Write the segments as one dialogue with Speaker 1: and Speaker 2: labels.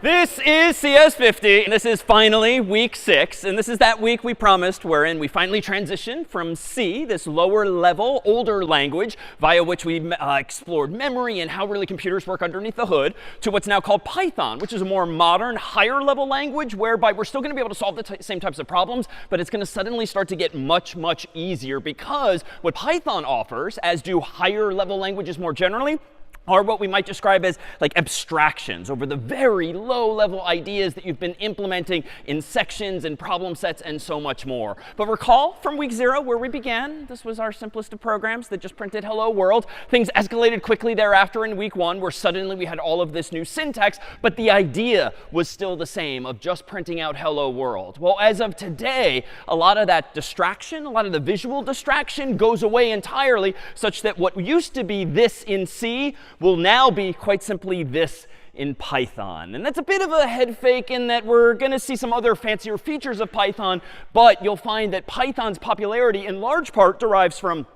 Speaker 1: This is CS50, and this is finally week 6. And this is that week we promised wherein we finally transition from C, this lower level, older language, via which we explored memory and how really computers work underneath the hood, to what's now called Python, which is a more modern, higher level language whereby we're still going to be able to solve the same types of problems, but it's going to suddenly start to get much, much easier because what Python offers, as do higher level languages more generally, are what we might describe as like abstractions over the very low level ideas that you've been implementing in sections and problem sets and so much more. But recall from week 0 where we began, this was our simplest of programs that just printed hello world. Things escalated quickly thereafter in week 1 where suddenly we had all of this new syntax, but the idea was still the same of just printing out hello world. Well, as of today, a lot of that distraction, a lot of the visual distraction goes away entirely, such that what used to be this in C will now be quite simply this in Python. And that's a bit of a head fake in that we're going to see some other fancier features of Python, but you'll find that Python's popularity in large part derives from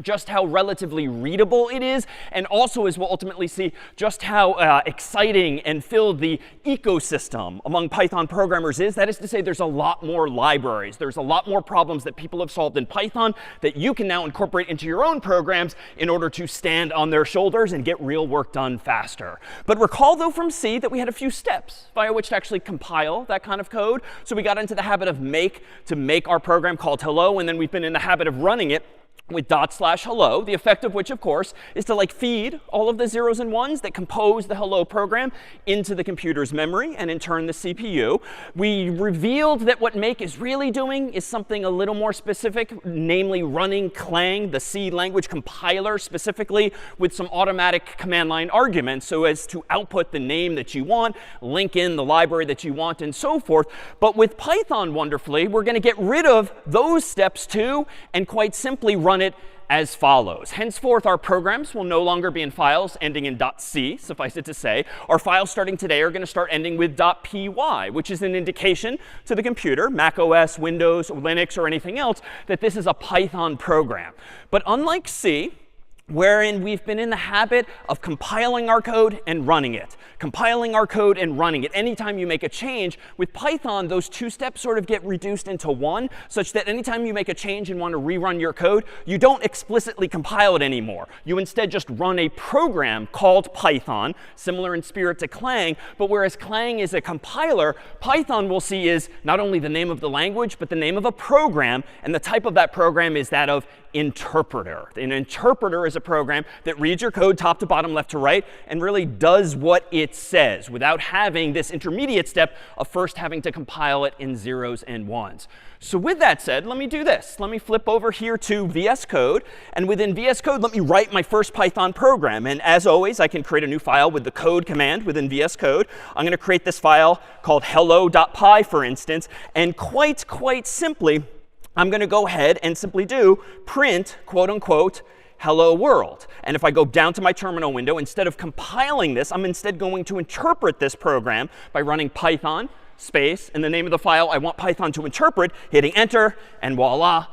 Speaker 1: just how relatively readable it is, and also, as we'll ultimately see, just how exciting and filled the ecosystem among Python programmers is. That is to say, there's a lot more libraries. There's a lot more problems that people have solved in Python that you can now incorporate into your own programs in order to stand on their shoulders and get real work done faster. But recall, though, from C that we had a few steps via which to actually compile that kind of code. So we got into the habit of make to make our program called hello, and then we've been in the habit of running it with /hello, the effect of which, of course, is to like feed all of the zeros and ones that compose the hello program into the computer's memory and in turn the CPU. We revealed that what make is really doing is something a little more specific, namely running Clang, the C language compiler, specifically with some automatic command line arguments so as to output the name that you want, link in the library that you want, and so forth. But with Python, wonderfully, we're going to get rid of those steps too and quite simply run it as follows. Henceforth, our programs will no longer be in files ending in .c, suffice it to say. Our files starting today are going to start ending with .py, which is an indication to the computer, Mac OS, Windows, Linux, or anything else, that this is a Python program. But unlike C, wherein we've been in the habit of compiling our code and running it, compiling our code and running it. Anytime you make a change, with Python, those two steps sort of get reduced into one, such that anytime you make a change and want to rerun your code, you don't explicitly compile it anymore. You instead just run a program called Python, similar in spirit to Clang. But whereas Clang is a compiler, Python we'll see is not only the name of the language, but the name of a program. And the type of that program is that of interpreter. An interpreter is a program that reads your code top to bottom, left to right, and really does what it says without having this intermediate step of first having to compile it in zeros and ones. So with that said, let me do this. Let me flip over here to VS Code. And within VS Code, let me write my first Python program. And as always, I can create a new file with the code command within VS Code. I'm going to create this file called hello.py, for instance. And quite simply, I'm going to go ahead and simply do print, quote unquote, hello world. And if I go down to my terminal window, instead of compiling this, I'm instead going to interpret this program by running Python space and the name of the file I want Python to interpret, hitting enter, and voila,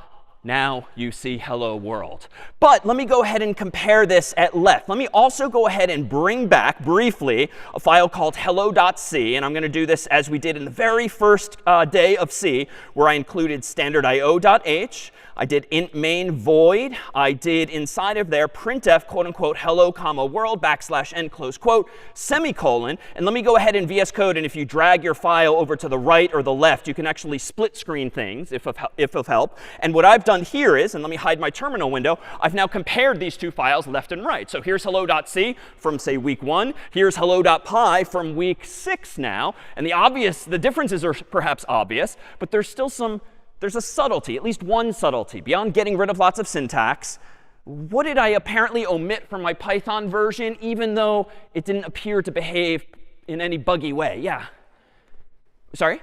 Speaker 1: now you see hello world. But let me go ahead and compare this at left. Let me also go ahead and bring back briefly a file called hello.c. And I'm going to do this as we did in the very first day of C, where I included standard io.h. I did int main void. I did inside of there printf, quote unquote, hello, comma, world, \n, close quote, semicolon. And let me go ahead in VS Code. And if you drag your file over to the right or the left, you can actually split screen things if of help. And what I've done here is, and let me hide my terminal window, I've now compared these two files left and right. So here's hello.c from, say, week 1. Here's hello.py from week 6 now. And the differences are perhaps obvious, but there's a subtlety, at least one subtlety. Beyond getting rid of lots of syntax, what did I apparently omit from my Python version, even though it didn't appear to behave in any buggy way? Yeah. Sorry?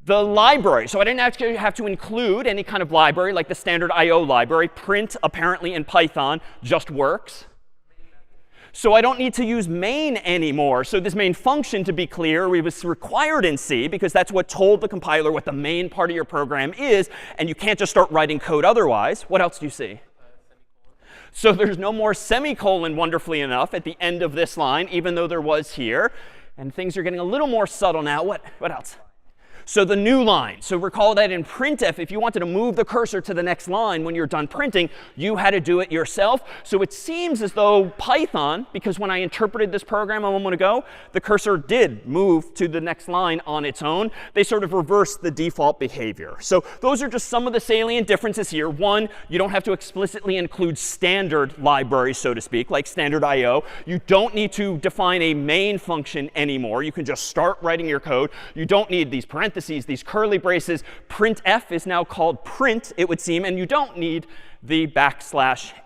Speaker 1: The library. So I didn't actually have to include any kind of library like the standard IO library. Print, apparently in Python, just works. So I don't need to use main anymore. So this main function, to be clear, was required in C because that's what told the compiler what the main part of your program is. And you can't just start writing code otherwise. What else do you see? So there's no more semicolon, wonderfully enough, at the end of this line, even though there was here. And things are getting a little more subtle now. What else? So the new line. So recall that in printf, if you wanted to move the cursor to the next line when you're done printing, you had to do it yourself. So it seems as though Python, because when I interpreted this program a moment ago, the cursor did move to the next line on its own. They sort of reversed the default behavior. So those are just some of the salient differences here. One, you don't have to explicitly include standard libraries, so to speak, like standard IO. You don't need to define a main function anymore. You can just start writing your code. You don't need these parentheses, these curly braces. Printf is now called print, it would seem, and you don't need the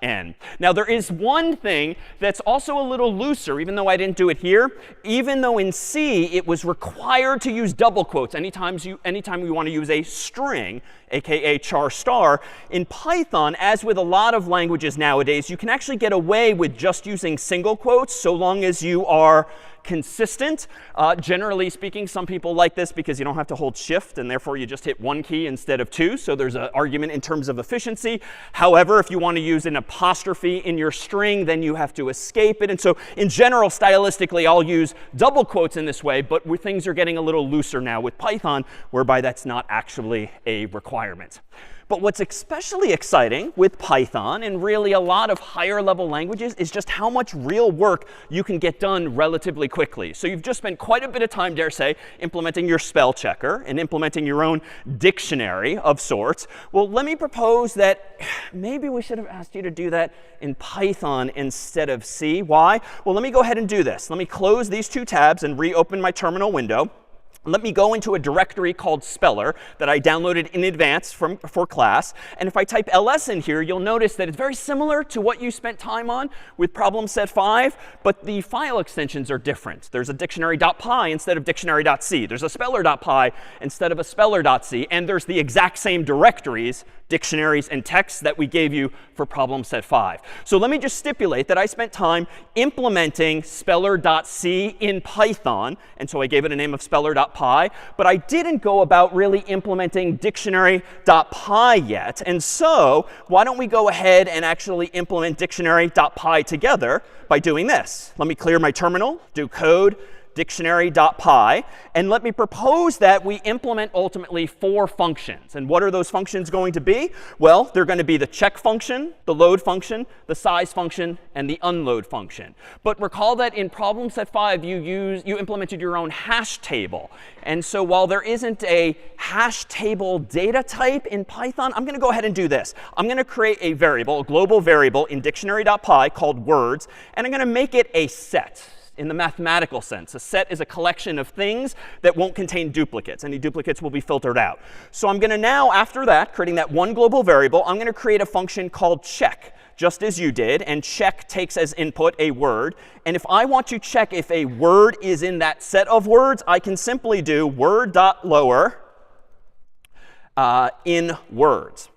Speaker 1: \n. Now, there is one thing that's also a little looser, even though I didn't do it here. Even though in C, it was required to use double quotes anytime you want to use a string, aka char star. In Python, as with a lot of languages nowadays, you can actually get away with just using single quotes so long as you are consistent. Generally speaking, some people like this because you don't have to hold shift, and therefore you just hit one key instead of two. So there's an argument in terms of efficiency. However, if you want to use an apostrophe in your string, then you have to escape it. And so in general, stylistically, I'll use double quotes in this way. But things are getting a little looser now with Python, whereby that's not actually a requirement. But what's especially exciting with Python and really a lot of higher level languages is just how much real work you can get done relatively quickly. So you've just spent quite a bit of time, dare say, implementing your spell checker and implementing your own dictionary of sorts. Well, let me propose that maybe we should have asked you to do that in Python instead of C. Why? Well, let me go ahead and do this. Let me close these two tabs and reopen my terminal window. Let me go into a directory called Speller that I downloaded in advance for class. And if I type ls in here, you'll notice that it's very similar to what you spent time on with problem set 5, but the file extensions are different. There's a dictionary.py instead of dictionary.c. There's a speller.py instead of a speller.c. And there's the exact same directories, dictionaries and texts, that we gave you for problem set 5. So let me just stipulate that I spent time implementing speller.c in Python. And so I gave it a name of speller.py. But I didn't go about really implementing dictionary.py yet. And so why don't we go ahead and actually implement dictionary.py together by doing this. Let me clear my terminal, do code dictionary.py, and let me propose that we implement ultimately 4 functions. And what are those functions going to be? Well, they're going to be the check function, the load function, the size function, and the unload function. But recall that in problem set 5, you implemented your own hash table. And so while there isn't a hash table data type in Python, I'm going to go ahead and do this. I'm going to create a variable, a global variable in dictionary.py called words, and I'm going to make it a set. In the mathematical sense, a set is a collection of things that won't contain duplicates. Any duplicates will be filtered out. So I'm going to now, after that, creating that one global variable, I'm going to create a function called check, just as you did. And check takes as input a word. And if I want to check if a word is in that set of words, I can simply do word.lower in words.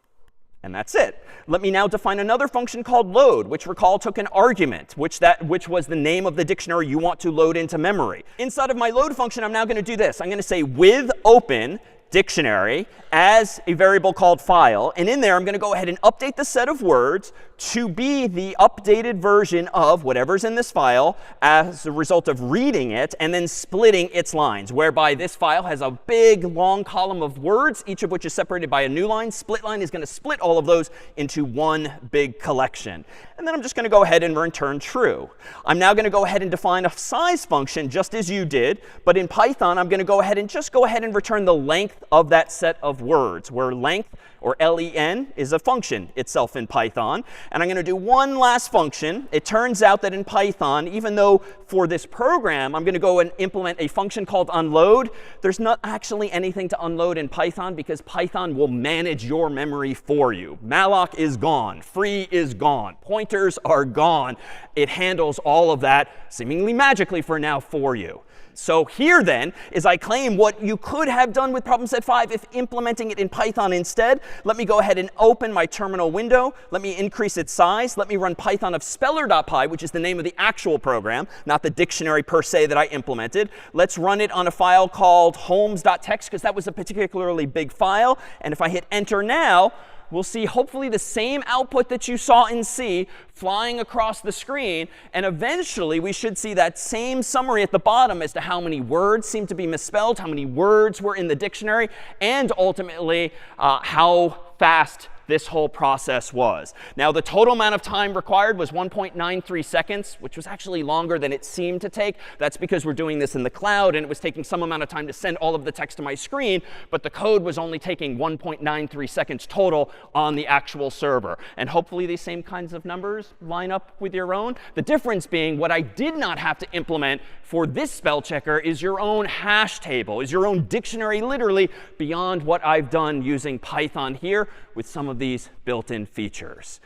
Speaker 1: And that's it. Let me now define another function called load, which recall took an argument, which was the name of the dictionary you want to load into memory. Inside of my load function, I'm now going to do this. I'm going to say with open dictionary as a variable called file. And in there, I'm going to go ahead and update the set of words to be the updated version of whatever's in this file as a result of reading it and then splitting its lines, whereby this file has a big, long column of words, each of which is separated by a new line. Split line is going to split all of those into one big collection. And then I'm just going to go ahead and return true. I'm now going to go ahead and define a size function just as you did. But in Python, I'm going to go ahead and return the length of that set of words, where length, or len, is a function itself in Python. And I'm going to do one last function. It turns out that in Python, even though for this program I'm going to go and implement a function called unload, there's not actually anything to unload in Python because Python will manage your memory for you. malloc is gone. Free is gone. Pointers are gone. It handles all of that seemingly magically for now for you. So here then is I claim what you could have done with problem set 5 if implementing it in Python instead. Let me go ahead and open my terminal window. Let me increase its size. Let me run Python of speller.py, which is the name of the actual program, not the dictionary per se that I implemented. Let's run it on a file called homes.txt because that was a particularly big file. And if I hit enter now, we'll see hopefully the same output that you saw in C flying across the screen. And eventually, we should see that same summary at the bottom as to how many words seem to be misspelled, how many words were in the dictionary, and ultimately how fast this whole process was. Now, the total amount of time required was 1.93 seconds, which was actually longer than it seemed to take. That's because we're doing this in the cloud, and it was taking some amount of time to send all of the text to my screen, but the code was only taking 1.93 seconds total on the actual server. And hopefully these same kinds of numbers line up with your own. The difference being what I did not have to implement for this spell checker is your own hash table, is your own dictionary literally beyond what I've done using Python here with some of these built-in features.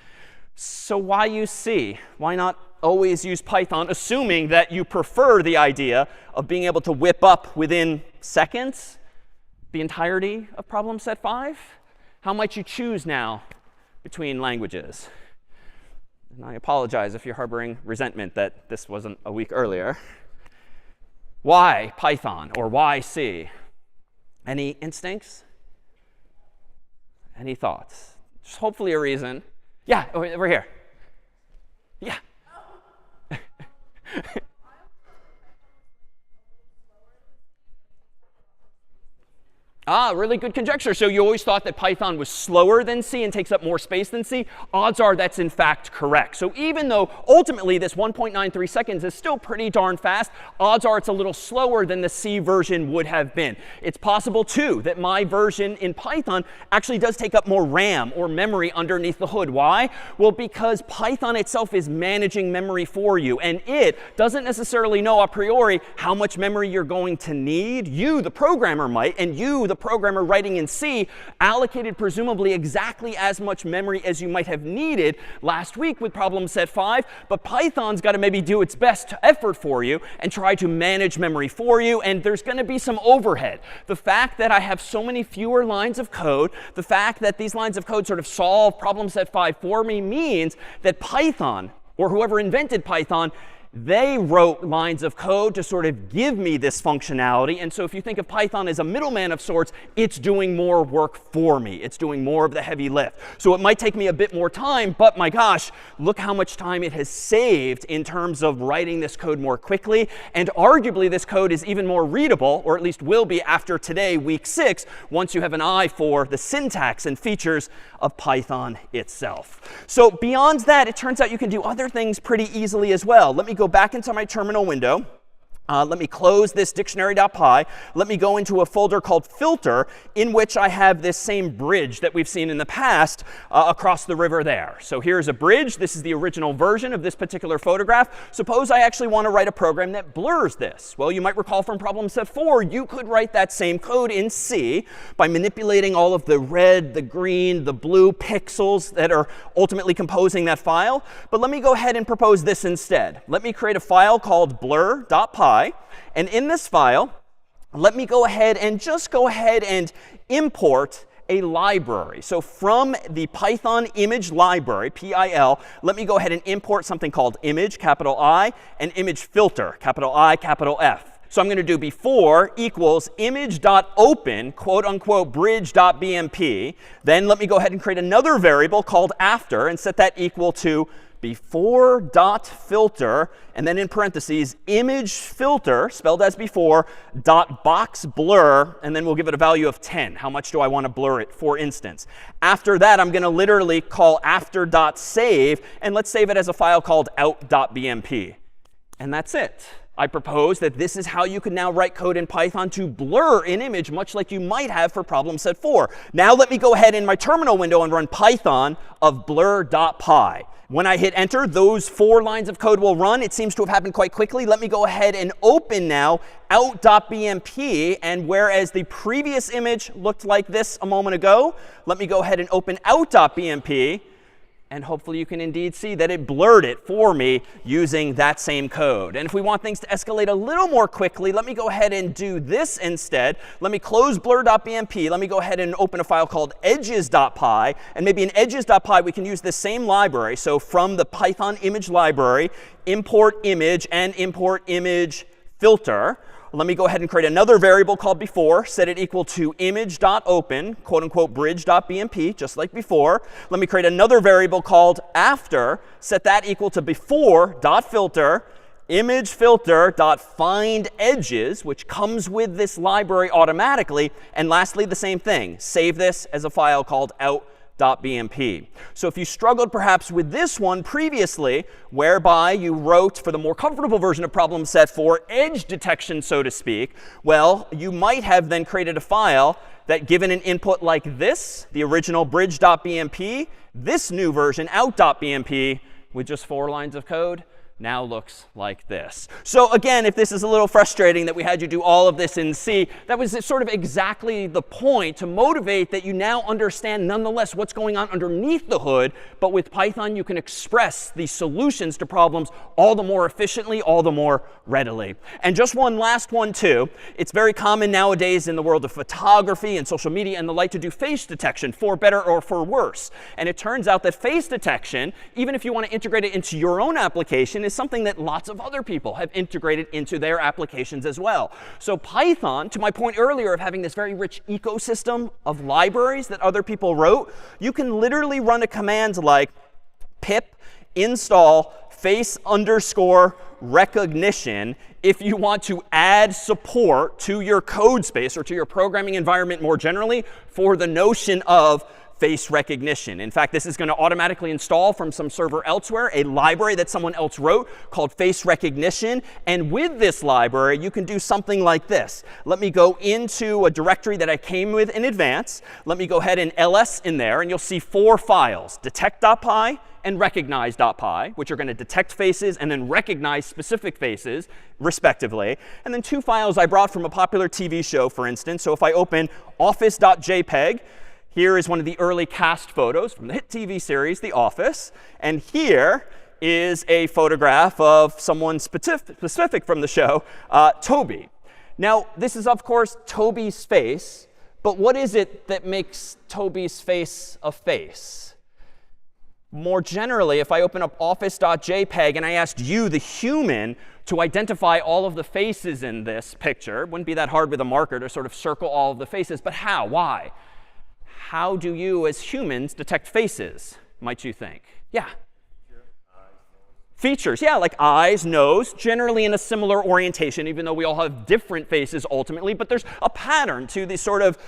Speaker 1: So why use C? Why not always use Python, assuming that you prefer the idea of being able to whip up within seconds the entirety of problem set 5? How might you choose now between languages? And I apologize if you're harboring resentment that this wasn't a week earlier. Why Python or why C? Any instincts? Any thoughts? Just hopefully a reason. Yeah, over here. Yeah. Really good conjecture. So you always thought that Python was slower than C and takes up more space than C. Odds are that's in fact correct. So even though ultimately this 1.93 seconds is still pretty darn fast, odds are it's a little slower than the C version would have been. It's possible, too, that my version in Python actually does take up more RAM or memory underneath the hood. Why? Well, because Python itself is managing memory for you. And it doesn't necessarily know a priori how much memory you're going to need. You, the programmer, might, and you, the programmer writing in C, allocated presumably exactly as much memory as you might have needed last week with problem set 5. But Python's got to maybe do its best effort for you and try to manage memory for you. And there's going to be some overhead. The fact that I have so many fewer lines of code, the fact that these lines of code sort of solve problem set 5 for me means that Python, or whoever invented Python, they wrote lines of code to sort of give me this functionality. And so if you think of Python as a middleman of sorts, it's doing more work for me. It's doing more of the heavy lift. So it might take me a bit more time, but my gosh, look how much time it has saved in terms of writing this code more quickly. And arguably, this code is even more readable, or at least will be after today, week 6, once you have an eye for the syntax and features of Python itself. So beyond that, it turns out you can do other things pretty easily as well. Let me go back into my terminal window. Let me close this dictionary.py. Let me go into a folder called filter, in which I have this same bridge that we've seen in the past across the river there. So here's a bridge. This is the original version of this particular photograph. Suppose I actually want to write a program that blurs this. Well, you might recall from problem set 4, you could write that same code in C by manipulating all of the red, the green, the blue pixels that are ultimately composing that file. But let me go ahead and propose this instead. Let me create a file called blur.py. And in this file, let me go ahead and import a library. So from the Python image library, PIL, let me go ahead and import something called image, capital I, and image filter, capital I, capital F. So I'm going to do before equals image.open, quote unquote, bridge.bmp. Then let me go ahead and create another variable called after and set that equal to before dot filter, and then in parentheses, image filter, spelled as before, dot box blur, and then we'll give it a value of 10. How much do I want to blur it, for instance? After that, I'm going to literally call after.save, and let's save it as a file called out.bmp. And that's it. I propose that this is how you can now write code in Python to blur an image, much like you might have for problem set 4. Now let me go ahead in my terminal window and run Python of blur.py. When I hit enter, those 4 lines of code will run. It seems to have happened quite quickly. Let me go ahead and open now out.bmp. And whereas the previous image looked like this a moment ago, let me go ahead and open out.bmp. And hopefully you can indeed see that it blurred it for me using that same code. And if we want things to escalate a little more quickly, let me go ahead and do this instead. Let me close blur.bmp. Let me go ahead and open a file called edges.py. And maybe in edges.py, we can use this same library. So from the Python image library, import image and import image filter. Let me go ahead and create another variable called before, set it equal to image.open, quote unquote, bridge.bmp, just like before. Let me create another variable called after, set that equal to before.filter, image filter.find edges, which comes with this library automatically. And lastly, the same thing. Save this as a file called out.bmp. So if you struggled perhaps with this one previously, whereby you wrote for the more comfortable version of problem set for edge detection, so to speak, well, you might have then created a file that, given an input like this, the original bridge.bmp, this new version, out.bmp, with just 4 lines of code, now looks like this. So again, if this is a little frustrating that we had you do all of this in C, that was sort of exactly the point, to motivate that you now understand nonetheless what's going on underneath the hood. But with Python, you can express these solutions to problems all the more efficiently, all the more readily. And just one last one, too. It's very common nowadays in the world of photography and social media and the like to do face detection, for better or for worse. And it turns out that face detection, even if you want to integrate it into your own application, is something that lots of other people have integrated into their applications as well. So Python, to my point earlier of having this very rich ecosystem of libraries that other people wrote, you can literally run a command like pip install face_recognition if you want to add support to your code space or to your programming environment more generally for the notion of face recognition. In fact, this is going to automatically install from some server elsewhere a library that someone else wrote called face recognition. And with this library, you can do something like this. Let me go into a directory that I came with in advance. Let me go ahead and ls in there, and you'll see 4 files, detect.py and recognize.py, which are going to detect faces and then recognize specific faces, respectively. And then 2 files I brought from a popular TV show, for instance. So if I open office.jpg, here is one of the early cast photos from the hit TV series, The Office. And here is a photograph of someone specific from the show, Toby. Now, this is, of course, Toby's face. But what is it that makes Toby's face a face? More generally, if I open up office.jpg and I asked you, the human, to identify all of the faces in this picture, it wouldn't be that hard with a marker to sort of circle all of the faces. But how? Why? How do you, as humans, detect faces, might you think? Yeah. Features, yeah, like eyes, nose, generally in a similar orientation, even though we all have different faces ultimately. But there's a pattern to the sort of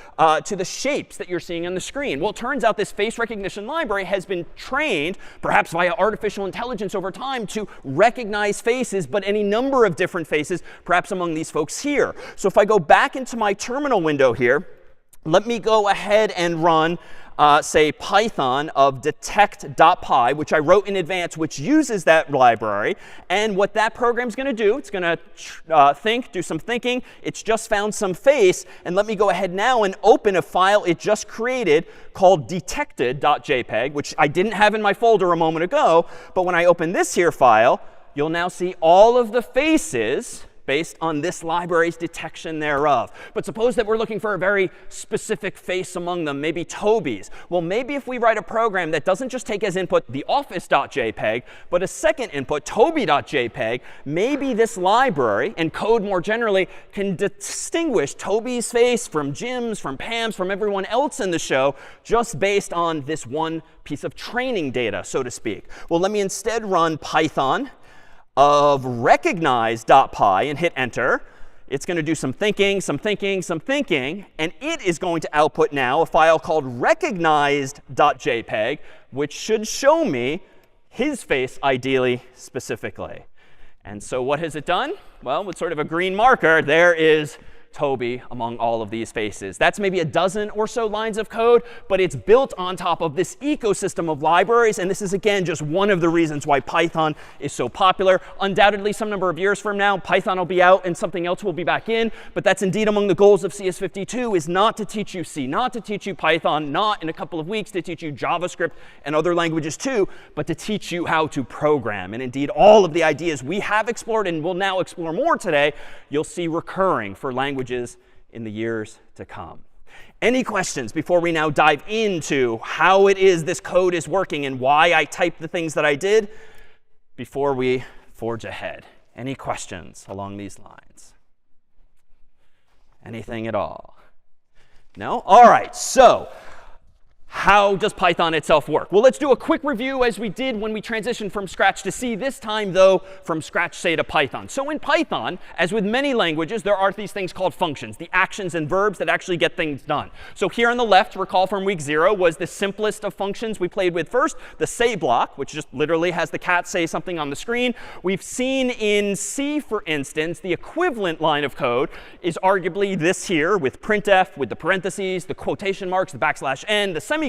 Speaker 1: to the shapes that you're seeing on the screen. Well, it turns out this face recognition library has been trained, perhaps via artificial intelligence over time, to recognize faces, but any number of different faces, perhaps among these folks here. So if I go back into my terminal window here, let me go ahead and run, say, Python of detect.py, which I wrote in advance, which uses that library. And what that program's going to do, it's going to do some thinking. It's just found some face. And let me go ahead now and open a file it just created called detected.jpg, which I didn't have in my folder a moment ago. But when I open this here file, you'll now see all of the faces based on this library's detection thereof. But suppose that we're looking for a very specific face among them, maybe Toby's. Well, maybe if we write a program that doesn't just take as input the office.jpg, but a second input, toby.jpg, maybe this library and code more generally can distinguish Toby's face from Jim's, from Pam's, from everyone else in the show, just based on this one piece of training data, so to speak. Well, let me instead run Python of recognize.py and hit enter. It's going to do some thinking, some thinking, some thinking. And it is going to output now a file called recognized.jpg, which should show me his face, ideally, specifically. And so what has it done? Well, with sort of a green marker, there is Toby among all of these faces. That's maybe a dozen or so lines of code, but it's built on top of this ecosystem of libraries. And this is, again, just one of the reasons why Python is so popular. Undoubtedly, some number of years from now, Python will be out and something else will be back in. But that's indeed among the goals of CS52, is not to teach you C, not to teach you Python, not in a couple of weeks to teach you JavaScript and other languages too, but to teach you how to program. And indeed, all of the ideas we have explored and will now explore more today, you'll see recurring for languages in the years to come. Any questions before we now dive into how it is this code is working and why I typed the things that I did before we forge ahead? Any questions along these lines? Anything at all? No? All right, so how does Python itself work? Well, let's do a quick review as we did when we transitioned from Scratch to C, this time, though, from Scratch, say, to Python. So in Python, as with many languages, there are these things called functions, the actions and verbs that actually get things done. So here on the left, recall from week 0, was the simplest of functions we played with first, the say block, which just literally has the cat say something on the screen. We've seen in C, for instance, the equivalent line of code is arguably this here with printf, with the parentheses, the quotation marks, the \n, the semicolon.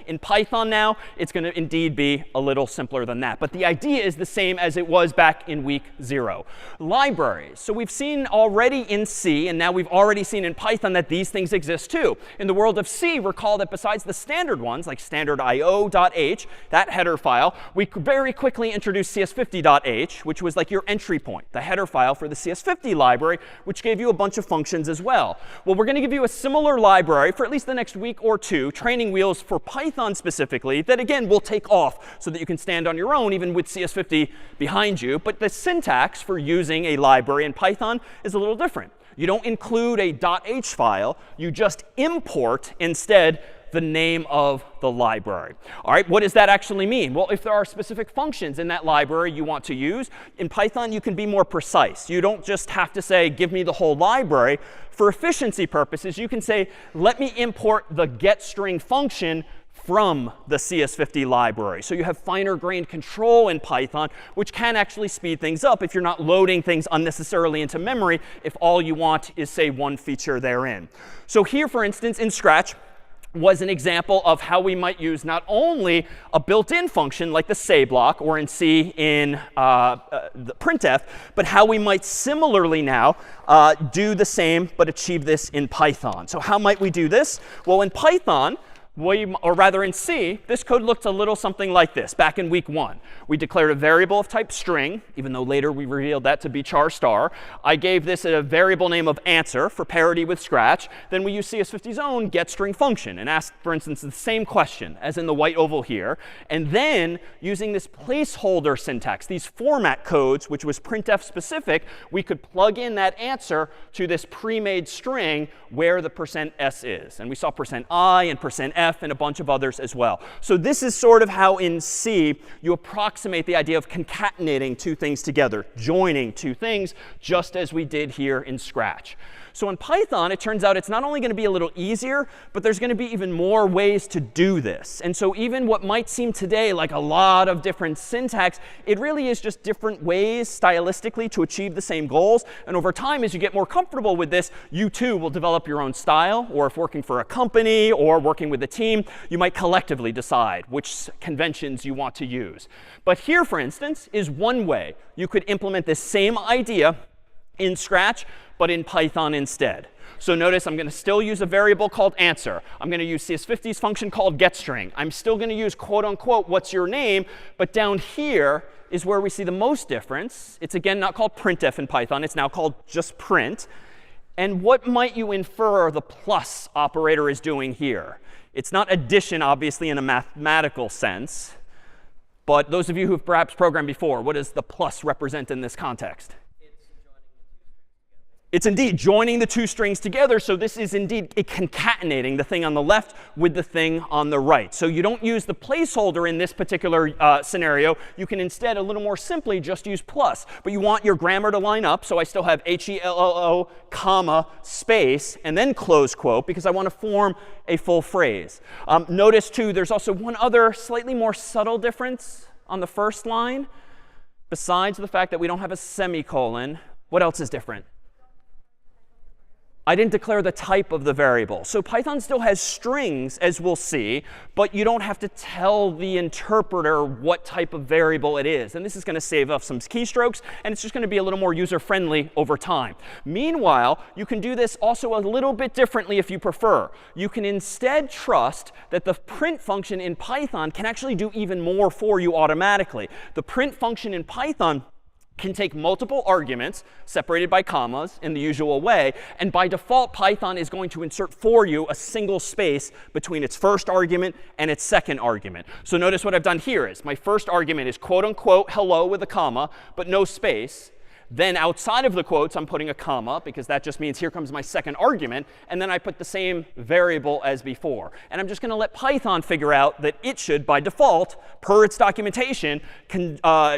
Speaker 1: In Python now, it's going to indeed be a little simpler than that. But the idea is the same as it was back in week 0. Libraries. So we've seen already in C, and now we've already seen in Python that these things exist too. In the world of C, recall that besides the standard ones, like standard io.h, that header file, we very quickly introduced CS50.h, which was like your entry point, the header file for the CS50 library, which gave you a bunch of functions as well. Well, we're going to give you a similar library for at least the next week or two, training wheels for Python specifically, that again will take off so that you can stand on your own even with CS50 behind you. But the syntax for using a library in Python is a little different. You don't include a .h file. You just import instead the name of the library. All right, what does that actually mean? Well, if there are specific functions in that library you want to use, in Python you can be more precise. You don't just have to say, give me the whole library. For efficiency purposes, you can say, let me import the getString function from the CS50 library. So you have finer grained control in Python, which can actually speed things up if you're not loading things unnecessarily into memory, if all you want is, say, one feature therein. So here, for instance, in Scratch, was an example of how we might use not only a built-in function like the say block, or in C in the printf, but how we might similarly now do the same but achieve this in Python. So how might we do this? Well, in Python, or rather in C, this code looked a little something like this back in week 1. We declared a variable of type string, even though later we revealed that to be char star. I gave this a variable name of answer for parity with Scratch. Then we used CS50's own getString function and asked, for instance, the same question as in the white oval here. And then using this placeholder syntax, these format codes, which was printf specific, we could plug in that answer to this pre-made string where the %s is. And we saw %i and %f and a bunch of others as well. So this is sort of how in C you approximate the idea of concatenating two things together, joining two things, just as we did here in Scratch. So in Python, it turns out it's not only going to be a little easier, but there's going to be even more ways to do this. And so even what might seem today like a lot of different syntax, it really is just different ways stylistically to achieve the same goals. And over time, as you get more comfortable with this, you too will develop your own style. Or if working for a company or working with a team, you might collectively decide which conventions you want to use. But here, for instance, is one way you could implement this same idea in Scratch, but in Python instead. So notice I'm going to still use a variable called answer. I'm going to use CS50's function called getString. I'm still going to use quote unquote what's your name, but down here is where we see the most difference. It's again not called printf in Python. It's now called just print. And what might you infer the plus operator is doing here? It's not addition, obviously, in a mathematical sense. But those of you who have perhaps programmed before, what does the plus represent in this context? It's indeed joining the two strings together. So this is indeed concatenating the thing on the left with the thing on the right. So you don't use the placeholder in this particular scenario. You can instead, a little more simply, just use plus. But you want your grammar to line up. So I still have HELLO, comma, space, and then close quote, because I want to form a full phrase. Notice, too, there's also one other slightly more subtle difference on the first line. Besides the fact that we don't have a semicolon, what else is different? I didn't declare the type of the variable. So Python still has strings, as we'll see, but you don't have to tell the interpreter what type of variable it is. And this is going to save us some keystrokes, and it's just going to be a little more user-friendly over time. Meanwhile, you can do this also a little bit differently if you prefer. You can instead trust that the print function in Python can actually do even more for you automatically. The print function in Python can take multiple arguments separated by commas in the usual way. And by default, Python is going to insert for you a single space between its first argument and its second argument. So notice what I've done here is my first argument is quote unquote hello with a comma, but no space. Then outside of the quotes, I'm putting a comma, because that just means here comes my second argument. And then I put the same variable as before. And I'm just going to let Python figure out that it should, by default, per its documentation,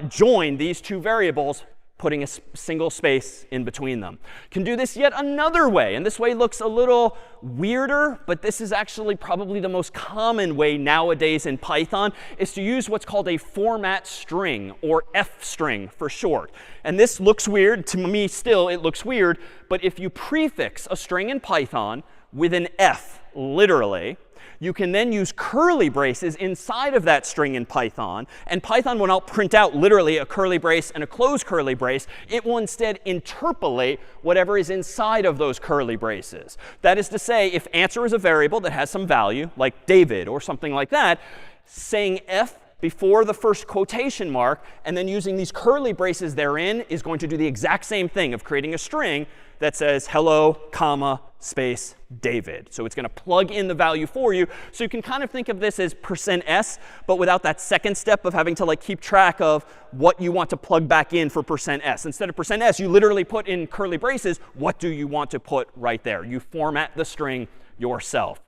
Speaker 1: join these two variables, putting a single space in between them. Can do this yet another way. And this way looks a little weirder, but this is actually probably the most common way nowadays in Python, is to use what's called a format string, or F string for short. And this looks weird. To me still, it looks weird. But if you prefix a string in Python with an F, literally, you can then use curly braces inside of that string in Python. And Python will not print out literally a curly brace and a closed curly brace. It will instead interpolate whatever is inside of those curly braces. That is to say, if answer is a variable that has some value, like David or something like that, saying F before the first quotation mark and then using these curly braces therein is going to do the exact same thing of creating a string that says hello, comma, space, David. So it's going to plug in the value for you. So you can kind of think of this as %s, but without that second step of having to like keep track of what you want to plug back in for %s. Instead of %s, you literally put in curly braces, what do you want to put right there? You format the string yourself.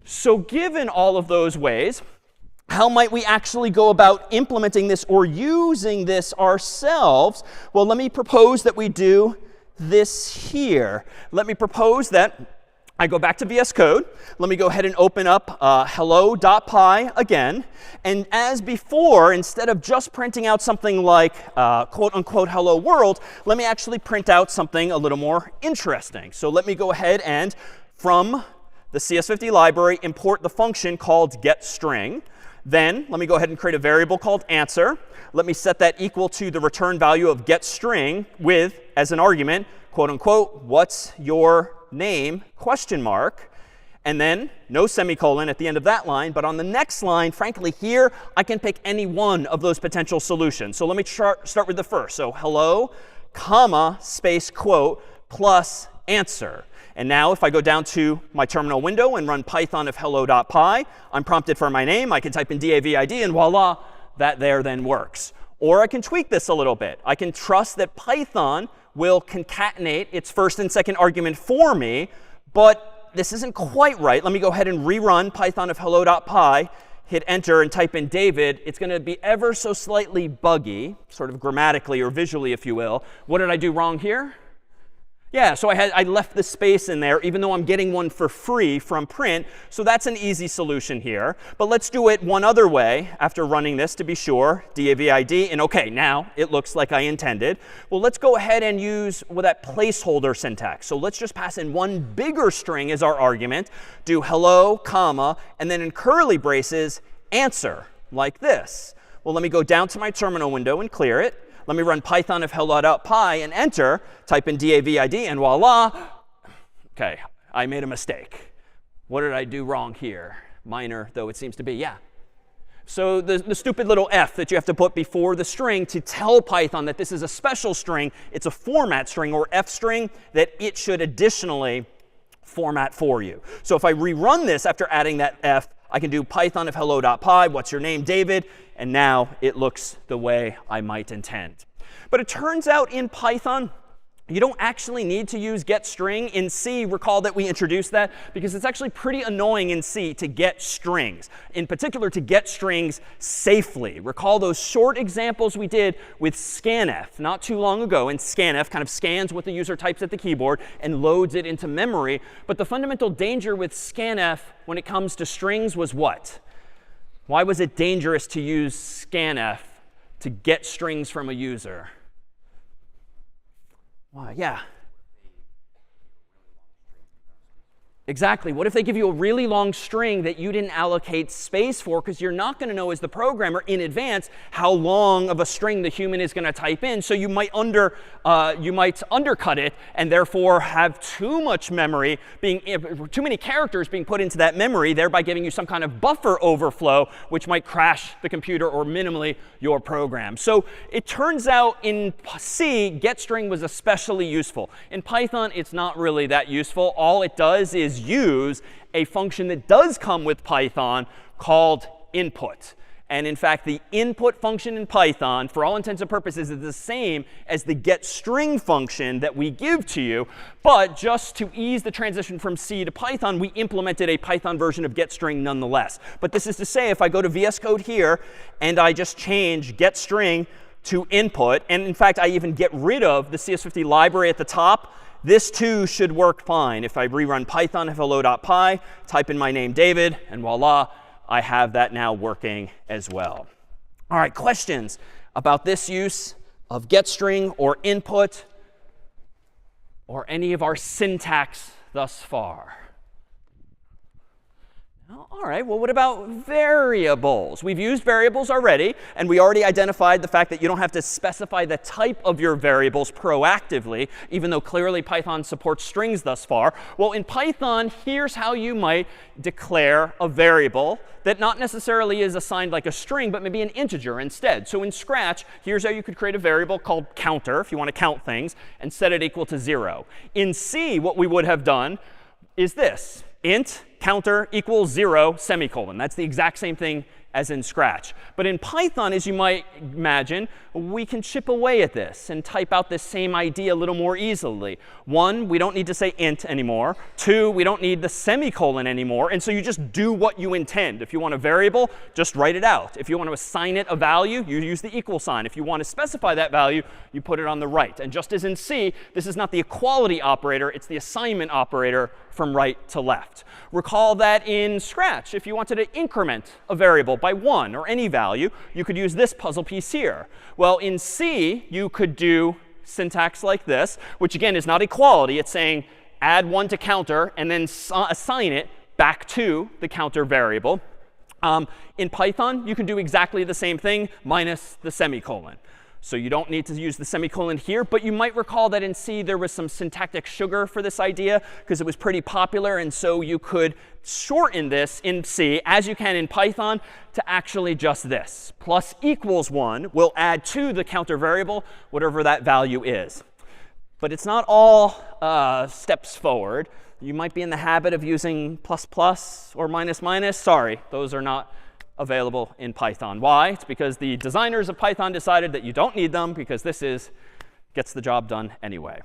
Speaker 1: So given all of those ways, how might we actually go about implementing this or using this ourselves? Well, let me propose that we do this here. Let me propose that I go back to VS Code. Let me go ahead and open up hello.py again. And as before, instead of just printing out something like quote unquote hello world, let me actually print out something a little more interesting. So let me go ahead and from the CS50 library import the function called getString. Then let me go ahead and create a variable called answer. Let me set that equal to the return value of getString with, as an argument, quote unquote, what's your name, question mark. And then no semicolon at the end of that line. But on the next line, frankly, here, I can pick any one of those potential solutions. So let me start with the first. So hello, comma, space, quote, plus answer. And now if I go down to my terminal window and run python of hello.py, I'm prompted for my name. I can type in DAVID, and voila, that there then works. Or I can tweak this a little bit. I can trust that Python will concatenate its first and second argument for me. But this isn't quite right. Let me go ahead and rerun python of hello.py, hit enter, and type in David. It's going to be ever so slightly buggy, sort of grammatically or visually, if you will. What did I do wrong here? Yeah, so I left the space in there, even though I'm getting one for free from print. So that's an easy solution here. But let's do it one other way after running this to be sure. DAVID. And OK, now it looks like I intended. Well, let's go ahead and use that placeholder syntax. So let's just pass in one bigger string as our argument. Do hello, comma, and then in curly braces, answer, like this. Well, let me go down to my terminal window and clear it. Let me run python of hello.py and enter, type in DAVID, and voila. OK, I made a mistake. What did I do wrong here? Minor, though it seems to be. Yeah. So the stupid little f that you have to put before the string to tell Python that this is a special string, it's a format string or f string that it should additionally format for you. So if I rerun this after adding that f, I can do python of hello.py, what's your name, David, and now it looks the way I might intend. But it turns out in Python, you don't actually need to use getString. In C, recall that we introduced that because it's actually pretty annoying in C to get strings, in particular to get strings safely. Recall those short examples we did with scanf not too long ago. And scanf kind of scans what the user types at the keyboard and loads it into memory. But the fundamental danger with scanf when it comes to strings was what? Why was it dangerous to use scanf to get strings from a user? Why? Yeah. Exactly. What if they give you a really long string that you didn't allocate space for? Because you're not going to know as the programmer in advance how long of a string the human is going to type in. So you might undercut it and therefore have too much memory too many characters being put into that memory, thereby giving you some kind of buffer overflow, which might crash the computer or minimally your program. So it turns out in C, getString was especially useful. In Python, it's not really that useful. All it does is use a function that does come with Python called input. And in fact, the input function in Python, for all intents and purposes, is the same as the getString function that we give to you. But just to ease the transition from C to Python, we implemented a Python version of getString nonetheless. But this is to say, if I go to VS Code here and I just change getString to input, and in fact, I even get rid of the CS50 library at the top, this too should work fine. If I rerun python hello.py, type in my name David, and voila, I have that now working as well. All right, questions about this use of getString or input or any of our syntax thus far? All right, well, what about variables? We've used variables already, and we already identified the fact that you don't have to specify the type of your variables proactively, even though clearly Python supports strings thus far. Well, in Python, here's how you might declare a variable that not necessarily is assigned like a string, but maybe an integer instead. So in Scratch, here's how you could create a variable called counter, if you want to count things, and set it equal to 0. In C, what we would have done is this. Int counter equals 0 semicolon. That's the exact same thing as in Scratch. But in Python, as you might imagine, we can chip away at this and type out this same idea a little more easily. 1, we don't need to say int anymore. 2, we don't need the semicolon anymore. And so you just do what you intend. If you want a variable, just write it out. If you want to assign it a value, you use the equal sign. If you want to specify that value, you put it on the right. And just as in C, this is not the equality operator. It's the assignment operator from right to left. Recall that in Scratch, if you wanted to increment a variable by 1 or any value, you could use this puzzle piece here. Well, in C, you could do syntax like this, which again is not equality. It's saying add 1 to counter and then assign it back to the counter variable. In Python, you can do exactly the same thing minus the semicolon. So you don't need to use the semicolon here. But you might recall that in C, there was some syntactic sugar for this idea because it was pretty popular. And so you could shorten this in C, as you can in Python, to actually just this. Plus equals 1 will add to the counter variable whatever that value is. But it's not all steps forward. You might be in the habit of using plus plus or minus minus. Sorry, those are not available in Python. Why? It's because the designers of Python decided that you don't need them because this gets the job done anyway.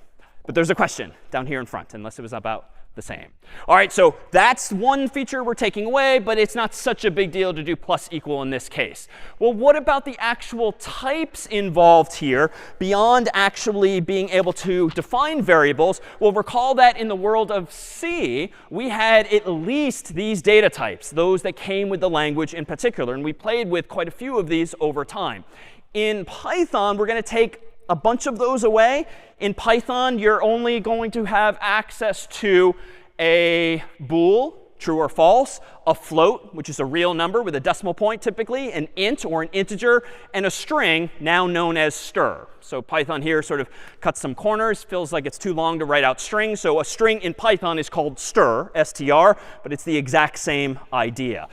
Speaker 1: But there's a question down here in front, unless it was about the same. All right, so that's one feature we're taking away, but it's not such a big deal to do plus equal in this case. Well, what about the actual types involved here beyond actually being able to define variables? Well, recall that in the world of C, we had at least these data types, those that came with the language in particular. And we played with quite a few of these over time. In Python, we're going to take a bunch of those away. In Python, you're only going to have access to a bool, true or false, a float, which is a real number with a decimal point typically, an int or an integer, and a string, now known as str. So Python here sort of cuts some corners, feels like it's too long to write out string. So a string in Python is called str, str, but it's the exact same idea.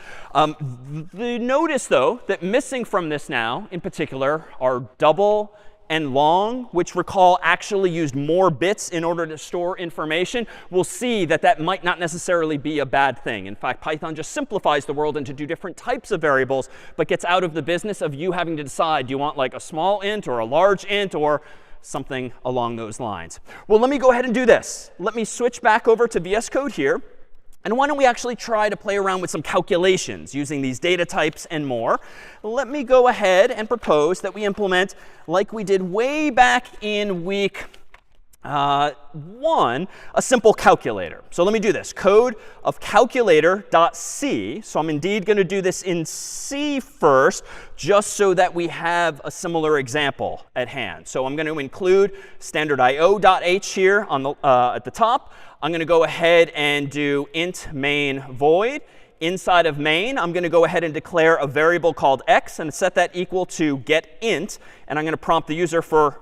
Speaker 1: Notice, though, that missing from this now, in particular, are double and long, which recall actually used more bits in order to store information. We'll see that that might not necessarily be a bad thing. In fact, Python just simplifies the world into 2 different types of variables, but gets out of the business of you having to decide, do you want like a small int or a large int or something along those lines. Well, let me go ahead and do this. Let me switch back over to VS Code here. And why don't we actually try to play around with some calculations using these data types and more. Let me go ahead and propose that we implement, like we did way back in week 1, a simple calculator. So let me do this. Code of calculator.c. So I'm indeed going to do this in C first, just so that we have a similar example at hand. So I'm going to include standard io.h here on the, at the top. I'm going to go ahead and do int main void. Inside of main, I'm going to go ahead and declare a variable called x and set that equal to getInt. And I'm going to prompt the user for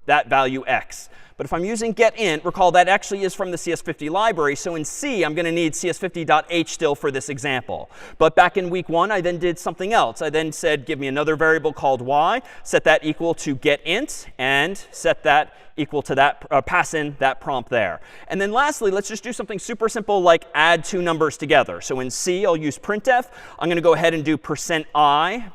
Speaker 1: that value x. But if I'm using getInt, recall that actually is from the CS50 library. So in C, I'm going to need CS50.h still for this example. But back in week 1, I then did something else. I then said, give me another variable called y, set that equal to getInt, and set that equal to that, pass in that prompt there. And then lastly, let's just do something super simple like add two numbers together. So in C, I'll use printf. I'm going to go ahead and do %i\n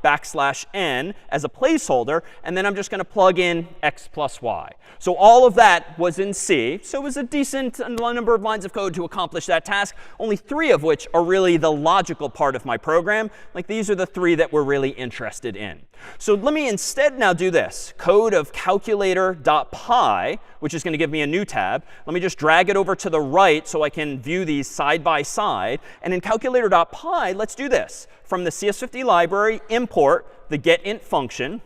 Speaker 1: as a placeholder. And then I'm just going to plug in x plus y. So all of that was in C. So it was a decent number of lines of code to accomplish that task, only 3 of which are really the logical part of my program. Like these are the 3 that we're really interested in. So let me instead now do this. Code of calculator.py, which is going to give me a new tab. Let me just drag it over to the right so I can view these side by side. And in calculator.py, let's do this. From the CS50 library, import the getInt function,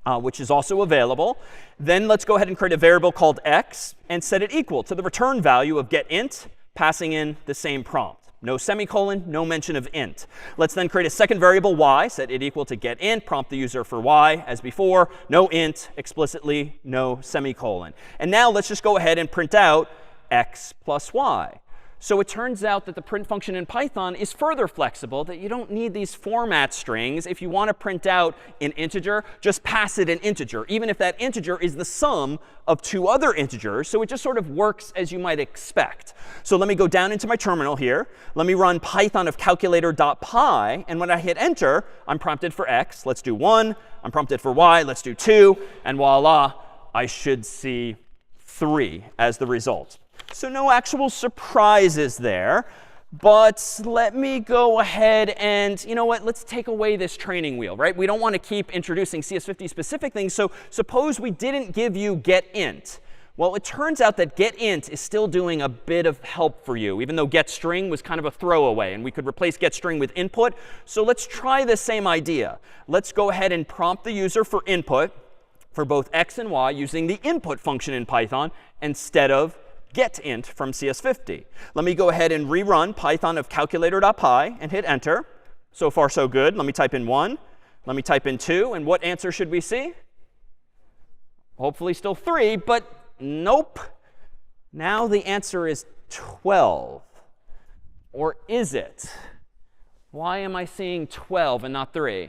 Speaker 1: which is also available. Then let's go ahead and create a variable called x and set it equal to the return value of getInt, passing in the same prompt. No semicolon, no mention of int. Let's then create a second variable y, set it equal to getInt, prompt the user for y as before. No int, explicitly no semicolon. And now let's just go ahead and print out x plus y. So it turns out that the print function in Python is further flexible, that you don't need these format strings. If you want to print out an integer, just pass it an integer, even if that integer is the sum of 2 other integers. So it just sort of works as you might expect. So let me go down into my terminal here. Let me run Python of calculator.py. And when I hit enter, I'm prompted for x. Let's do 1. I'm prompted for y. Let's do 2. And voila, I should see 3 as the result. So no actual surprises there. But let me go ahead and, you know what, let's take away this training wheel, right? We don't want to keep introducing CS50 specific things. So suppose we didn't give you getInt. Well, it turns out that getInt is still doing a bit of help for you, even though getString was kind of a throwaway. And we could replace getString with input. So let's try the same idea. Let's go ahead and prompt the user for input for both x and y using the input function in Python instead of getInt from CS50. Let me go ahead and rerun Python of calculator.py and hit enter. So far, so good. Let me type in 1. Let me type in 2. And what answer should we see? Hopefully still 3, but nope. Now the answer is 12. Or is it? Why am I seeing 12 and not 3?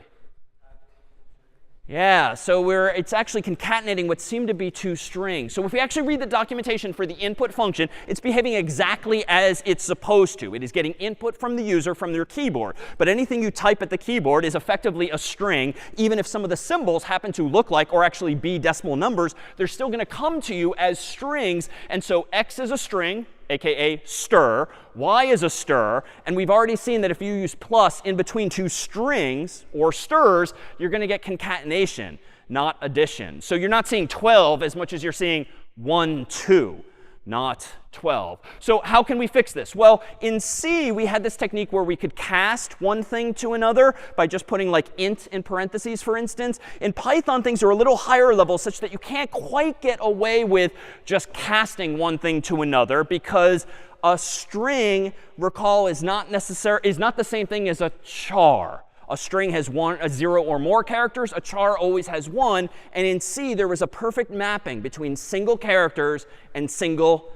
Speaker 1: Yeah, so it's actually concatenating what seem to be 2 strings. So if we actually read the documentation for the input function, it's behaving exactly as it's supposed to. It is getting input from the user from their keyboard. But anything you type at the keyboard is effectively a string. Even if some of the symbols happen to look like or actually be decimal numbers, they're still going to come to you as strings. And so x is a string, aka stir. Y is a stir. And we've already seen that if you use plus in between 2 strings or stirs, you're going to get concatenation, not addition. So you're not seeing 12 as much as you're seeing 1, 2, not 12. So how can we fix this? Well, in C, we had this technique where we could cast one thing to another by just putting like int in parentheses, for instance. In Python, things are a little higher level such that you can't quite get away with just casting one thing to another, because a string, recall, is not the same thing as a char. A string has 0 or more characters. A char always has 1. And in C, there was a perfect mapping between single characters and single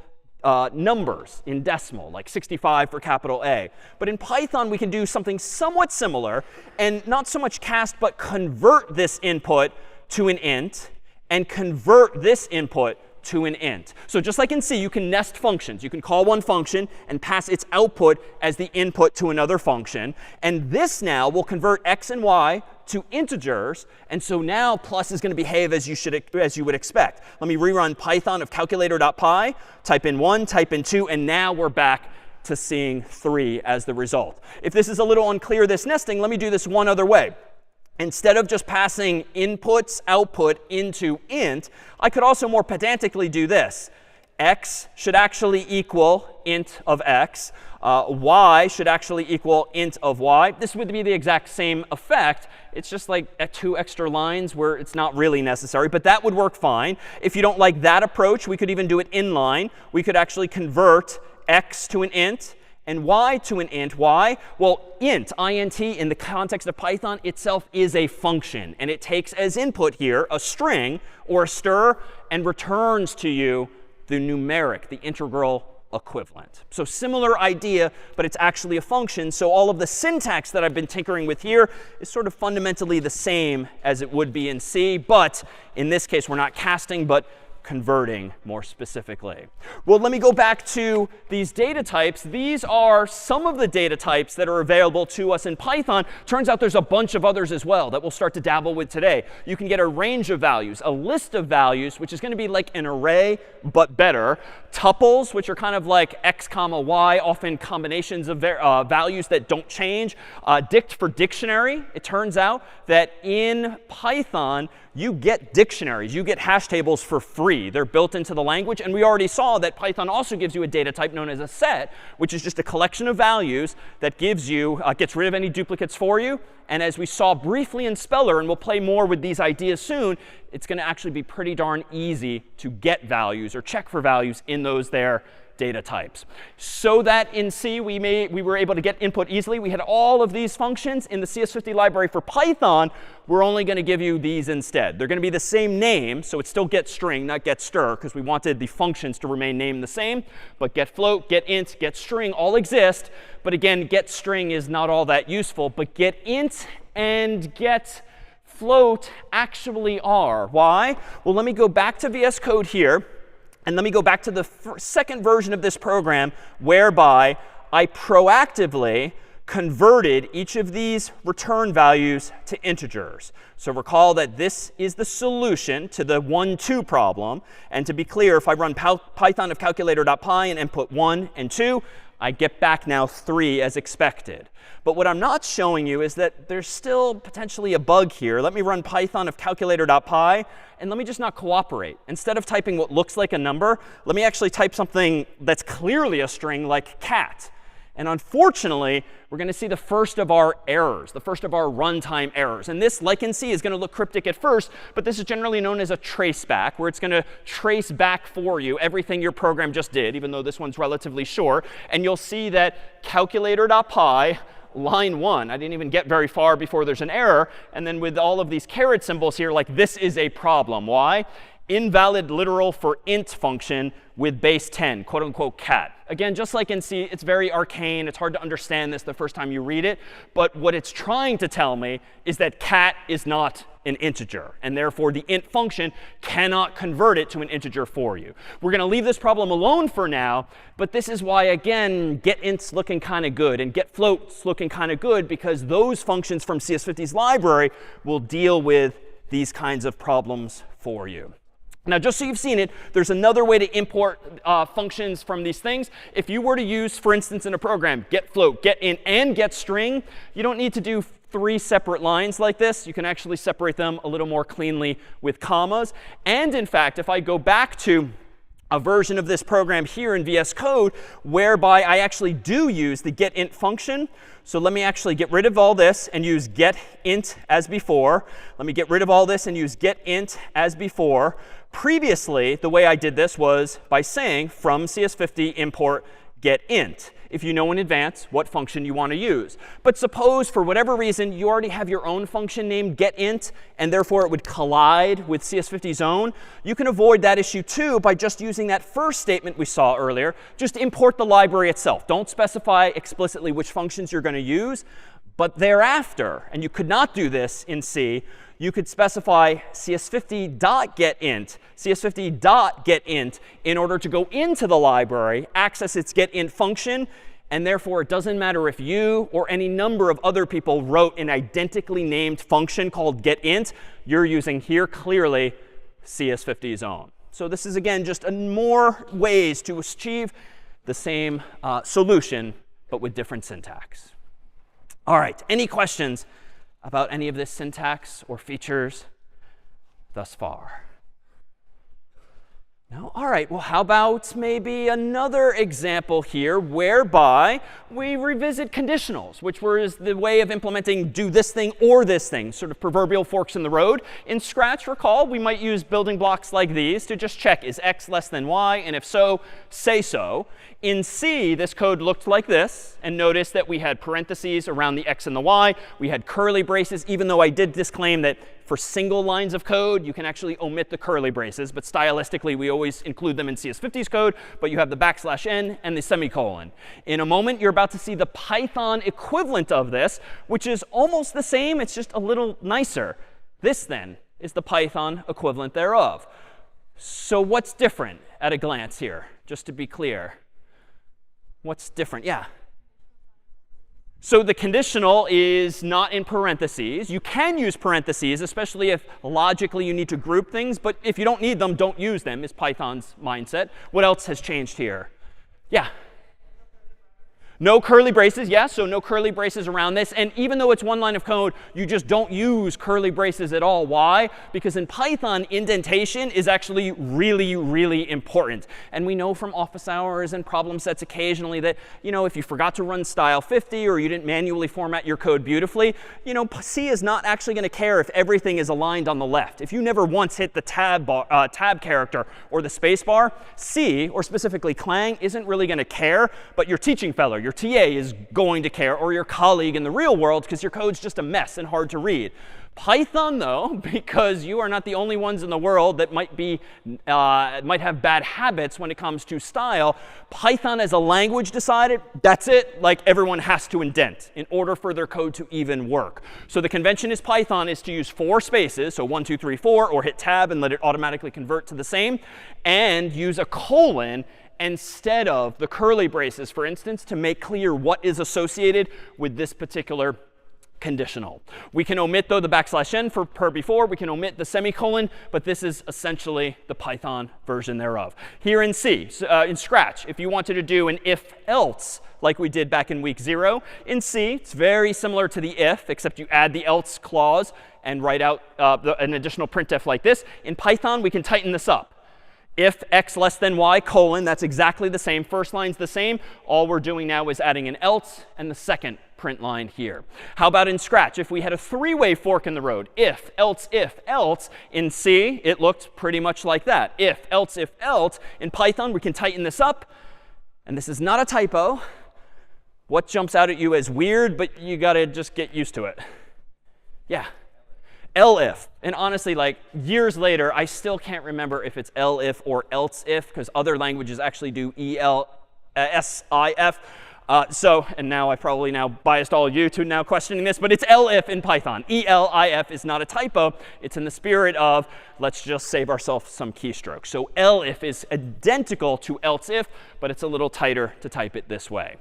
Speaker 1: numbers in decimal, like 65 for capital A. But in Python, we can do something somewhat similar and not so much cast, but convert this input to an int and convert this input to an int. So just like in C, you can nest functions. You can call one function and pass its output as the input to another function. And this now will convert x and y to integers. And so now plus is going to behave as you would expect. Let me rerun Python of calculator.py, type in 1, type in 2, and now we're back to seeing 3 as the result. If this is a little unclear, this nesting, let me do this one other way. Instead of just passing inputs, output into int, I could also more pedantically do this. X should actually equal int of x. Y should actually equal int of y. This would be the exact same effect. It's just like 2 extra lines where it's not really necessary. But that would work fine. If you don't like that approach, we could even do it inline. We could actually convert x to an int and y to an int. Why? Well, int, int, in the context of Python itself is a function. And it takes as input here a string or a stir and returns to you the numeric, the integral equivalent. So similar idea, but it's actually a function. So all of the syntax that I've been tinkering with here is sort of fundamentally the same as it would be in C. But in this case, we're not casting, but converting more specifically. Well, let me go back to these data types. These are some of the data types that are available to us in Python. Turns out there's a bunch of others as well that we'll start to dabble with today. You can get a range of values, a list of values, which is going to be like an array, but better. Tuples, which are kind of like x comma y, often combinations of values that don't change. Dict for dictionary. It turns out that in Python, you get dictionaries. You get hash tables for free. They're built into the language. And we already saw that Python also gives you a data type known as a set, which is just a collection of values that gives you, gets rid of any duplicates for you. And as we saw briefly in Speller, and we'll play more with these ideas soon, it's going to actually be pretty darn easy to get values or check for values in those there data types. So that in C, we were able to get input easily. We had all of these functions. In the CS50 library for Python, we're only going to give you these instead. They're going to be the same name, so it's still getString, not getStir, because we wanted the functions to remain named the same. But getFloat, getInt, getString all exist. But again, getString is not all that useful. But getInt and getFloat actually are. Why? Well, let me go back to VS Code here. And let me go back to the second version of this program whereby I proactively converted each of these return values to integers. So recall that this is the solution to the 1, 2 problem. And to be clear, if I run python of calculator.py and input 1 and 2, I get back now 3 as expected. But what I'm not showing you is that there's still potentially a bug here. Let me run python of calculator.py, and let me just not cooperate. Instead of typing what looks like a number, let me actually type something that's clearly a string like cat. And unfortunately, we're going to see the first of our errors, the first of our runtime errors. And this, like in C, is going to look cryptic at first, but this is generally known as a traceback, where it's going to trace back for you everything your program just did, even though this one's relatively short. And you'll see that calculator.py, line 1, I didn't even get very far before there's an error. And then with all of these caret symbols here, like this is a problem. Why? Invalid literal for int function with base 10, quote unquote cat. Again, just like in C, it's very arcane. It's hard to understand this the first time you read it. But what it's trying to tell me is that cat is not an integer. And therefore, the int function cannot convert it to an integer for you. We're going to leave this problem alone for now. But this is why, again, getInt's looking kind of good and getFloat's looking kind of good, because those functions from CS50's library will deal with these kinds of problems for you. Now, just so you've seen it, there's another way to import functions from these things. If you were to use, for instance, in a program, getFloat, getInt, and getString, you don't need to do 3 separate lines like this. You can actually separate them a little more cleanly with commas. And in fact, if I go back to a version of this program here in VS Code whereby I actually do use the getInt function. So let me actually get rid of all this and use getInt as before. Let me get rid of all this and use getInt as before. Previously, the way I did this was by saying from CS50 import getInt, if you know in advance what function you want to use. But suppose, for whatever reason, you already have your own function named getInt, and therefore it would collide with CS50's own. You can avoid that issue too by just using that first statement we saw earlier. Just import the library itself. Don't specify explicitly which functions you're going to use. But thereafter, and you could not do this in C, you could specify CS50.getInt, CS50.getInt in order to go into the library, access its getInt function, and therefore it doesn't matter if you or any number of other people wrote an identically named function called getInt, you're using here clearly CS50's own. So this is, again, just more ways to achieve the same solution, but with different syntax. All right, any questions about any of this syntax or features thus far? No? All right, well, how about maybe another example here whereby we revisit conditionals, which was the way of implementing do this thing or this thing, sort of proverbial forks in the road. In Scratch, recall, we might use building blocks like these to just check, is x less than y? And if so, say so. In C, this code looked like this. And notice that we had parentheses around the x and the y. We had curly braces, even though I did disclaim that for single lines of code, you can actually omit the curly braces. But stylistically, we always include them in CS50's code. But you have the \n and the semicolon. In a moment, you're about to see the Python equivalent of this, which is almost the same. It's just a little nicer. This, then, is the Python equivalent thereof. So what's different at a glance here, just to be clear? What's different? Yeah. So the conditional is not in parentheses. You can use parentheses, especially if logically you need to group things. But if you don't need them, don't use them, is Python's mindset. What else has changed here? Yeah. No curly braces, yes, so no curly braces around this. And even though it's one line of code, you just don't use curly braces at all. Why? Because in Python, indentation is actually really, really important. And we know from office hours and problem sets occasionally that, if you forgot to run style 50 or you didn't manually format your code beautifully, C is not actually going to care if everything is aligned on the left. If you never once hit the tab character or the space bar, C, or specifically Clang, isn't really going to care, but your teaching fellow, your TA is going to care, or your colleague in the real world, because your code's just a mess and hard to read. Python, though, because you are not the only ones in the world that might have bad habits when it comes to style, Python as a language decided, that's it, like everyone has to indent in order for their code to even work. So the convention is Python is to use 4 spaces, so 1, 2, 3, 4, or hit tab and let it automatically convert to the same, and use a colon instead of the curly braces, for instance, to make clear what is associated with this particular conditional. We can omit, though, the \n for per before. We can omit the semicolon, but this is essentially the Python version thereof. Here in C, in Scratch, if you wanted to do an if-else like we did back in week 0, in C, it's very similar to the if, except you add the else clause and write out an additional printf like this. In Python, we can tighten this up. If x less than y, colon, that's exactly the same. First line's the same. All we're doing now is adding an else and the second print line here. How about in Scratch? If we had a 3-way fork in the road, if, else, in C, it looked pretty much like that. If, else. In Python, we can tighten this up. And this is not a typo. What jumps out at you as weird, but you got to just get used to it? Yeah. elif. And honestly, like years later, I still can't remember if it's elif or else if, because other languages actually do ELSIF. And now I've probably now biased all of you to now questioning this, but it's elif in Python. ELIF is not a typo. It's in the spirit of, let's just save ourselves some keystrokes. So elif is identical to else if, but it's a little tighter to type it this way.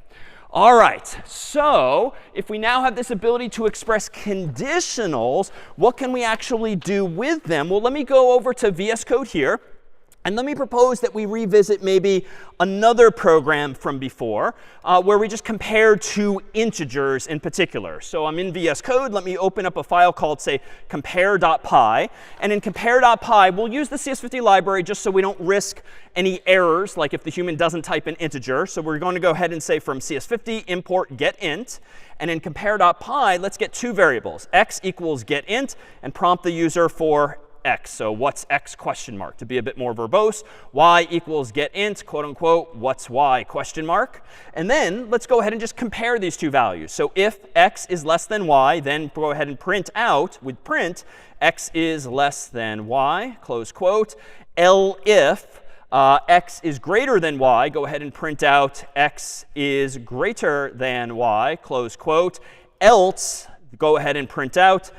Speaker 1: All right, so if we now have this ability to express conditionals, what can we actually do with them? Well, let me go over to VS Code here. And let me propose that we revisit maybe another program from before where we just compare 2 integers in particular. So I'm in VS Code. Let me open up a file called, say, compare.py. And in compare.py, we'll use the CS50 library just so we don't risk any errors, like if the human doesn't type an integer. So we're going to go ahead and say from CS50 import getInt. And in compare.py, let's get 2 variables, x equals getInt, and prompt the user for x. So what's x question mark, to be a bit more verbose. Y equals getInt, quote unquote, what's y question mark. And then let's go ahead and just compare these 2 values. So if x is less than y, then go ahead and print out with print x is less than y, close quote. Elif x is greater than y, go ahead and print out x is greater than y, close quote. Else, go ahead and print out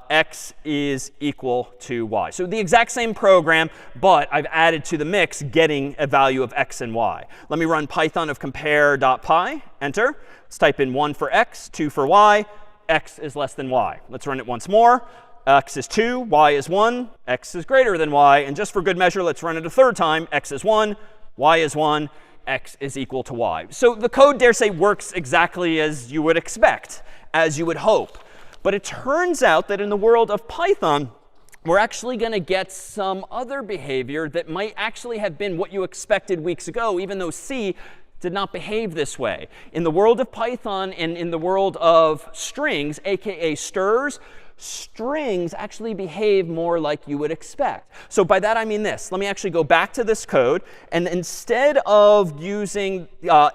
Speaker 1: x is equal to y. So the exact same program, but I've added to the mix getting a value of x and y. Let me run Python of compare.py, enter. Let's type in 1 for x, 2 for y. X is less than y. Let's run it once more. X is 2, y is 1, x is greater than y. And just for good measure, let's run it a third time. X is 1, y is 1, x is equal to y. So the code, dare say, works exactly as you would expect, as you would hope. But it turns out that in the world of Python, we're actually going to get some other behavior that might actually have been what you expected weeks ago, even though C did not behave this way. In the world of Python and in the world of strings, aka strs, strings actually behave more like you would expect. So by that I mean this. Let me actually go back to this code. And instead of using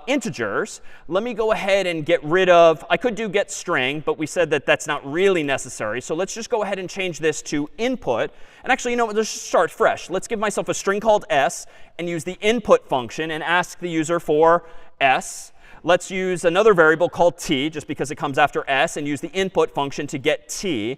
Speaker 1: integers, let me go ahead and get rid of, I could do getString, but we said that that's not really necessary. So let's just go ahead and change this to input. And actually, you know what, let's just start fresh. Let's give myself a string called s and use the input function and ask the user for s. Let's use another variable called t, just because it comes after s, and use the input function to get t.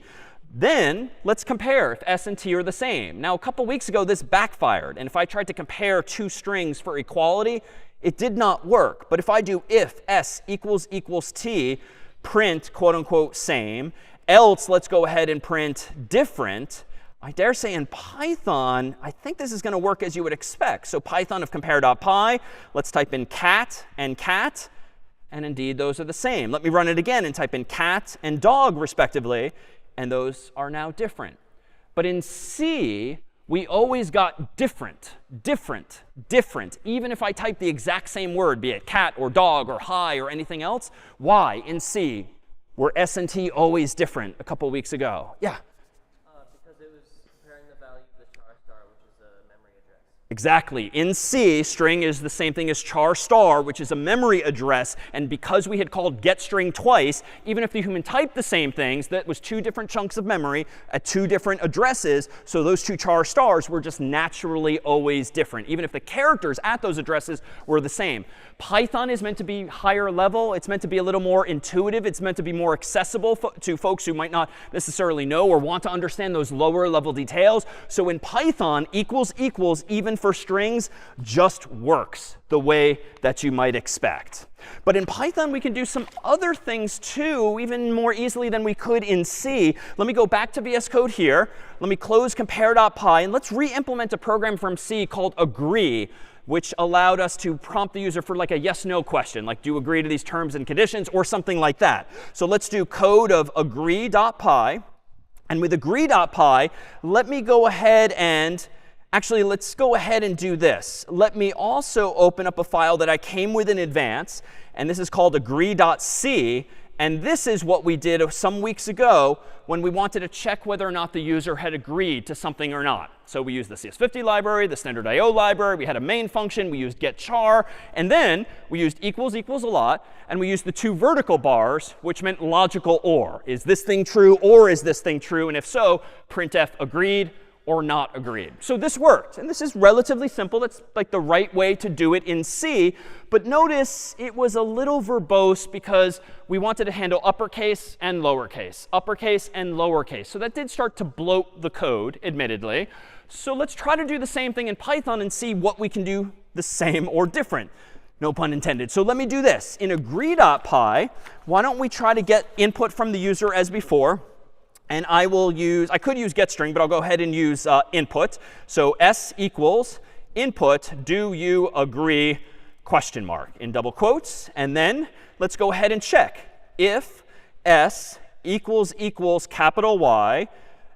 Speaker 1: Then let's compare if s and t are the same. Now, a couple weeks ago, this backfired. And if I tried to compare two strings for equality, it did not work. But if I do if s equals t, print quote unquote same, else let's go ahead and print different, I dare say in Python, I think this is going to work as you would expect. So Python of compare.py, let's type in cat. And indeed, those are the same. Let me run it again and type in cat and dog, respectively. And those are now different. But in C, we always got different. Even if I type the exact same word, be it cat or dog or hi or anything else. Why in C were s and t always different a couple weeks ago? Yeah?
Speaker 2: Because it was comparing the value of the char star, which is a memory address.
Speaker 1: Exactly. In C, string is the same thing as char star, which is a memory address. And because we had called getString twice, even if the human typed the same things, that was two different chunks of memory at two different addresses. So those two char stars were just naturally always different, even if the characters at those addresses were the same. Python is meant to be higher level. It's meant to be a little more intuitive. It's meant to be more accessible to folks who might not necessarily know or want to understand those lower level details. So in Python, equals even for strings just works the way that you might expect. But in Python, we can do some other things too, even more easily than we could in C. Let me go back to VS Code here. Let me close compare.py, and let's re-implement a program from C called agree, which allowed us to prompt the user for like a yes/no question, like do you agree to these terms and conditions or something like that. So let's do code of agree.py. And with agree.py, let me go ahead and actually, let's go ahead and do this. Let me also open up a file that I came with in advance. And this is called agree.c. And this is what we did some weeks ago when we wanted to check whether or not the user had agreed to something or not. So we used the CS50 library, the standard IO library. We had a main function. We used getChar. And then we used equals a lot. And we used the two vertical bars, which meant logical OR. Is this thing true or is this thing true? And if so, printf agreed or not agreed. So this worked. And this is relatively simple. That's like the right way to do it in C. But notice it was a little verbose because we wanted to handle uppercase and lowercase, uppercase and lowercase. So that did start to bloat the code, admittedly. So let's try to do the same thing in Python and see what we can do the same or different. No pun intended. So let me do this. In agree.py, why don't we try to get input from the user as before? And I could use getString, but I'll go ahead and use input. So s equals input, do you agree, question mark in double quotes. And then let's go ahead and check. If s equals capital Y,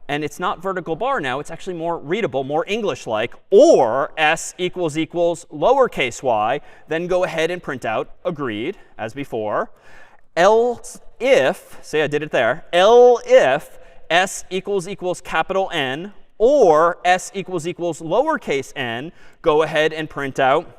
Speaker 1: and it's not vertical bar now, it's actually more readable, more English-like, or s equals lowercase y, then go ahead and print out agreed, as before. Else if, say I did it there, if s equals capital N or s equals lowercase n, go ahead and print out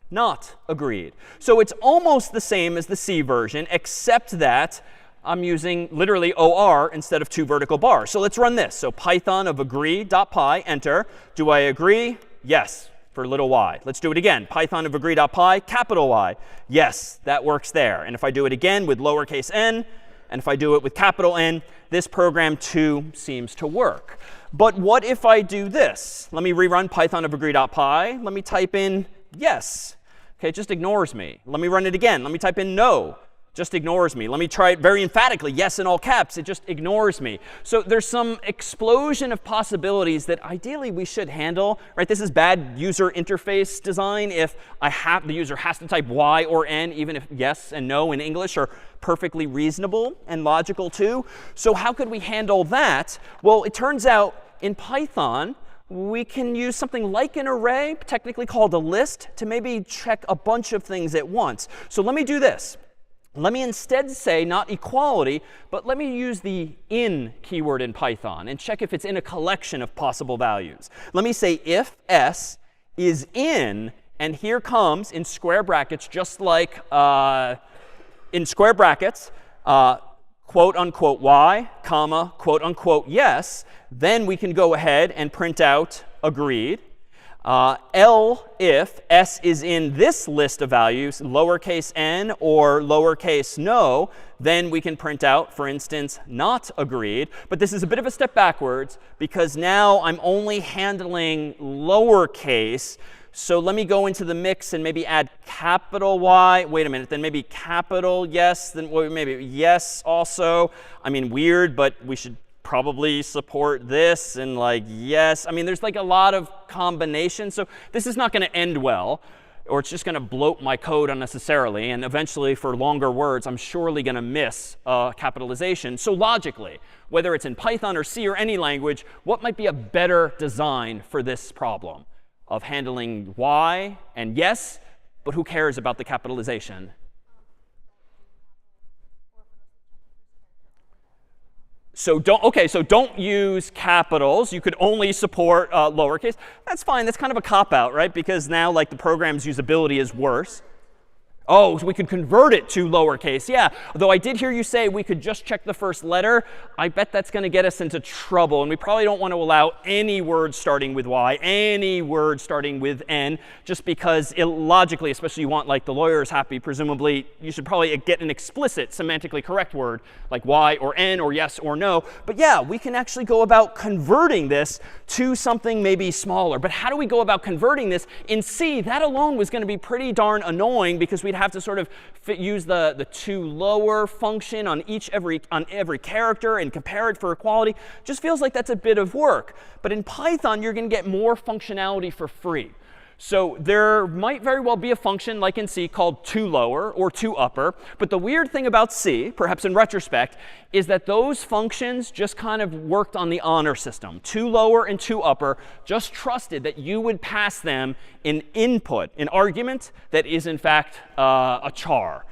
Speaker 1: not agreed. So it's almost the same as the C version, except that I'm using literally OR instead of two vertical bars. So let's run this. So Python of agree.py, enter. Do I agree? Yes, for little y. Let's do it again. Python of agree.py, capital Y. Yes, that works there. And if I do it again with lowercase n, and if I do it with capital N, this program too seems to work. But what if I do this? Let me rerun Python of agree.py. Let me type in yes. OK, it just ignores me. Let me run it again. Let me type in no. Just ignores me. Let me try it very emphatically. Yes, in all caps. It just ignores me. So there's some explosion of possibilities that ideally we should handle. Right? This is bad user interface design. If the user has to type Y or N, even if yes and no in English are perfectly reasonable and logical too. So how could we handle that? Well, it turns out in Python, we can use something like an array, technically called a list, to maybe check a bunch of things at once. So let me do this. Let me instead say not equality, but let me use the in keyword in Python and check if it's in a collection of possible values. Let me say if s is in, and here comes in square brackets, just like in square brackets, quote unquote y, comma, quote unquote yes, then we can go ahead and print out agreed. L if s is in this list of values, lowercase n or lowercase no, then we can print out, for instance, not agreed. But this is a bit of a step backwards because now I'm only handling lowercase. So let me go into the mix and maybe add capital Y. Wait a minute, then maybe capital yes, then maybe yes also. I mean, weird, but we should probably support this and like yes. I mean, there's like a lot of combinations. So this is not going to end well, or it's just going to bloat my code unnecessarily. And eventually, for longer words, I'm surely going to miss capitalization. So logically, whether it's in Python or C or any language, what might be a better design for this problem of handling Y and yes, but who cares about the capitalization? So don't use capitals. You could only support lowercase. That's fine. That's kind of a cop-out, right? Because now like the program's usability is worse. Oh, so we could convert it to lowercase. Yeah, though I did hear you say we could just check the first letter. I bet that's going to get us into trouble. And we probably don't want to allow any word starting with Y, any word starting with N, just because logically, especially you want like the lawyers happy, presumably you should probably get an explicit semantically correct word like Y or N or yes or no. But yeah, we can actually go about converting this to something maybe smaller. But how do we go about converting this? In C, that alone was going to be pretty darn annoying because we'd have to sort of use the to lower function on every character and compare it for equality. Just feels like that's a bit of work. But in Python, you're going to get more functionality for free. So there might very well be a function like in C called to lower or to upper. But the weird thing about C, perhaps in retrospect, is that those functions just kind of worked on the honor system. To lower and to upper just trusted that you would pass them an input, an argument that is in fact a char.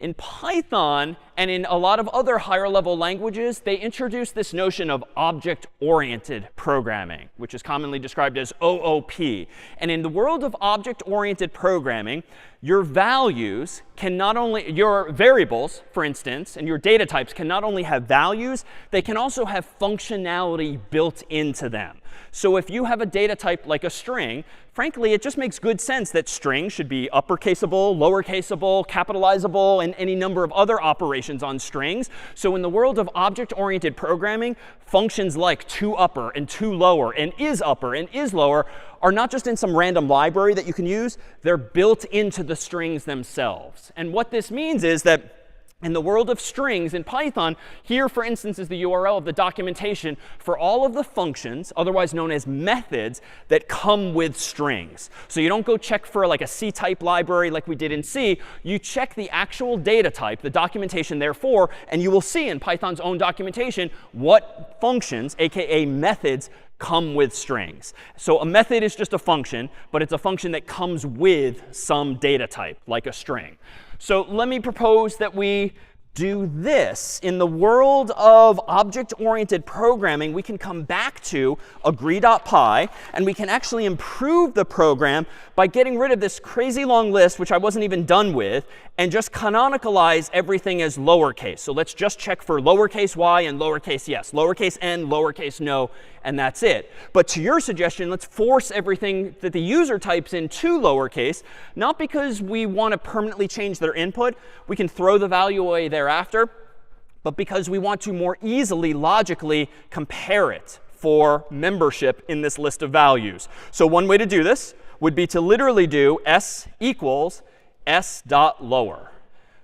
Speaker 1: In Python and in a lot of other higher level languages, they introduced this notion of object-oriented programming, which is commonly described as OOP. And in the world of object-oriented programming, your values can not only, your variables, for instance, and your data types can not only have values, they can also have functionality built into them. So if you have a data type like a string, frankly, it just makes good sense that strings should be uppercaseable, lowercaseable, capitalizable, and any number of other operations on strings. So in the world of object-oriented programming, functions like toUpper and toLower and isUpper and isLower are not just in some random library that you can use. They're built into the strings themselves. And what this means is that in the world of strings in Python, here, for instance, is the URL of the documentation for all of the functions, otherwise known as methods, that come with strings. So you don't go check for like a C-type library like we did in C. You check the actual data type, the documentation therefore, and you will see in Python's own documentation what functions, aka methods, come with strings. So a method is just a function, but it's a function that comes with some data type, like a string. So let me propose that we do this. In the world of object-oriented programming, we can come back to agree.py, and we can actually improve the program by getting rid of this crazy long list, which I wasn't even done with, and just canonicalize everything as lowercase. So let's just check for lowercase y and lowercase yes, lowercase n, lowercase no, and that's it. But to your suggestion, let's force everything that the user types into lowercase, not because we want to permanently change their input. We can throw the value away thereafter, but because we want to more easily, logically compare it for membership in this list of values. So one way to do this would be to literally do s equals s.lower.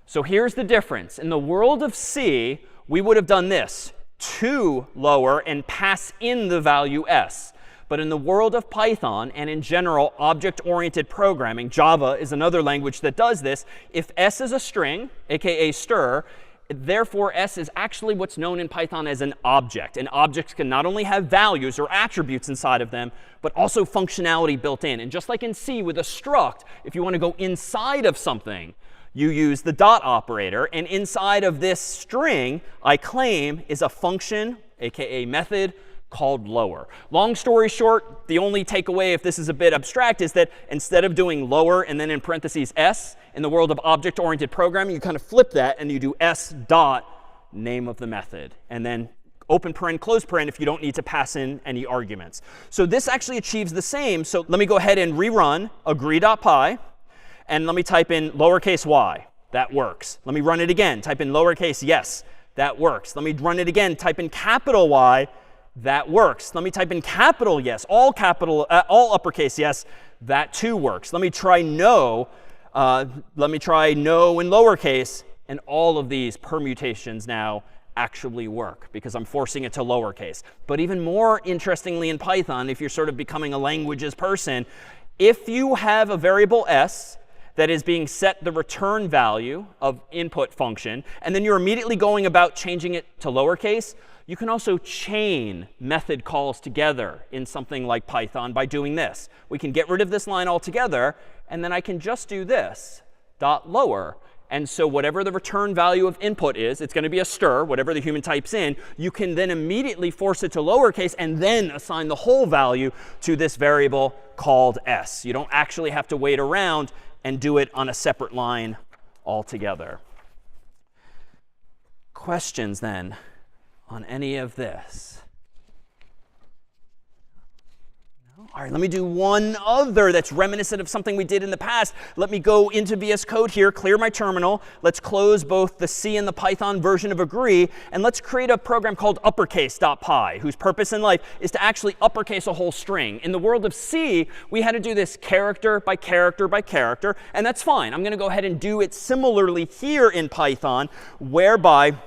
Speaker 1: So here's the difference. In the world of C, we would have done this. To lower and pass in the value s. But in the world of Python and in general object-oriented programming, Java is another language that does this. If s is a string, aka str, therefore s is actually what's known in Python as an object. And objects can not only have values or attributes inside of them, but also functionality built in. And just like in C with a struct, if you want to go inside of something, you use the dot operator. And inside of this string, I claim, is a function, aka method, called lower. Long story short, the only takeaway, if this is a bit abstract, is that instead of doing lower and then in parentheses s, in the world of object-oriented programming, you kind of flip that and you do s dot name of the method. And then open paren, close paren if you don't need to pass in any arguments. So this actually achieves the same. So let me go ahead and rerun agree.py. And let me type in lowercase y. That works. Let me run it again. Type in lowercase yes. That works. Let me run it again. Type in capital Y. That works. Let me type in capital yes. All uppercase yes. That too works. Let me try no. Let me try no in lowercase. And all of these permutations now actually work because I'm forcing it to lowercase. But even more interestingly in Python, if you're sort of becoming a languages person, if you have a variable s that is being set the return value of input function, and then you're immediately going about changing it to lowercase, you can also chain method calls together in something like Python by doing this. We can get rid of this line altogether, and then I can just do this, dot lower. And so whatever the return value of input is, it's going to be a str, whatever the human types in, you can then immediately force it to lowercase and then assign the whole value to this variable called s. You don't actually have to wait around and do it on a separate line altogether. Questions then on any of this? All right, let me do one other that's reminiscent of something we did in the past. Let me go into VS Code here, clear my terminal. Let's close both the C and the Python version of agree. And let's create a program called uppercase.py, whose purpose in life is to actually uppercase a whole string. In the world of C, we had to do this character by character by character. And that's fine. I'm going to go ahead and do it similarly here in Python, whereby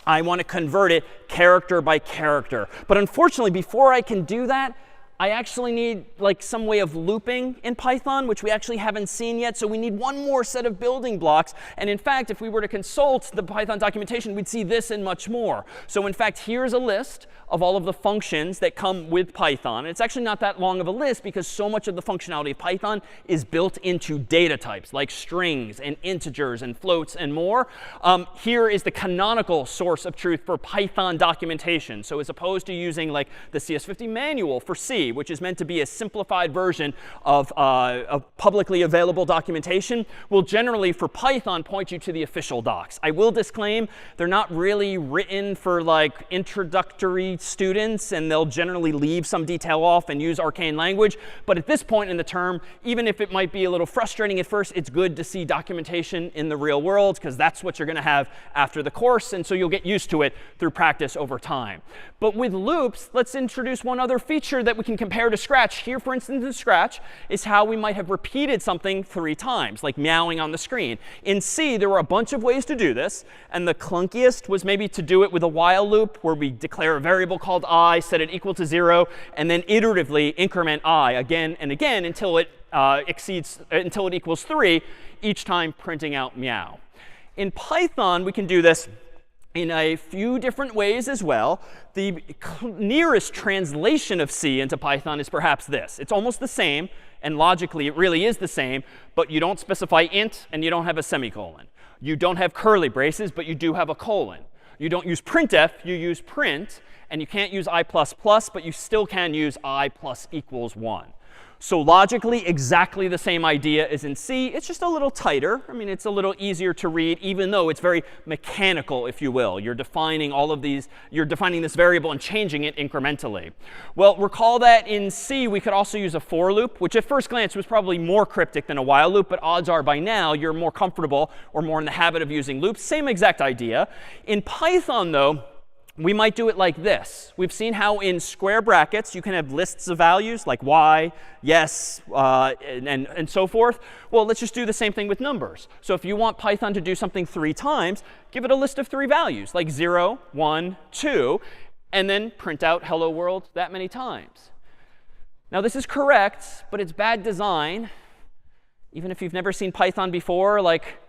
Speaker 1: I want to convert it character by character. But unfortunately, before I can do that, I actually need like some way of looping in Python, which we actually haven't seen yet. So we need one more set of building blocks. And in fact, if we were to consult the Python documentation, we'd see this and much more. So in fact, here's a list of all of the functions that come with Python. It's actually not that long of a list because so much of the functionality of Python is built into data types like strings and integers and floats and more. Here is the canonical source of truth for Python documentation. So as opposed to using like the CS50 manual for C, which is meant to be a simplified version of publicly available documentation, will generally for Python point you to the official docs. I will disclaim they're not really written for like introductory students, and they'll generally leave some detail off and use arcane language. But at this point in the term, even if it might be a little frustrating at first, it's good to see documentation in the real world because that's what you're going to have after the course. And so you'll get used to it through practice over time. But with loops, let's introduce one other feature that we can compare to Scratch. Here, for instance, in Scratch is how we might have repeated something 3 times, like meowing on the screen. In C, there were a bunch of ways to do this. And the clunkiest was maybe to do it with a while loop, where we declare a variable called I, set it equal to 0, and then iteratively increment I again and again until it equals 3, each time printing out meow. In Python, we can do this in a few different ways as well. The nearest translation of C into Python is perhaps this. It's almost the same, and logically it really is the same, but you don't specify int and you don't have a semicolon. You don't have curly braces, but you do have a colon. You don't use printf, you use print, and you can't use I++, but you still can use I plus equals 1. So logically, exactly the same idea as in C. It's just a little tighter. I mean, it's a little easier to read, even though it's very mechanical, if you will. You're defining all of these. You're defining this variable and changing it incrementally. Well, recall that in C, we could also use a for loop, which at first glance was probably more cryptic than a while loop. But odds are by now, you're more comfortable or more in the habit of using loops. Same exact idea. In Python, though, we might do it like this. We've seen how in square brackets you can have lists of values like y, yes, and so forth. Well, let's just do the same thing with numbers. So if you want Python to do something 3 times, give it a list of 3 values like 0, 1, 2, and then print out hello world that many times. Now this is correct, but it's bad design. Even if you've never seen Python before, like,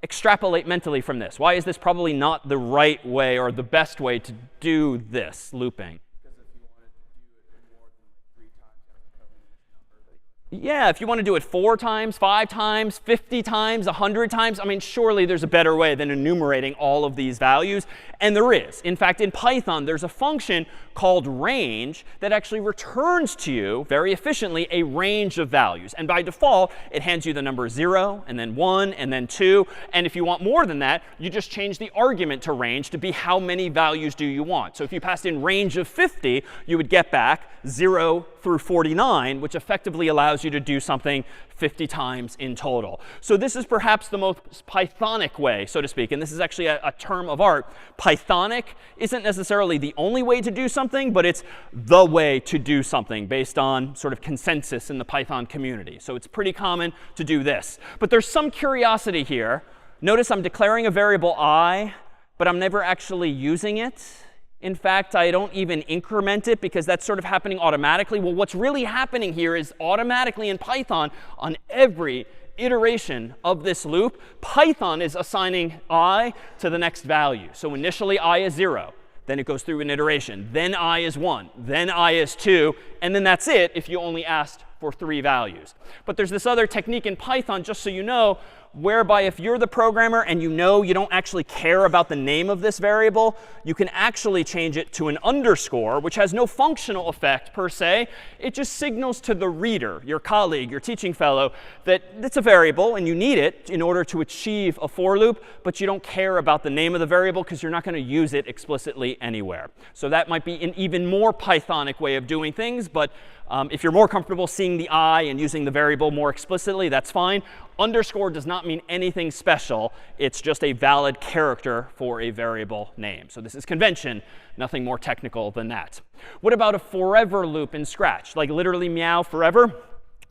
Speaker 1: extrapolate mentally from this. Why is this probably not the right way or the best way to do this looping?
Speaker 3: Because if you wanted to do it more than 3 times, you have to cover each number.
Speaker 1: Yeah, if you want to do it 4 times, 5 times, 50 times, 100 times, I mean, surely there's a better way than enumerating all of these values. And there is. In fact, in Python, there's a function called range that actually returns to you, very efficiently, a range of values. And by default, it hands you the number 0, and then 1, and then 2. And if you want more than that, you just change the argument to range to be how many values do you want. So if you passed in range of 50, you would get back 0 through 49, which effectively allows you to do something 50 times in total. So this is perhaps the most Pythonic way, so to speak. And this is actually a term of art. Pythonic isn't necessarily the only way to do something, but it's the way to do something based on sort of consensus in the Python community. So it's pretty common to do this. But there's some curiosity here. Notice I'm declaring a variable I, but I'm never actually using it. In fact, I don't even increment it because that's sort of happening automatically. Well, what's really happening here is automatically in Python, on every iteration of this loop, Python is assigning I to the next value. So initially, I is 0. Then it goes through an iteration. Then I is 1. Then I is 2. And then that's it if you only asked for 3 values. But there's this other technique in Python, just so you know, whereby if you're the programmer and you know you don't actually care about the name of this variable, you can actually change it to an underscore, which has no functional effect per se. It just signals to the reader, your colleague, your teaching fellow, that it's a variable and you need it in order to achieve a for loop, but you don't care about the name of the variable because you're not going to use it explicitly anywhere. So that might be an even more Pythonic way of doing things, but if you're more comfortable seeing the I and using the variable more explicitly, that's fine. Underscore does not mean anything special. It's just a valid character for a variable name. So this is convention, nothing more technical than that. What about a forever loop in Scratch, like literally meow forever?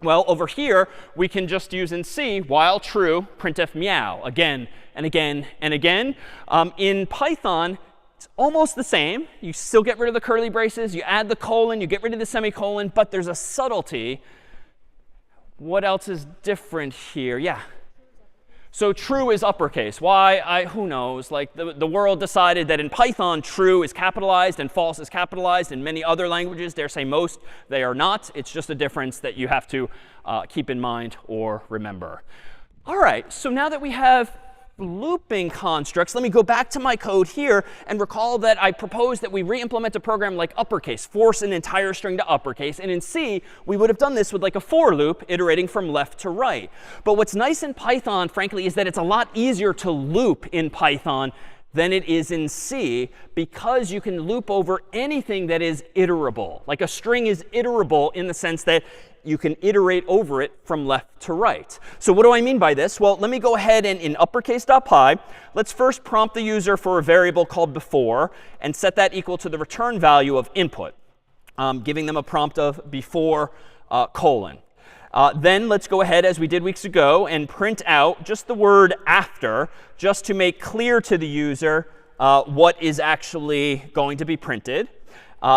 Speaker 1: Well, over here, we can just use in C, while true, printf meow again and again and again. In Python, it's almost the same. You still get rid of the curly braces. You add the colon. You get rid of the semicolon. But there's a subtlety. What else is different here? Yeah. So true is uppercase. Why? Who knows? Like the world decided that in Python, true is capitalized and false is capitalized. In many other languages, dare say most, they are not. It's just a difference that you have to keep in mind or remember. All right. So now that we have looping constructs, let me go back to my code here and recall that I proposed that we re-implement a program like uppercase, force an entire string to uppercase. And in C, we would have done this with like a for loop iterating from left to right. But what's nice in Python, frankly, is that it's a lot easier to loop in Python than it is in C because you can loop over anything that is iterable. Like a string is iterable in the sense that you can iterate over it from left to right. So what do I mean by this? Well, let me go ahead and in uppercase.py, let's first prompt the user for a variable called before and set that equal to the return value of input, giving them a prompt of before colon. Then let's go ahead, as we did weeks ago, and print out just the word after, just to make clear to the user what is actually going to be printed.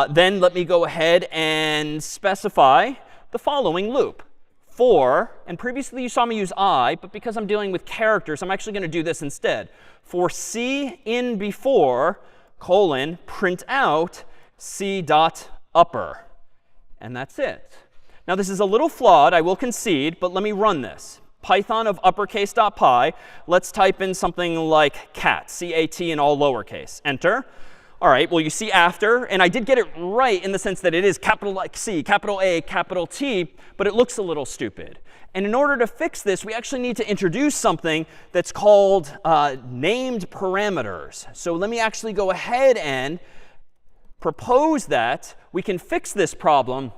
Speaker 1: Then let me go ahead and specify the following loop. For, and previously you saw me use I, but because I'm dealing with characters, I'm actually going to do this instead. For C in before, colon, print out C dot upper. And that's it. Now this is a little flawed, I will concede, but let me run this. Python of uppercase.py, let's type in something like cat, C-A-T in all lowercase. Enter. All right, well, you see after, and I did get it right in the sense that it is capital like C, capital A, capital T, but it looks a little stupid. And in order to fix this, we actually need to introduce something that's called named parameters. So let me actually go ahead and propose that we can fix this problem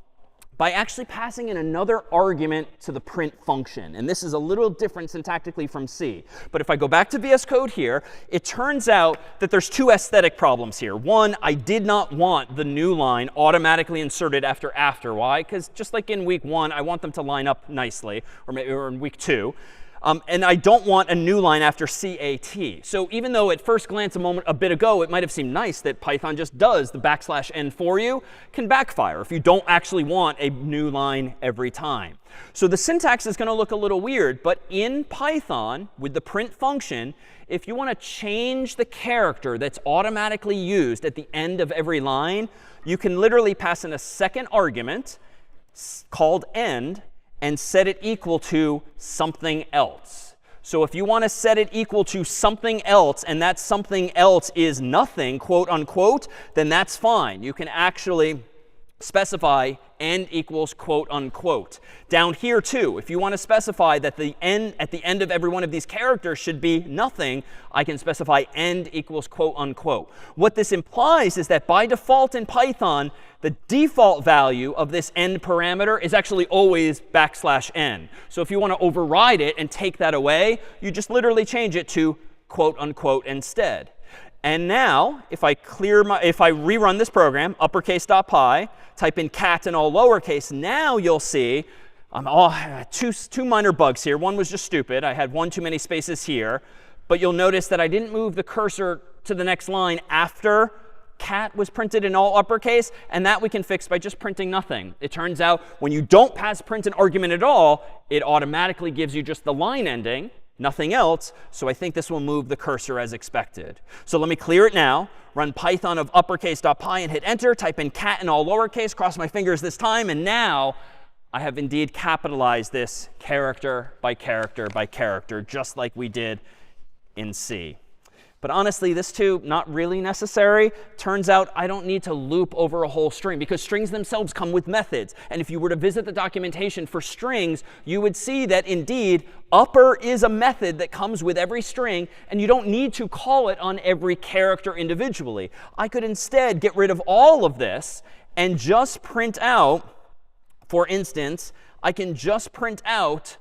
Speaker 1: by actually passing in another argument to the print function. And this is a little different syntactically from C. But if I go back to VS Code here, it turns out that there's 2 aesthetic problems here. One, I did not want the new line automatically inserted after after. Why? Because just like in week 1, I want them to line up nicely, or maybe in week 2. And I don't want a new line after CAT. So even though at first glance a bit ago, it might have seemed nice that Python just does the \n for you, can backfire if you don't actually want a new line every time. So the syntax is going to look a little weird. But in Python, with the print function, if you want to change the character that's automatically used at the end of every line, you can literally pass in a second argument called end. and set it equal to something else. So if you want to set it equal to something else, and that something else is nothing, quote unquote, then that's fine. You can actually specify end equals quote unquote. Down here too, if you want to specify that the end at the end of every one of these characters should be nothing, I can specify end equals quote unquote. What this implies is that by default in Python, the default value of this end parameter is actually always \n. So if you want to override it and take that away, you just literally change it to quote unquote instead. And now, if I rerun this program, uppercase.py, type in cat in all lowercase, now you'll see two minor bugs here. One was just stupid. I had one too many spaces here. But you'll notice that I didn't move the cursor to the next line after cat was printed in all uppercase. And that we can fix by just printing nothing. It turns out when you don't pass print an argument at all, it automatically gives you just the line ending, nothing else. So I think this will move the cursor as expected. So let me clear it now. Run python of uppercase.py and hit enter. Type in cat in all lowercase. Cross my fingers this time. And now I have indeed capitalized this character by character by character, just like we did in C. But honestly, this too, not really necessary. Turns out I don't need to loop over a whole string because strings themselves come with methods. And if you were to visit the documentation for strings, you would see that indeed upper is a method that comes with every string, and you don't need to call it on every character individually. I could instead get rid of all of this and just print out, for instance, I can just print out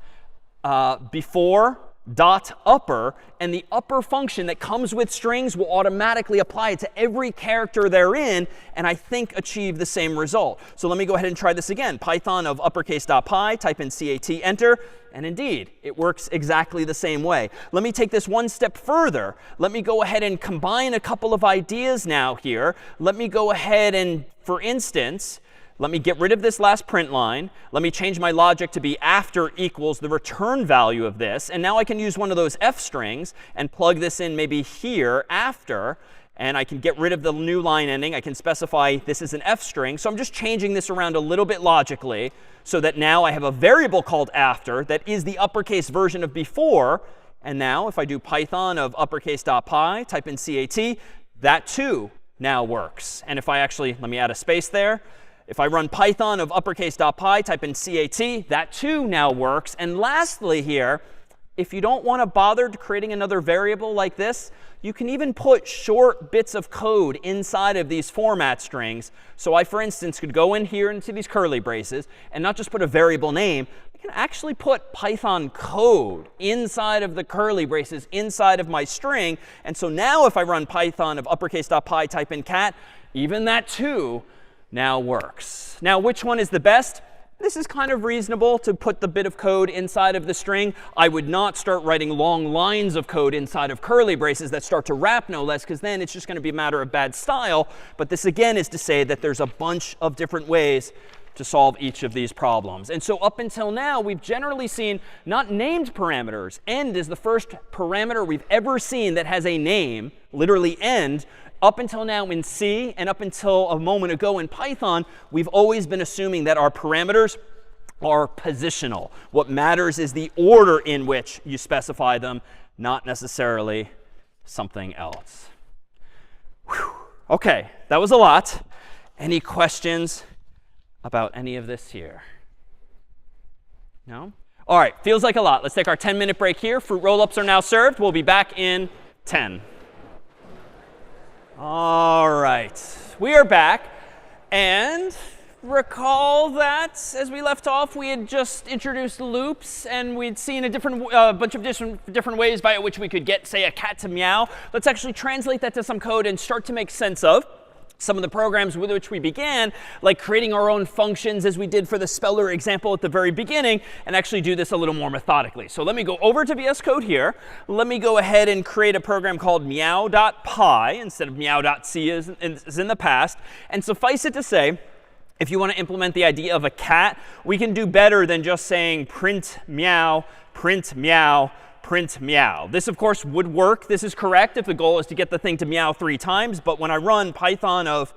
Speaker 1: before dot upper, and the upper function that comes with strings will automatically apply it to every character they're in, and I think achieve the same result. So let me go ahead and try this again. Python of uppercase.py, type in cat, enter, and indeed, it works exactly the same way. Let me take this one step further. Let me go ahead and combine a couple of ideas now here. Let me go ahead and, for instance, let me get rid of this last print line. Let me change my logic to be after equals the return value of this. And now I can use one of those f strings and plug this in maybe here after. And I can get rid of the new line ending. I can specify this is an f string. So I'm just changing this around a little bit logically so that now I have a variable called after that is the uppercase version of before. And now if I do python of uppercase.py, type in cat, that too now works. And if I actually, let me add a space there. If I run python of uppercase.py, type in cat, that too now works. And lastly here, if you don't want to bother creating another variable like this, you can even put short bits of code inside of these format strings. So I, for instance, could go in here into these curly braces and not just put a variable name. I can actually put Python code inside of the curly braces, inside of my string. And so now if I run python of uppercase.py, type in cat, even that too now works. Now, which one is the best? This is kind of reasonable to put the bit of code inside of the string. I would not start writing long lines of code inside of curly braces that start to wrap no less, because then it's just going to be a matter of bad style. But this, again, is to say that there's a bunch of different ways to solve each of these problems. And so up until now, we've generally seen not named parameters. End is the first parameter we've ever seen that has a name, literally end. Up until now in C and up until a moment ago in Python, we've always been assuming that our parameters are positional. What matters is the order in which you specify them, not necessarily something else. Whew. OK, that was a lot. Any questions about any of this here? No? All right, feels like a lot. Let's take our 10-minute break here. Fruit roll-ups are now served. We'll be back in 10. All right, we are back. And recall that as we left off, we had just introduced loops, and we'd seen a bunch of different ways by which we could get, say, a cat to meow. Let's actually translate that to some code and start to make sense of some of the programs with which we began, like creating our own functions as we did for the speller example at the very beginning, and actually do this a little more methodically. So let me go over to VS Code here. Let me go ahead and create a program called meow.py instead of meow.c as in the past. And suffice it to say, if you want to implement the idea of a cat, we can do better than just saying print meow, print meow, print meow. This, of course, would work. This is correct if the goal is to get the thing to meow 3 times. But when I run python of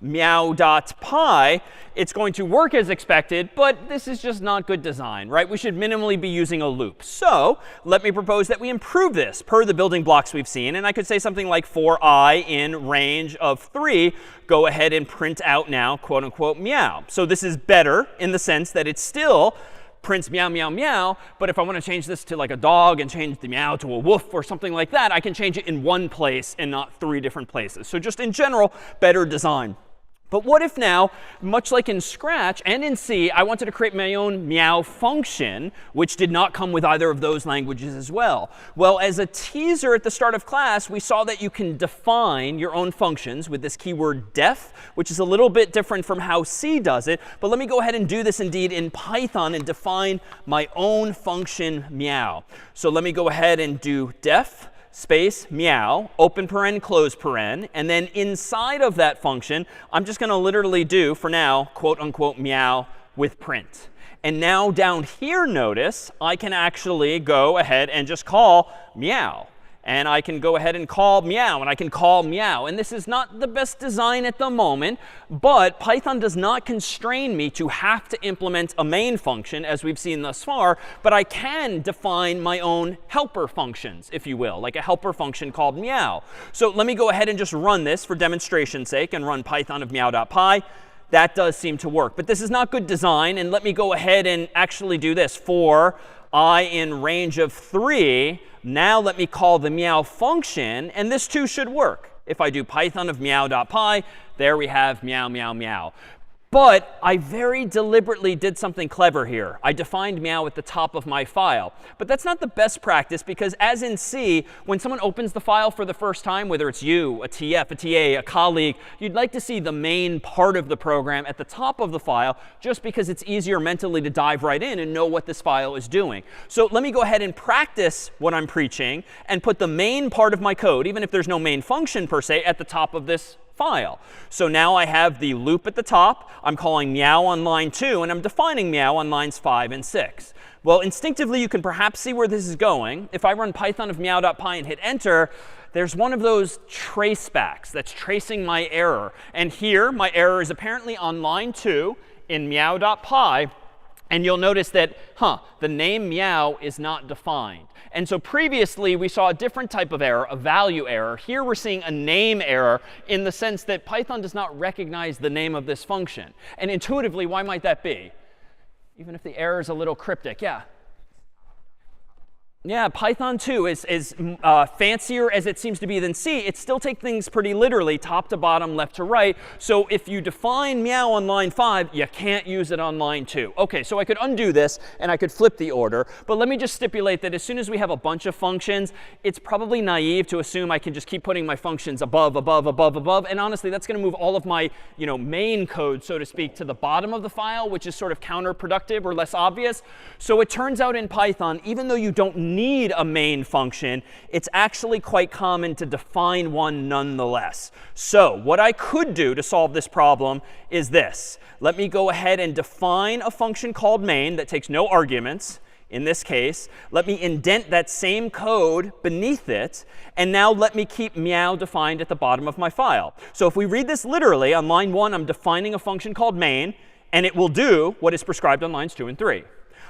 Speaker 1: meow.py, it's going to work as expected, but this is just not good design, right? We should minimally be using a loop. So let me propose that we improve this per the building blocks we've seen. And I could say something like for I in range of 3, go ahead and print out now, quote unquote, meow. So this is better in the sense that it still prints meow, meow, meow. But if I want to change this to like a dog and change the meow to a woof or something like that, I can change it in one place and not 3 different places. So just in general, better design. But what if now, much like in Scratch and in C, I wanted to create my own meow function, which did not come with either of those languages as well? Well, as a teaser at the start of class, we saw that you can define your own functions with this keyword def, which is a little bit different from how C does it. But let me go ahead and do this indeed in Python and define my own function meow. So let me go ahead and do def space meow, open paren, close paren. And then inside of that function, I'm just going to literally do, for now, quote unquote, meow with print. And now down here, notice, I can actually go ahead and just call meow. And I can go ahead and call meow, and I can call meow. And this is not the best design at the moment, but Python does not constrain me to have to implement a main function, as we've seen thus far. But I can define my own helper functions, if you will, like a helper function called meow. So let me go ahead and just run this for demonstration's sake and run python of meow.py. That does seem to work. But this is not good design. And let me go ahead and actually do this. For I in range of 3, now let me call the meow function. And this too should work. If I do python of meow.py, there we have meow, meow, meow. But I very deliberately did something clever here. I defined meow at the top of my file. But that's not the best practice, because as in C, when someone opens the file for the first time, whether it's you, a TF, a TA, a colleague, you'd like to see the main part of the program at the top of the file, just because it's easier mentally to dive right in and know what this file is doing. So let me go ahead and practice what I'm preaching and put the main part of my code, even if there's no main function per se, at the top of this file. So now I have the loop at the top. I'm calling meow on line 2, and I'm defining meow on lines 5 and 6. Well, instinctively, you can perhaps see where this is going. If I run python of meow.py and hit enter, there's one of those tracebacks that's tracing my error. And here, my error is apparently on line 2 in meow.py. And you'll notice that, the name meow is not defined. And so previously, we saw a different type of error, a value error. Here, we're seeing a name error in the sense that Python does not recognize the name of this function. And intuitively, why might that be? Even if the error is a little cryptic. Yeah. Yeah, Python 2 is fancier as it seems to be than C. It still takes things pretty literally, top to bottom, left to right. So if you define meow on line 5, you can't use it on line 2. OK, so I could undo this, and I could flip the order. But let me just stipulate that as soon as we have a bunch of functions, it's probably naive to assume I can just keep putting my functions above, above, above, above. And honestly, that's going to move all of my main code, so to speak, to the bottom of the file, which is sort of counterproductive or less obvious. So it turns out in Python, even though you don't need a main function, it's actually quite common to define one nonetheless. So what I could do to solve this problem is this. Let me go ahead and define a function called main that takes no arguments. In this case, let me indent that same code beneath it. And now let me keep meow defined at the bottom of my file. So if we read this literally, on line 1, I'm defining a function called main. And it will do what is prescribed on lines 2 and 3.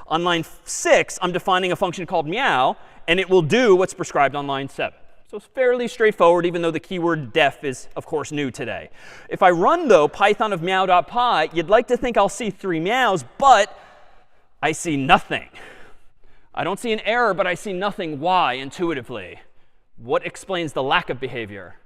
Speaker 1: On line 6, I'm defining a function called meow, and it will do what's prescribed on line 7. So it's fairly straightforward, even though the keyword def is, of course, new today. If I run, though, python of meow.py, you'd like to think I'll see 3 meows, but I see nothing. I don't see an error, but I see nothing. Why, intuitively? What explains the lack of behavior?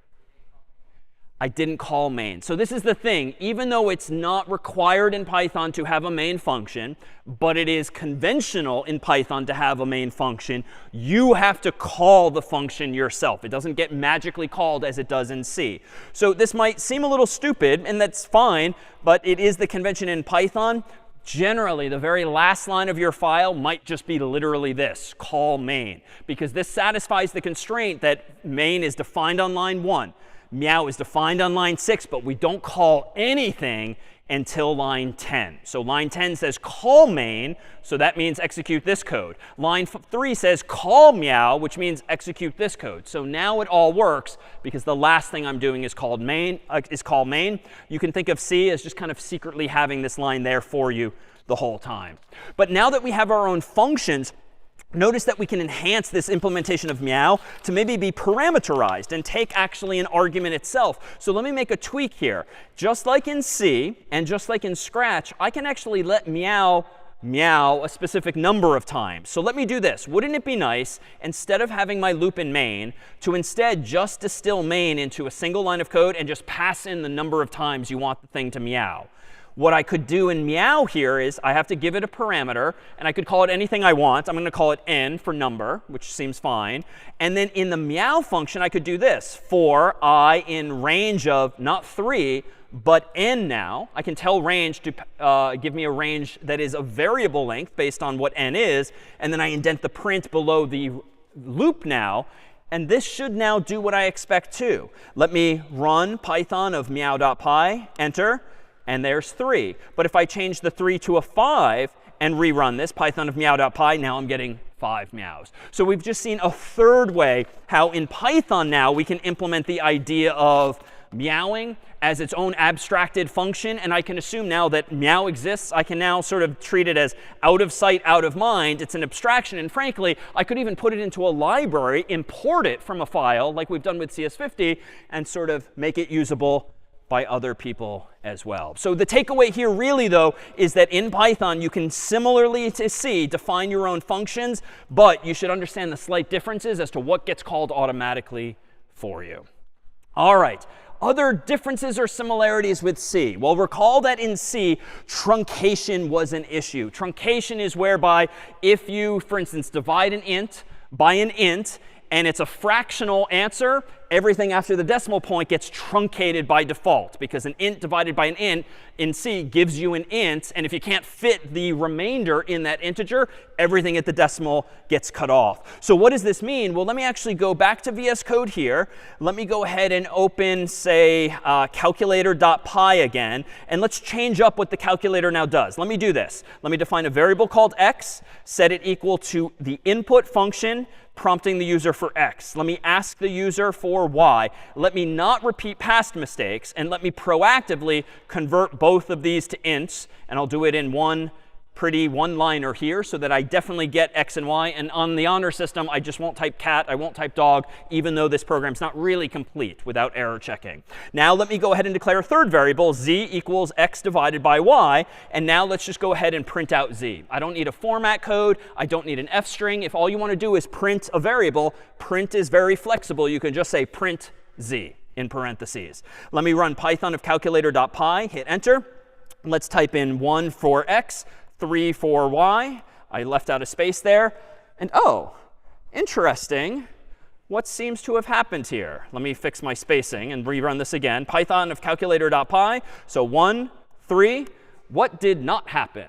Speaker 1: I didn't call main. So this is the thing. Even though it's not required in Python to have a main function, but it is conventional in Python to have a main function, you have to call the function yourself. It doesn't get magically called as it does in C. So this might seem a little stupid, and that's fine, but it is the convention in Python. Generally, the very last line of your file might just be literally this, call main, because this satisfies the constraint that main is defined on line 1. Meow is defined on line 6, but we don't call anything until line 10. So line 10 says call main, so that means execute this code. Line 3 says call meow, which means execute this code. So now it all works because the last thing I'm doing is call main. You can think of C as just kind of secretly having this line there for you the whole time. But now that we have our own functions, notice that we can enhance this implementation of meow to maybe be parameterized and take actually an argument itself. So let me make a tweak here. Just like in C and just like in Scratch, I can actually let meow meow a specific number of times. So let me do this. Wouldn't it be nice, instead of having my loop in main, to instead just distill main into a single line of code and just pass in the number of times you want the thing to meow? What I could do in meow here is I have to give it a parameter, and I could call it anything I want. I'm going to call it n for number, which seems fine. And then in the meow function, I could do this. For I in range of not 3, but n now. I can tell range to give me a range that is a variable length based on what n is. And then I indent the print below the loop now. And this should now do what I expect to. Let me run Python of meow.py, enter. And there's 3. But if I change the 3 to a 5 and rerun this, Python of meow.py, now I'm getting 5 meows. So we've just seen a third way how in Python now we can implement the idea of meowing as its own abstracted function. And I can assume now that meow exists. I can now sort of treat it as out of sight, out of mind. It's an abstraction. And frankly, I could even put it into a library, import it from a file like we've done with CS50, and sort of make it usable by other people as well. So the takeaway here really, though, is that in Python, you can similarly to C define your own functions, but you should understand the slight differences as to what gets called automatically for you. All right. Other differences or similarities with C. Well, recall that in C, truncation was an issue. Truncation is whereby if you, for instance, divide an int by an int, and it's a fractional answer, everything after the decimal point gets truncated by default, because an int divided by an int in C gives you an int. And if you can't fit the remainder in that integer, everything at the decimal gets cut off. So what does this mean? Well, let me actually go back to VS Code here. Let me go ahead and open, say, calculator.py again. And let's change up what the calculator now does. Let me do this. Let me define a variable called x, set it equal to the input function, prompting the user for x. Let me ask the user for y. Let me not repeat past mistakes. And let me proactively convert both of these to ints. And I'll do it in one pretty one-liner here so that I definitely get x and y. And on the honor system, I just won't type cat. I won't type dog, even though this program's not really complete without error checking. Now let me go ahead and declare a third variable, z equals x divided by y. And now let's just go ahead and print out z. I don't need a format code. I don't need an f string. If all you want to do is print a variable, print is very flexible. You can just say print z in parentheses. Let me run Python of calculator.py, hit enter. Let's type in 1 for x, 3 for y. I left out a space there. And oh, interesting. What seems to have happened here? Let me fix my spacing and rerun this again. Python of calculator.py. So 1, 3. What did not happen?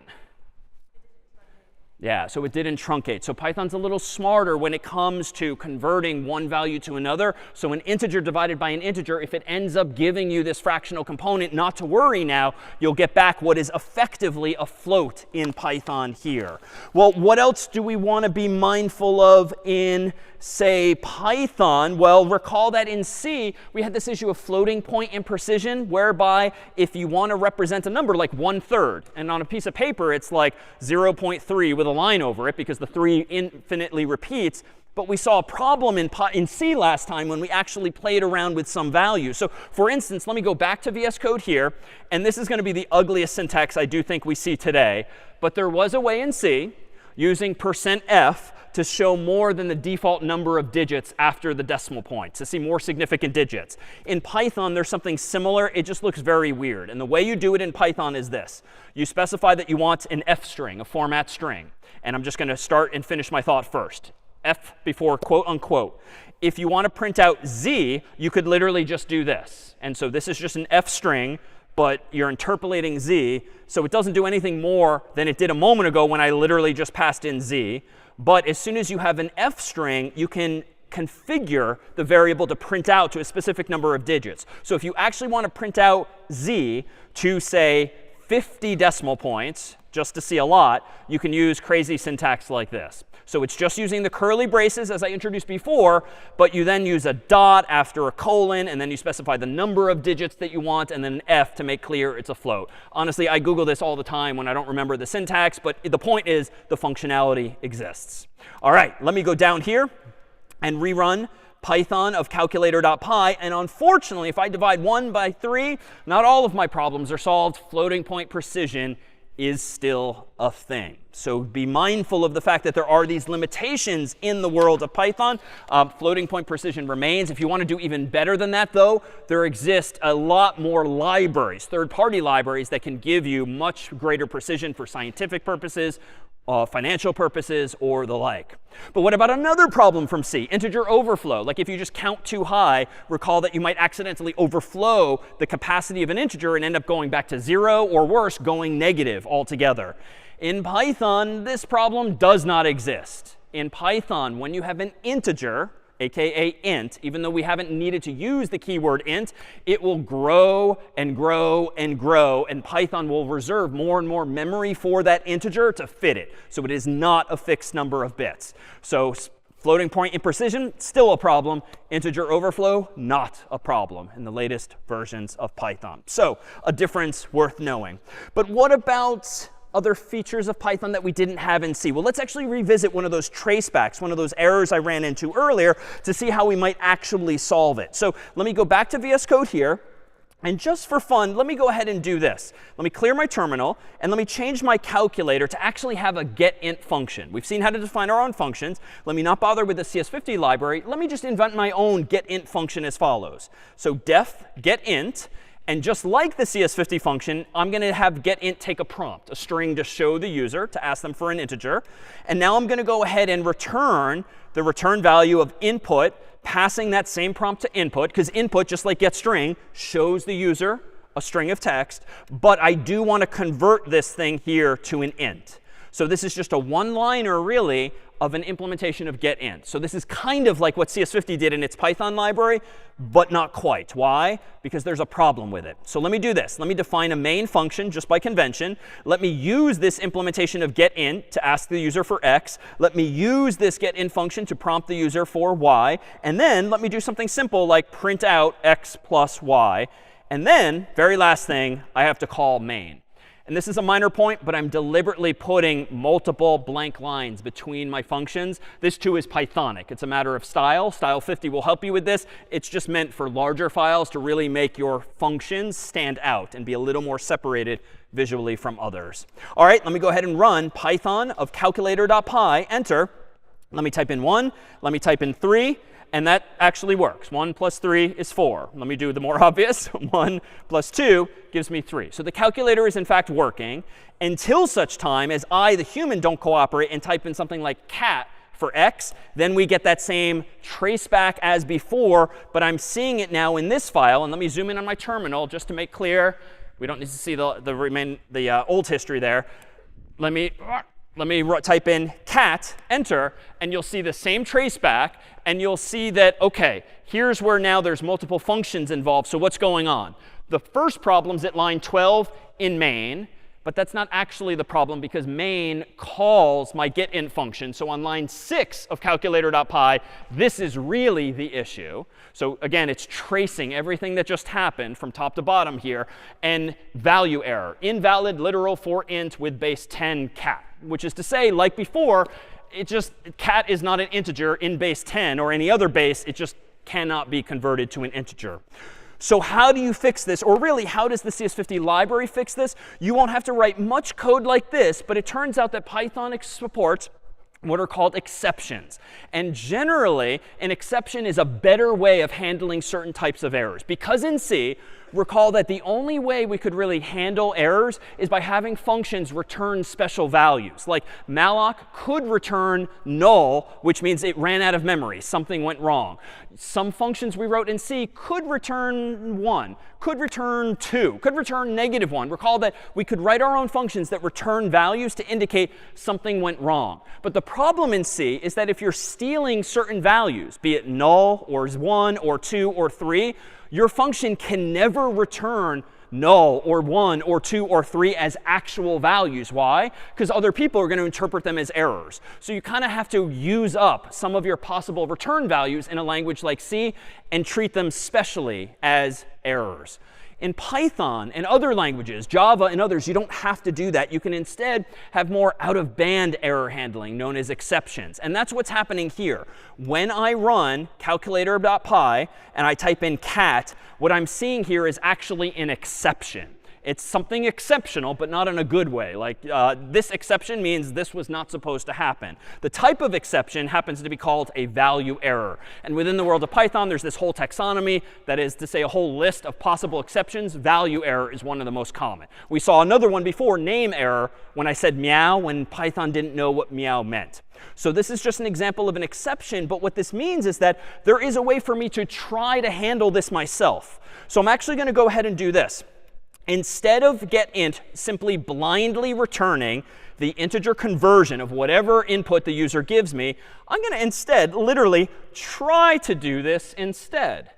Speaker 1: Yeah, so it didn't truncate. So Python's a little smarter when it comes to converting one value to another. So an integer divided by an integer, if it ends up giving you this fractional component, not to worry now, you'll get back what is effectively a float in Python here. Well, what else do we want to be mindful of in, say, Python? Well, recall that in C, we had this issue of floating point imprecision, whereby if you want to represent a number like 1/3, and on a piece of paper, it's like 0.3 with a line over it because the 3 infinitely repeats. But we saw a problem in C last time when we actually played around with some values. So for instance, let me go back to VS Code here. And this is going to be the ugliest syntax I do think we see today. But there was a way in C using %f to show more than the default number of digits after the decimal point, to see more significant digits. In Python, there's something similar. It just looks very weird. And the way you do it in Python is this. You specify that you want an f string, a format string. And I'm just going to start and finish my thought first. F before quote unquote. If you want to print out z, you could literally just do this. And so this is just an f string, but you're interpolating z. So it doesn't do anything more than it did a moment ago when I literally just passed in z. But as soon as you have an f string, you can configure the variable to print out to a specific number of digits. So if you actually want to print out z to, say, 50 decimal points, just to see a lot, you can use crazy syntax like this. So it's just using the curly braces as I introduced before, but you then use a dot after a colon, and then you specify the number of digits that you want, and then an F to make clear it's a float. Honestly, I Google this all the time when I don't remember the syntax, but the point is the functionality exists. All right, let me go down here and rerun Python of calculator.py. And unfortunately, if I divide 1 by 3, not all of my problems are solved. Floating point precision is still a thing. So be mindful of the fact that there are these limitations in the world of Python. Floating point precision remains. If you want to do even better than that, though, there exist a lot more libraries, third-party libraries, that can give you much greater precision for scientific purposes, financial purposes, or the like. But what about another problem from C? Integer overflow. Like if you just count too high, recall that you might accidentally overflow the capacity of an integer and end up going back to 0, or worse, going negative altogether. In Python, this problem does not exist. In Python, when you have an integer, aka int, even though we haven't needed to use the keyword int, it will grow and grow and grow, and Python will reserve more and more memory for that integer to fit it. So it is not a fixed number of bits. So floating point imprecision, still a problem. Integer overflow, not a problem in the latest versions of Python. So a difference worth knowing. But what about other features of Python that we didn't have in C? Well, let's actually revisit one of those tracebacks, one of those errors I ran into earlier, to see how we might actually solve it. So let me go back to VS Code here. And just for fun, let me go ahead and do this. Let me clear my terminal, and let me change my calculator to actually have a getInt function. We've seen how to define our own functions. Let me not bother with the CS50 library. Let me just invent my own getInt function as follows. So def getInt. And just like the CS50 function, I'm going to have getInt take a prompt, a string to show the user, to ask them for an integer. And now I'm going to go ahead and return the return value of input, passing that same prompt to input, because input, just like getString, shows the user a string of text. But I do want to convert this thing here to an int. So this is just a one-liner, really, of an implementation of getInt. So this is kind of like what CS50 did in its Python library, but not quite. Why? Because there's a problem with it. So let me do this. Let me define a main function just by convention. Let me use this implementation of getInt to ask the user for x. Let me use this getInt function to prompt the user for y. And then let me do something simple like print out x plus y. And then, very last thing, I have to call main. And this is a minor point, but I'm deliberately putting multiple blank lines between my functions. This, too, is Pythonic. It's a matter of style. Style 50 will help you with this. It's just meant for larger files to really make your functions stand out and be a little more separated visually from others. All right, let me go ahead and run Python of calculator.py. Enter. Let me type in 1. Let me type in 3. And that actually works. 1 plus 3 is 4. Let me do the more obvious. 1 plus 2 gives me 3. So the calculator is, in fact, working until such time as I, the human, don't cooperate and type in something like cat for x. Then we get that same traceback as before, but I'm seeing it now in this file. And let me zoom in on my terminal just to make clear. We don't need to see the old history there. Let me type in cat, enter, and you'll see the same traceback. And you'll see that, OK, here's where now there's multiple functions involved. So what's going on? The first problem's at line 12 in main. But that's not actually the problem, because main calls my getInt function. So on line 6 of calculator.py, this is really the issue. So again, it's tracing everything that just happened from top to bottom here. And value error, invalid literal for int with base 10 cat, which is to say, like before, cat is not an integer in base 10 or any other base. It just cannot be converted to an integer. So how do you fix this? Or really, how does the CS50 library fix this? You won't have to write much code like this, but it turns out that Python supports what are called exceptions. And generally, an exception is a better way of handling certain types of errors. Because in C, recall that the only way we could really handle errors is by having functions return special values. Like malloc could return null, which means it ran out of memory. Something went wrong. Some functions we wrote in C could return 1, could return 2, could return -1. Recall that we could write our own functions that return values to indicate something went wrong. But the problem in C is that if you're stealing certain values, be it null or 1 or 2 or 3, your function can never return null or 1 or 2 or 3 as actual values. Why? Because other people are going to interpret them as errors. So you kind of have to use up some of your possible return values in a language like C and treat them specially as errors. In Python and other languages, Java and others, you don't have to do that. You can instead have more out-of-band error handling known as exceptions. And that's what's happening here. When I run calculator.py and I type in cat, what I'm seeing here is actually an exception. It's something exceptional, but not in a good way. Like this exception means this was not supposed to happen. The type of exception happens to be called a value error. And within the world of Python, there's this whole taxonomy, that is to say a whole list of possible exceptions. Value error is one of the most common. We saw another one before, name error, when I said meow, when Python didn't know what meow meant. So this is just an example of an exception. But what this means is that there is a way for me to try to handle this myself. So I'm actually going to go ahead and do this. Instead of getInt simply blindly returning the integer conversion of whatever input the user gives me, I'm going to instead literally try to do this instead.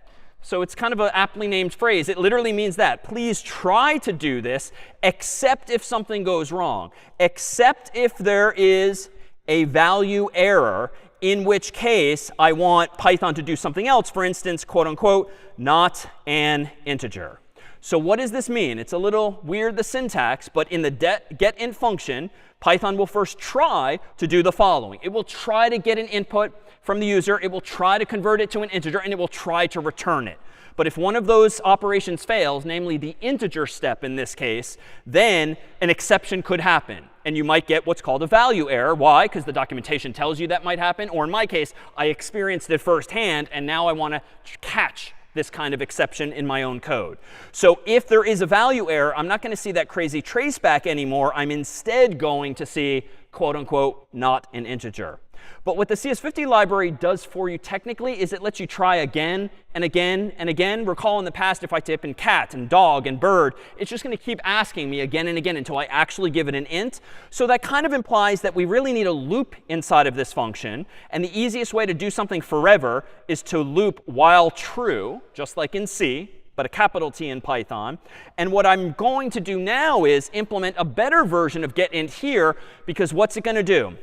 Speaker 1: So it's kind of an aptly named phrase. It literally means that. Please try to do this, except if something goes wrong, except if there is a value error, in which case I want Python to do something else, for instance, quote unquote, not an integer. So what does this mean? It's a little weird, the syntax, but in the getInt function, Python will first try to do the following. It will try to get an input from the user. It will try to convert it to an integer, and it will try to return it. But if one of those operations fails, namely the integer step in this case, then an exception could happen. And you might get what's called a value error. Why? Because the documentation tells you that might happen. Or in my case, I experienced it firsthand, and now I want to catch this kind of exception in my own code. So if there is a value error, I'm not going to see that crazy traceback anymore. I'm instead going to see, quote unquote, not an integer. But what the CS50 library does for you technically is it lets you try again and again and again. Recall in the past, if I type in cat and dog and bird, it's just going to keep asking me again and again until I actually give it an int. So that kind of implies that we really need a loop inside of this function. And the easiest way to do something forever is to loop while true, just like in C, but a capital T in Python. And what I'm going to do now is implement a better version of getInt here, because what's it going to do?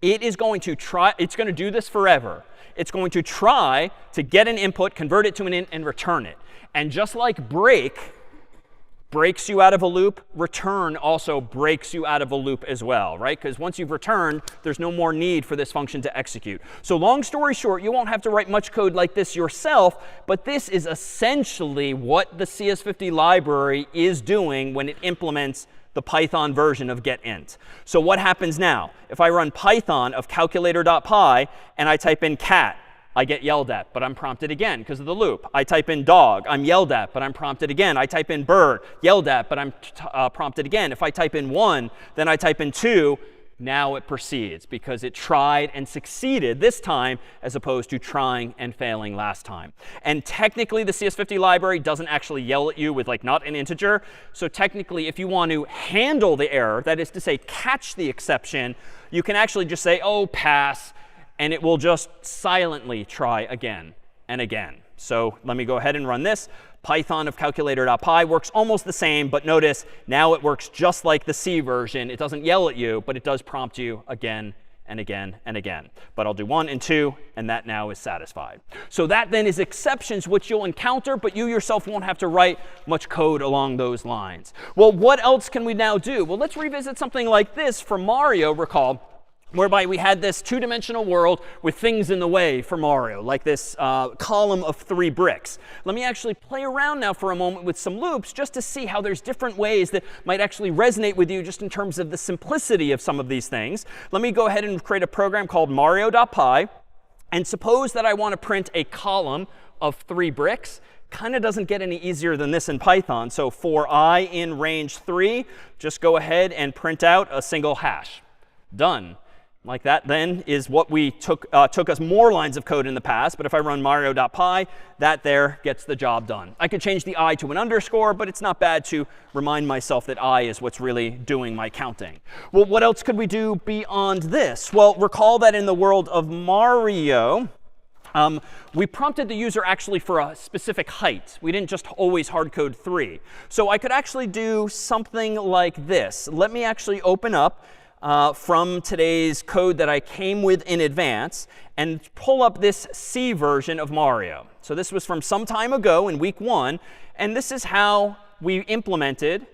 Speaker 1: It is going to try, it's going to do this forever. It's going to try to get an input, convert it to an int, and return it. And just like break breaks you out of a loop, return also breaks you out of a loop as well, right? Because once you've returned, there's no more need for this function to execute. So long story short, you won't have to write much code like this yourself, but this is essentially what the CS50 library is doing when it implements the Python version of getInt. So what happens now? If I run Python of calculator.py and I type in cat, I get yelled at, but I'm prompted again because of the loop. I type in dog, I'm yelled at, but I'm prompted again. I type in bird, yelled at, but I'm prompted again. If I type in 1, then I type in 2, now it proceeds because it tried and succeeded this time as opposed to trying and failing last time. And technically, the CS50 library doesn't actually yell at you with like not an integer. So technically, if you want to handle the error, that is to say catch the exception, you can actually just say, oh, pass, and it will just silently try again and again. So let me go ahead and run this. Python of calculator.py works almost the same, but notice now it works just like the C version. It doesn't yell at you, but it does prompt you again and again and again. But I'll do 1 and 2, and that now is satisfied. So that then is exceptions which you'll encounter, but you yourself won't have to write much code along those lines. Well, what else can we now do? Well, let's revisit something like this for Mario, recall, whereby we had this two-dimensional world with things in the way for Mario, like this column of 3 bricks. Let me actually play around now for a moment with some loops just to see how there's different ways that might actually resonate with you just in terms of the simplicity of some of these things. Let me go ahead and create a program called mario.py. And suppose that I want to print a column of 3 bricks. Kind of doesn't get any easier than this in Python. So for I in range 3, just go ahead and print out a single hash. Done. Like that then is what we took us more lines of code in the past. But if I run mario.py, that there gets the job done. I could change the I to an underscore, but it's not bad to remind myself that I is what's really doing my counting. Well, what else could we do beyond this? Well, recall that in the world of Mario, we prompted the user actually for a specific height. We didn't just always hard code 3. So I could actually do something like this. Let me actually open up from today's code that I came with in advance and pull up this C version of Mario. So this was from some time ago in week 1. And this is how we implemented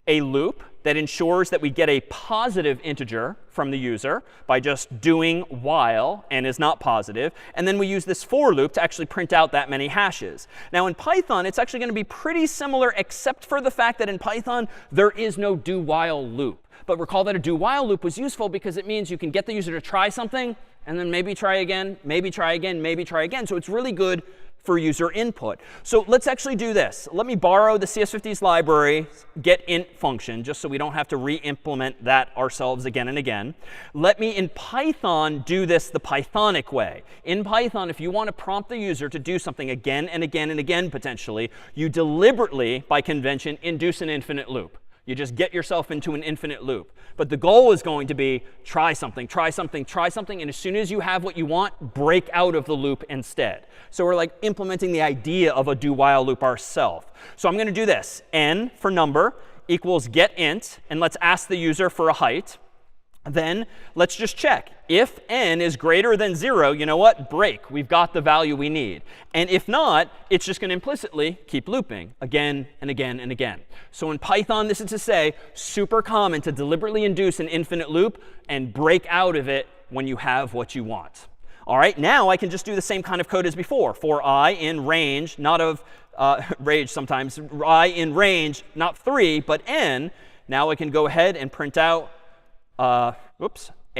Speaker 1: a loop that ensures that we get a positive integer from the user by just doing while n is not positive. And then we use this for loop to actually print out that many hashes. Now in Python, it's actually going to be pretty similar, except for the fact that in Python, there is no do while loop. But recall that a do while loop was useful because it means you can get the user to try something and then maybe try again, maybe try again, maybe try again. So it's really good for user input. So let's actually do this. Let me borrow the CS50's library getInt function, just so we don't have to re-implement that ourselves again and again. Let me, in Python, do this the Pythonic way. In Python, if you want to prompt the user to do something again and again and again, potentially, you deliberately, by convention, induce an infinite loop. You just get yourself into an infinite loop. But the goal is going to be try something, try something, try something. And as soon as you have what you want, break out of the loop instead. So we're like implementing the idea of a do while loop ourselves. So I'm going to do this. N for number equals getInt. And let's ask the user for a height. Then let's just check. If n is greater than 0, you know what? Break. We've got the value we need. And if not, it's just going to implicitly keep looping again and again and again. So in Python, this is to say, super common to deliberately induce an infinite loop and break out of it when you have what you want. All right, now I can just do the same kind of code as before. For I in range, not of range sometimes, I in range, not 3, but n. Now I can go ahead and print out a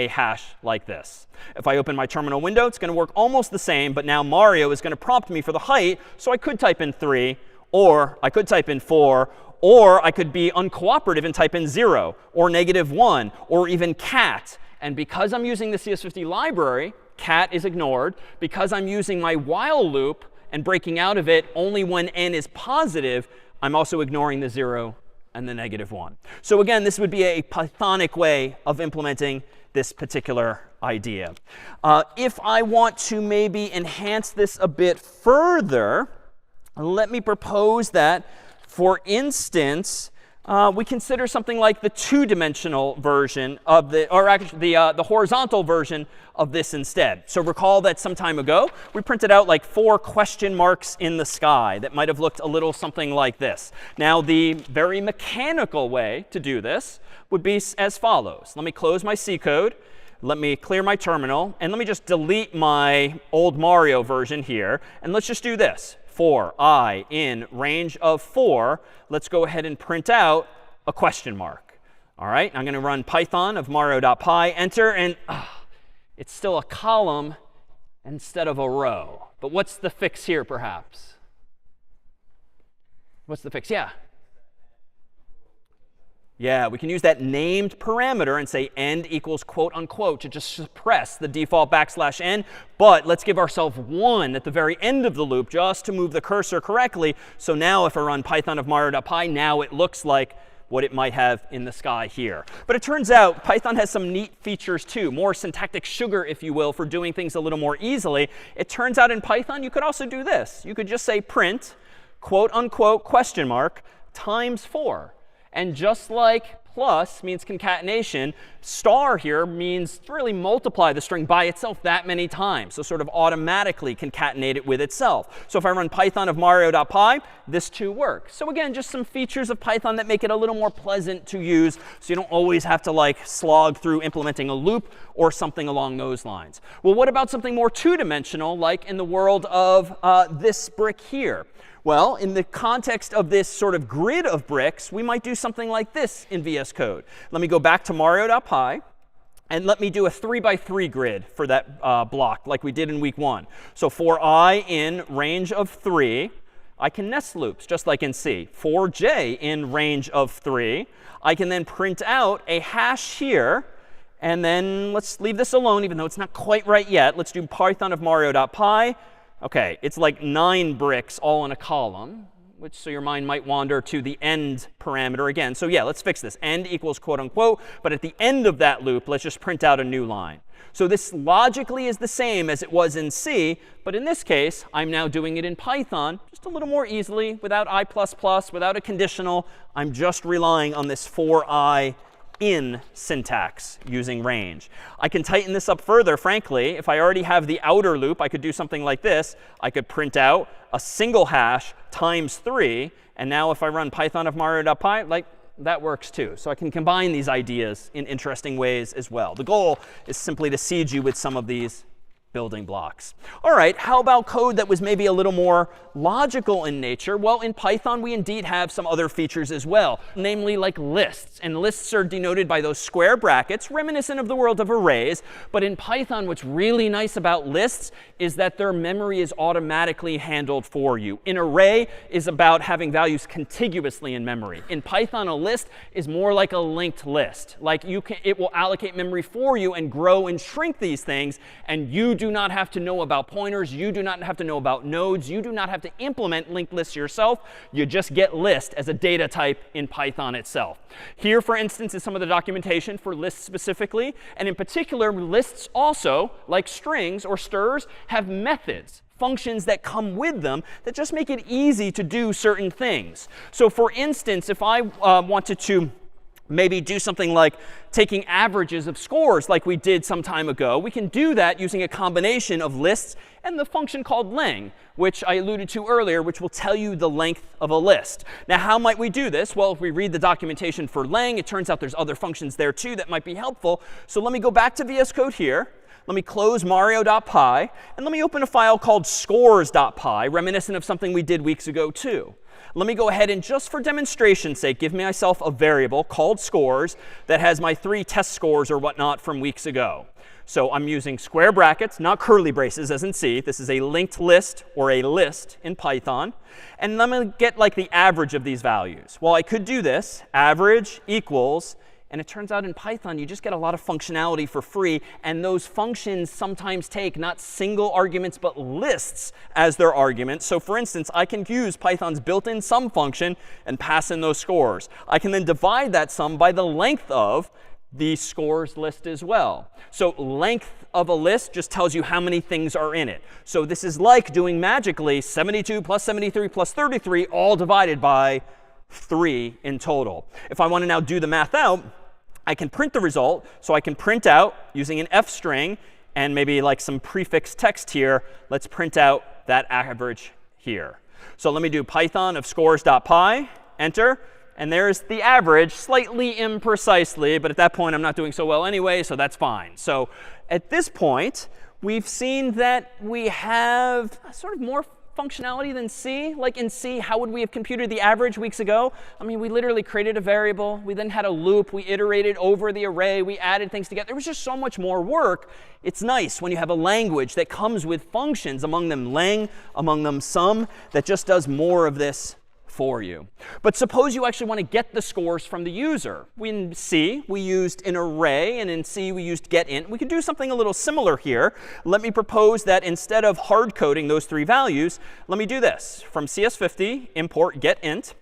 Speaker 1: hash like this. If I open my terminal window, it's going to work almost the same, but now Mario is going to prompt me for the height. So I could type in 3, or I could type in 4, or I could be uncooperative and type in 0, or -1, or even cat. And because I'm using the CS50 library, cat is ignored. Because I'm using my while loop and breaking out of it only when n is positive, I'm also ignoring the 0 and the -1. So again, this would be a Pythonic way of implementing this particular idea. If I want to maybe enhance this a bit further, let me propose that, for instance, we consider something like the two-dimensional version of the, or actually the horizontal version of this instead. So recall that some time ago, we printed out like 4 question marks in the sky that might have looked a little something like this. Now, the very mechanical way to do this would be as follows. Let me close my C code. Let me clear my terminal. And let me just delete my old Mario version here. And let's just do this. For I in range of 4, let's go ahead and print out a question mark. All right, I'm going to run Python of mario.py, enter, and it's still a column instead of a row. But what's the fix here, perhaps? What's the fix? Yeah. Yeah, we can use that named parameter and say end equals quote unquote to just suppress the default \n. But let's give ourselves 1 at the very end of the loop just to move the cursor correctly. So now if I run Python of mario.py, now it looks like what it might have in the sky here. But it turns out Python has some neat features too, more syntactic sugar, if you will, for doing things a little more easily. It turns out in Python, you could also do this. You could just say print quote unquote question mark times 4. And just like plus means concatenation, star here means to really multiply the string by itself that many times. So sort of automatically concatenate it with itself. So if I run Python of mario.py, this too works. So again, just some features of Python that make it a little more pleasant to use, so you don't always have to like slog through implementing a loop or something along those lines. Well, what about something more two-dimensional, like in the world of this brick here? Well, in the context of this sort of grid of bricks, we might do something like this in VS Code. Let me go back to mario.py, and let me do a 3x3 grid for that block, like we did in week 1. So for I in range of 3, I can nest loops, just like in C. For j in range of 3, I can then print out a hash here. And then let's leave this alone, even though it's not quite right yet. Let's do Python of mario.py. OK, it's like 9 bricks all in a column, which so your mind might wander to the end parameter again. So yeah, let's fix this. End equals quote unquote. But at the end of that loop, let's just print out a new line. So this logically is the same as it was in C, but in this case, I'm now doing it in Python just a little more easily without I++, without a conditional. I'm just relying on this for I in syntax using range. I can tighten this up further, frankly. If I already have the outer loop, I could do something like this. I could print out a single hash times 3. And now if I run python of mario.py, like, that works too. So I can combine these ideas in interesting ways as well. The goal is simply to seed you with some of these building blocks. All right, how about code that was maybe a little more logical in nature? Well, in Python, we indeed have some other features as well, namely like lists. And lists are denoted by those square brackets, reminiscent of the world of arrays. But in Python, what's really nice about lists is that their memory is automatically handled for you. An array is about having values contiguously in memory. In Python, a list is more like a linked list. Like it will allocate memory for you and grow and shrink these things, and you do not have to know about pointers. You do not have to know about nodes. You do not have to implement linked lists yourself. You just get list as a data type in Python itself. Here, for instance, is some of the documentation for lists specifically. And in particular, lists also, like strings or strs, have methods, functions that come with them that just make it easy to do certain things. So for instance, if I wanted to maybe do something like taking averages of scores like we did some time ago, we can do that using a combination of lists and the function called len, which I alluded to earlier, which will tell you the length of a list. Now, how might we do this? Well, if we read the documentation for len, it turns out there's other functions there too that might be helpful. So let me go back to VS Code here. Let me close mario.py, and let me open a file called scores.py, reminiscent of something we did weeks ago too. Let me go ahead and just for demonstration's sake, give myself a variable called scores that has my 3 test scores or whatnot from weeks ago. So I'm using square brackets, not curly braces as in C. This is a linked list or a list in Python. And I'm going to get like the average of these values. Well, I could do this, average equals. And it turns out in Python, you just get a lot of functionality for free. And those functions sometimes take not single arguments, but lists as their arguments. So for instance, I can use Python's built-in sum function and pass in those scores. I can then divide that sum by the length of the scores list as well. So length of a list just tells you how many things are in it. So this is like doing magically 72 plus 73 plus 33 all divided by 3 in total. If I want to now do the math out, I can print the result. So I can print out using an f string and maybe like some prefix text here. Let's print out that average here. So let me do python of scores.py, enter. And there's the average, slightly imprecisely. But at that point, I'm not doing so well anyway, so that's fine. So at this point, we've seen that we have sort of more functionality than C. Like in C, how would we have computed the average weeks ago? I mean, we literally created a variable. We then had a loop. We iterated over the array. We added things together. There was just so much more work. It's nice when you have a language that comes with functions, among them len, among them sum, that just does more of this for you. But suppose you actually want to get the scores from the user. In C, we used an array, and in C, we used getInt. We could do something a little similar here. Let me propose that instead of hard coding those 3 values, let me do this. From CS50, import getInt.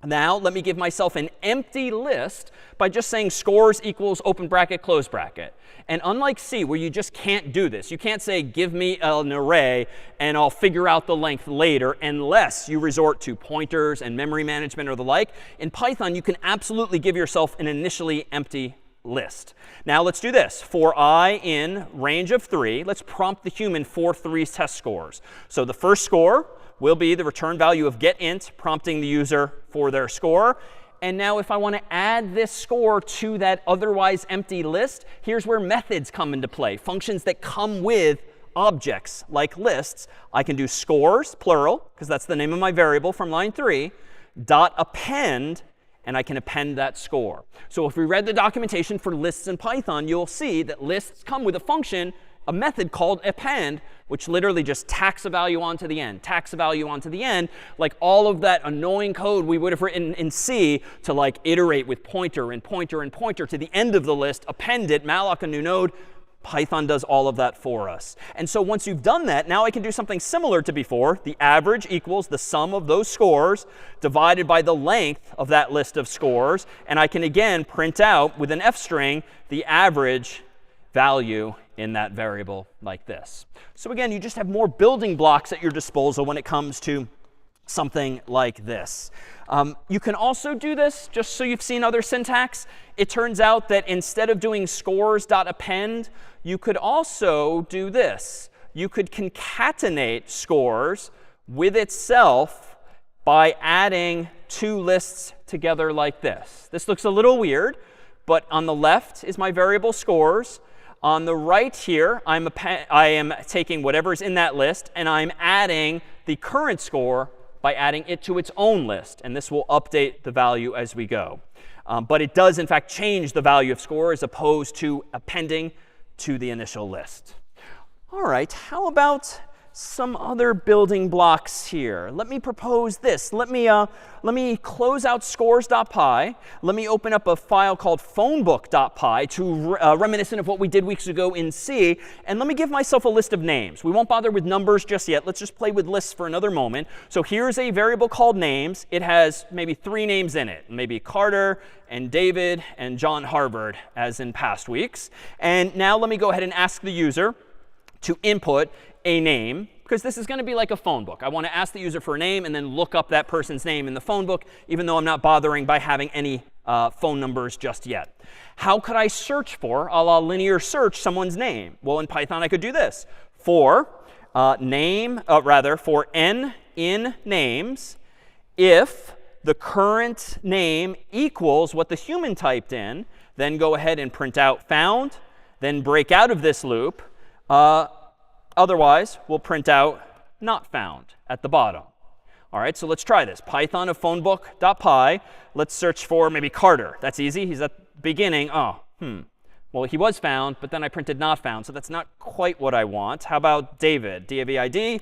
Speaker 1: Now, let me give myself an empty list by just saying scores equals open bracket, close bracket. And unlike C, where you just can't do this, you can't say give me an array and I'll figure out the length later unless you resort to pointers and memory management or the like. In Python, you can absolutely give yourself an initially empty list. Now let's do this. For I in range of 3, let's prompt the human for 3 test scores. So the first score will be the return value of getInt, prompting the user for their score. And now if I want to add this score to that otherwise empty list, here's where methods come into play, functions that come with objects like lists. I can do scores, plural, because that's the name of my variable from line 3, dot append, and I can append that score. So if we read the documentation for lists in Python, you'll see that lists come with a function, a method called append, which literally just tacks a value onto the end, tacks a value onto the end, like all of that annoying code we would have written in C to like iterate with pointer and pointer and pointer to the end of the list, append it, malloc a new node. Python does all of that for us. And so once you've done that, now I can do something similar to before. The average equals the sum of those scores divided by the length of that list of scores. And I can again print out with an f string the average value in that variable like this. So again, you just have more building blocks at your disposal when it comes to something like this. You can also do this, just so you've seen other syntax. It turns out that instead of doing scores.append, you could also do this. You could concatenate scores with itself by adding two lists together like this. This looks a little weird, but on the left is my variable scores. On the right here, I am taking whatever's in that list, and I'm adding the current score by adding it to its own list. And this will update the value as we go. But it does, in fact, change the value of score as opposed to appending to the initial list. All right, how about some other building blocks here? Let me propose this. Let me close out scores.py. Let me open up a file called phonebook.py to reminiscent of what we did weeks ago in C. And let me give myself a list of names. We won't bother with numbers just yet. Let's just play with lists for another moment. So here's a variable called names. It has maybe 3 names in it, maybe Carter and David and John Harvard, as in past weeks. And now let me go ahead and ask the user to input a name, because this is going to be like a phone book. I want to ask the user for a name and then look up that person's name in the phone book, even though I'm not bothering by having any phone numbers just yet. How could I search for, a la linear search, someone's name? Well, in Python, I could do this. For for n in names, if the current name equals what the human typed in, then go ahead and print out found, then break out of this loop. Otherwise, we'll print out not found at the bottom. All right, so let's try this. Python of phonebook.py. Let's search for maybe Carter. That's easy. He's at the beginning. Well, he was found, but then I printed not found. So that's not quite what I want. How about David? D-A-V-I-D.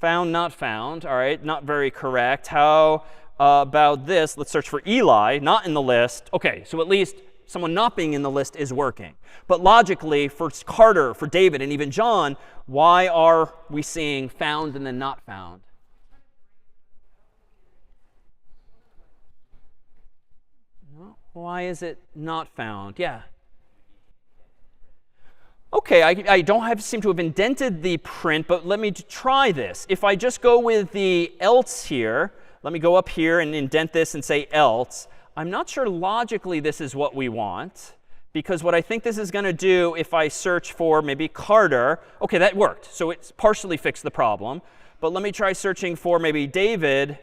Speaker 1: Found, not found. All right, not very correct. How about this? Let's search for Eli. Not in the list. OK, so at least someone not being in the list is working. But logically, for Carter, for David, and even John, why are we seeing found and then not found? Why is it not found? Yeah. OK, I don't seem to have indented the print, but let me try this. If I just go with the else here, let me go up here and indent this and say else. I'm not sure logically this is what we want, because what I think this is going to do, if I search for maybe Carter, OK, that worked. So it's partially fixed the problem. But let me try searching for maybe David.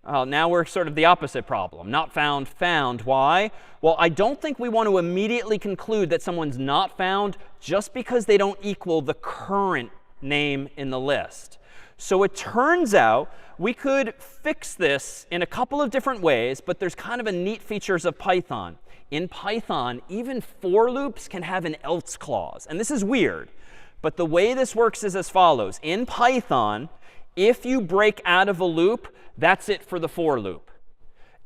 Speaker 1: Now we're sort of the opposite problem. Not found, found. Why? Well, I don't think we want to immediately conclude that someone's not found just because they don't equal the current name in the list. So it turns out we could fix this in a couple of different ways, but there's kind of a neat features of Python. In Python, even for loops can have an else clause. And this is weird. But the way this works is as follows. In Python, if you break out of a loop, that's it for the for loop.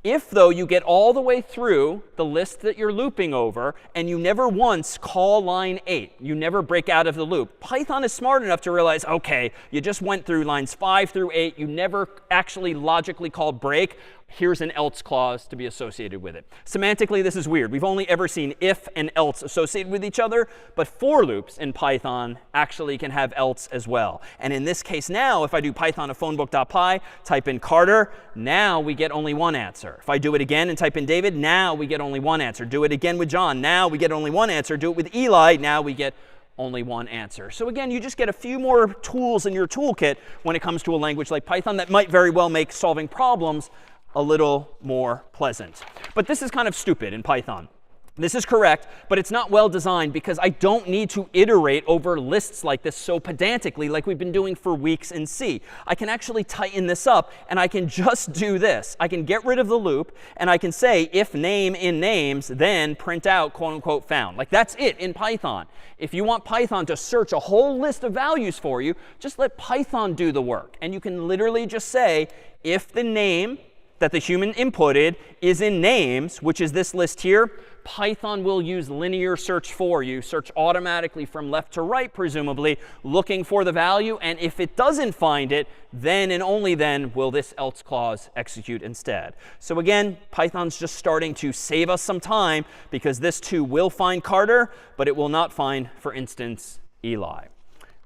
Speaker 1: If, though, you get all the way through the list that you're looping over and you never once call line 8, you never break out of the loop, Python is smart enough to realize, OK, you just went through lines 5 through 8. You never actually logically called break. Here's an else clause to be associated with it. Semantically, this is weird. We've only ever seen if and else associated with each other. But for loops in Python actually can have else as well. And in this case now, if I do Python of phonebook.py, type in Carter, now we get only one answer. If I do it again and type in David, now we get only one answer. Do it again with John. Now we get only one answer. Do it with Eli. Now we get only one answer. So again, you just get a few more tools in your toolkit when it comes to a language like Python that might very well make solving problems a little more pleasant. But this is kind of stupid in Python. This is correct, but it's not well designed because I don't need to iterate over lists like this so pedantically like we've been doing for weeks in C. I can actually tighten this up, and I can just do this. I can get rid of the loop, and I can say if name in names, then print out quote unquote found. Like that's it in Python. If you want Python to search a whole list of values for you, just let Python do the work. And you can literally just say if the name that the human inputted is in names, which is this list here, Python will use linear search for you, search automatically from left to right, presumably, looking for the value. And if it doesn't find it, then and only then will this else clause execute instead. So again, Python's just starting to save us some time, because this too will find Carter, but it will not find, for instance, Eli.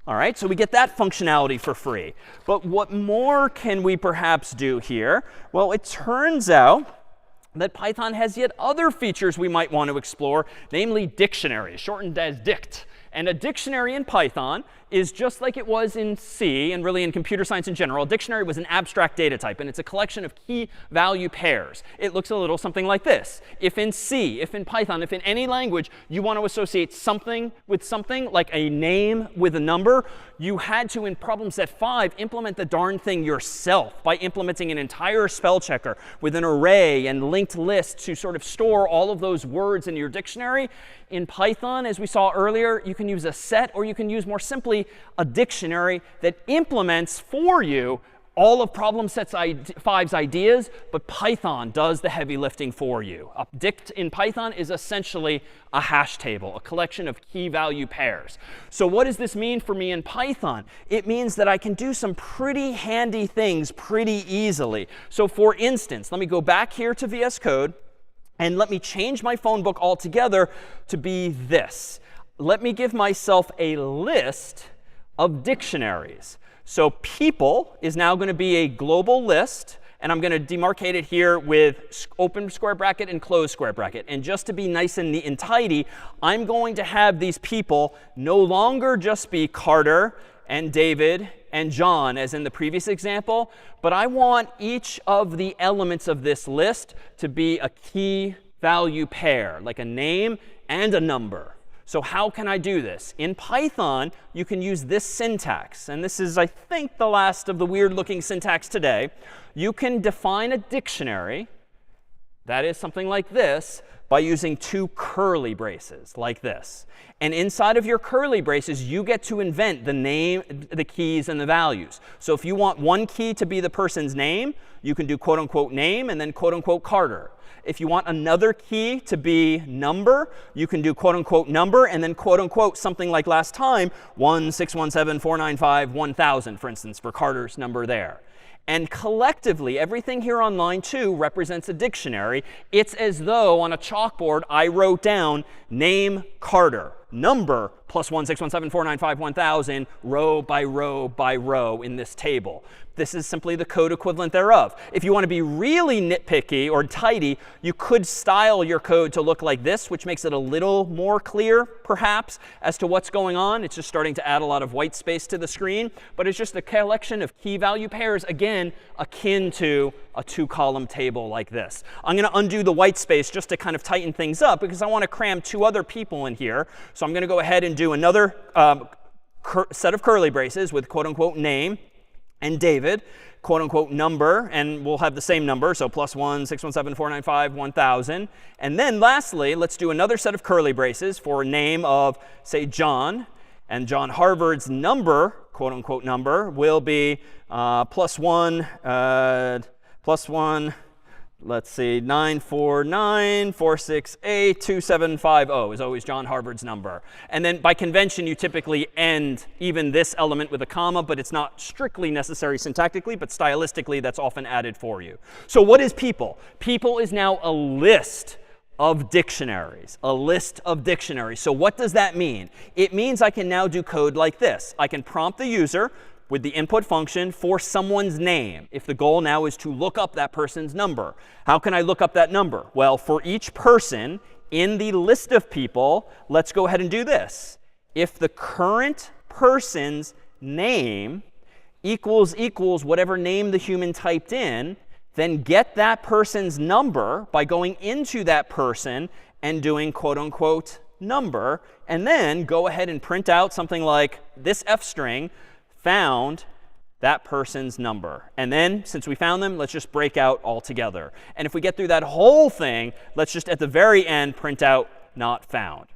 Speaker 1: All right, so we get that functionality for free. But what more can we perhaps do here? Well, it turns out that Python has yet other features we might want to explore, namely dictionaries, shortened as dict. And a dictionary in Python is just like it was in C, and really in computer science in general. A dictionary was an abstract data type, and it's a collection of key value pairs. It looks a little something like this. If in C, if in Python, if in any language you want to associate something with something, like a name with a number, you had to, in problem set 5, implement the darn thing yourself by implementing an entire spell checker with an array and linked lists to sort of store all of those words in your dictionary. In Python, as we saw earlier, you can use a set, or you can use more simply a dictionary that implements for you all of problem set 5's ideas, but Python does the heavy lifting for you. A dict in Python is essentially a hash table, a collection of key value pairs. So what does this mean for me in Python? It means that I can do some pretty handy things pretty easily. So for instance, let me go back here to VS Code, and let me change my phone book altogether to be this. Let me give myself a list of dictionaries. So people is now going to be a global list. And I'm going to demarcate it here with open square bracket and close square bracket. And just to be nice and neat and tidy, I'm going to have these people no longer just be Carter and David and John, as in the previous example, but I want each of the elements of this list to be a key value pair, like a name and a number. So how can I do this? In Python, you can use this syntax. And this is, I think, the last of the weird-looking syntax today. You can define a dictionary, that is something like this, by using 2 curly braces, like this. And inside of your curly braces, you get to invent the name, the keys, and the values. So if you want one key to be the person's name, you can do quote unquote name and then quote unquote Carter. If you want another key to be number, you can do quote unquote number and then quote unquote something like last time, 16174951000, for instance, for Carter's number there. And collectively, everything here on line 2 represents a dictionary. It's as though on a chalkboard I wrote down name Carter, number plus 16174951000, row by row by row in this table. This is simply the code equivalent thereof. If you want to be really nitpicky or tidy, you could style your code to look like this, which makes it a little more clear, perhaps, as to what's going on. It's just starting to add a lot of white space to the screen. But it's just a collection of key value pairs, again, akin to a 2-column table like this. I'm going to undo the white space just to kind of tighten things up, because I want to cram 2 other people in here. So I'm going to go ahead and do another set of curly braces with quote unquote name and David, quote unquote number, and we'll have the same number, so plus 16174951000. And then lastly, let's do another set of curly braces for a name of, say, John. And John Harvard's number, quote unquote number, will be plus 1, let's see, 949468275 is always John Harvard's number. And then by convention, you typically end even this element with a comma, but it's not strictly necessary syntactically, but stylistically, that's often added for you. So what is people? People is now a list of dictionaries, a list of dictionaries. So what does that mean? It means I can now do code like this. I can prompt the user with the input function for someone's name, if the goal now is to look up that person's number. How can I look up that number? Well, for each person in the list of people, let's go ahead and do this. If the current person's name equals whatever name the human typed in, then get that person's number by going into that person and doing quote unquote number, and then go ahead and print out something like this f string, found that person's number. And then, since we found them, let's just break out altogether. And if we get through that whole thing, let's just at the very end print out not found.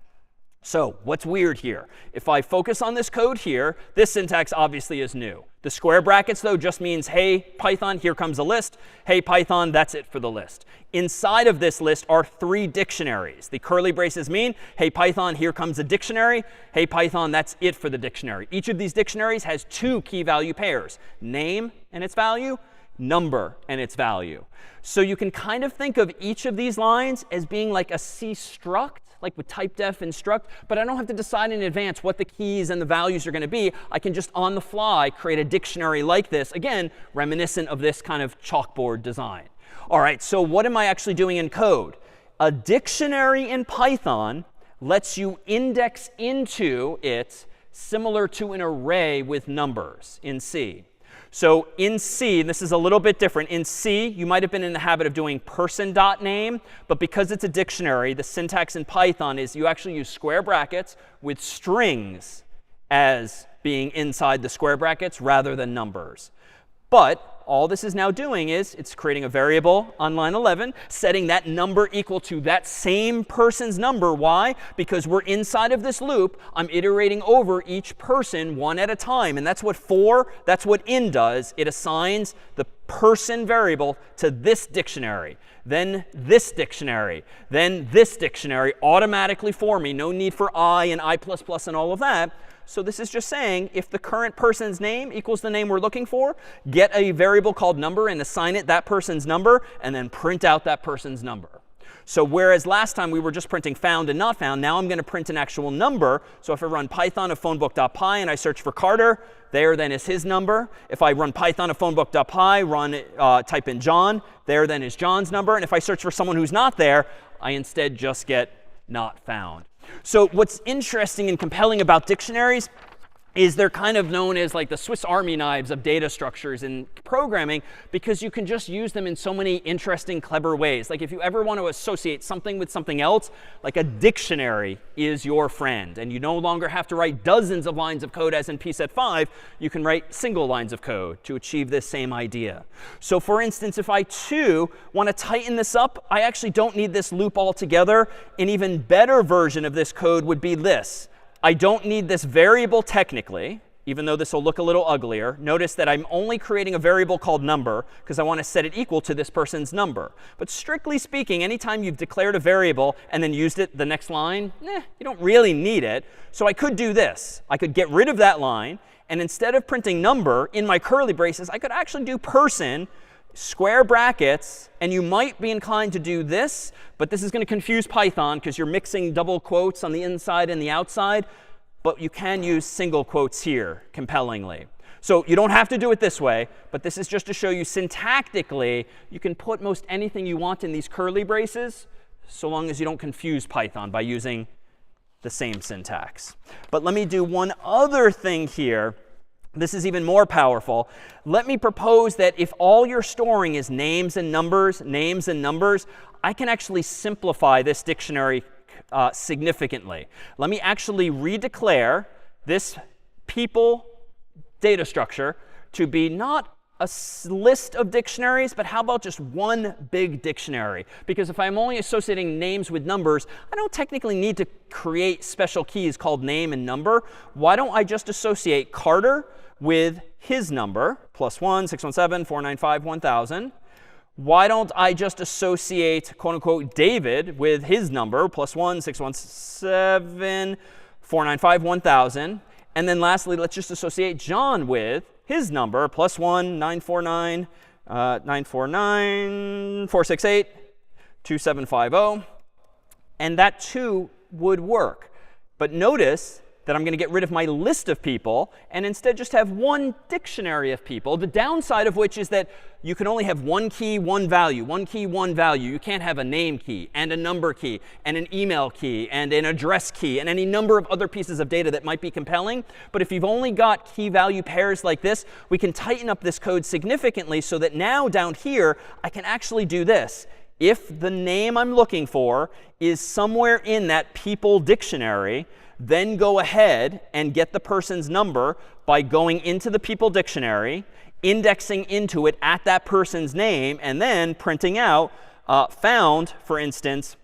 Speaker 1: So what's weird here? If I focus on this code here, this syntax obviously is new. The square brackets, though, just means, hey, Python, here comes a list. Hey, Python, that's it for the list. Inside of this list are 3 dictionaries. The curly braces mean, hey, Python, here comes a dictionary. Hey, Python, that's it for the dictionary. Each of these dictionaries has 2 key value pairs, name and its value, number and its value. So you can kind of think of each of these lines as being like a C struct, like with typedef and struct, but I don't have to decide in advance what the keys and the values are going to be. I can just on the fly create a dictionary like this, again, reminiscent of this kind of chalkboard design. All right, so what am I actually doing in code? A dictionary in Python lets you index into it similar to an array with numbers in C. So in C, this is a little bit different. In C, you might have been in the habit of doing person.name, but because it's a dictionary, the syntax in Python is you actually use square brackets with strings as being inside the square brackets rather than numbers. But all this is now doing is it's creating a variable on line 11, setting that number equal to that same person's number. Why? Because we're inside of this loop. I'm iterating over each person one at a time. And that's what in does. It assigns the person variable to this dictionary, then this dictionary, then this dictionary automatically for me. No need for I and I++ and all of that. So this is just saying if the current person's name equals the name we're looking for, get a variable called number and assign it that person's number, and then print out that person's number. So whereas last time we were just printing found and not found, now I'm going to print an actual number. So if I run python of phonebook.py and I search for Carter, there then is his number. If I run python of phonebook.py, type in John, there then is John's number. And if I search for someone who's not there, I instead just get not found. So what's interesting and compelling about dictionaries is they're kind of known as like the Swiss Army knives of data structures in programming, because you can just use them in so many interesting, clever ways. Like if you ever want to associate something with something else, like a dictionary is your friend. And you no longer have to write dozens of lines of code as in pset 5. You can write single lines of code to achieve this same idea. So for instance, if I too want to tighten this up, I actually don't need this loop altogether. An even better version of this code would be this. I don't need this variable technically, even though this will look a little uglier. Notice that I'm only creating a variable called number because I want to set it equal to this person's number. But strictly speaking, anytime you've declared a variable and then used it the next line, you don't really need it. So I could do this. I could get rid of that line. And instead of printing number in my curly braces, I could actually do person, square brackets, and you might be inclined to do this, but this is going to confuse Python because you're mixing double quotes on the inside and the outside. But you can use single quotes here, compellingly. So you don't have to do it this way, but this is just to show you syntactically, you can put most anything you want in these curly braces, so long as you don't confuse Python by using the same syntax. But let me do one other thing here. This is even more powerful. Let me propose that if all you're storing is names and numbers, I can actually simplify this dictionary significantly. Let me actually redeclare this people data structure to be not a list of dictionaries, but how about just one big dictionary? Because if I'm only associating names with numbers, I don't technically need to create special keys called name and number. Why don't I just associate Carter with his number, +1, 617, 495, 1000. Why don't I just associate, quote unquote, David with his number, +1, 617, 495, 1000. And then lastly, let's just associate John with his number, +1, 949, 949, 468, 2750. And that too would work. But notice that I'm going to get rid of my list of people and instead just have one dictionary of people. The downside of which is that you can only have one key, one value, one key, one value. You can't have a name key and a number key and an email key and an address key and any number of other pieces of data that might be compelling. But if you've only got key value pairs like this, we can tighten up this code significantly so that now down here, I can actually do this. If the name I'm looking for is somewhere in that people dictionary, then go ahead and get the person's number by going into the people dictionary, indexing into it at that person's name, and then printing out found, for instance,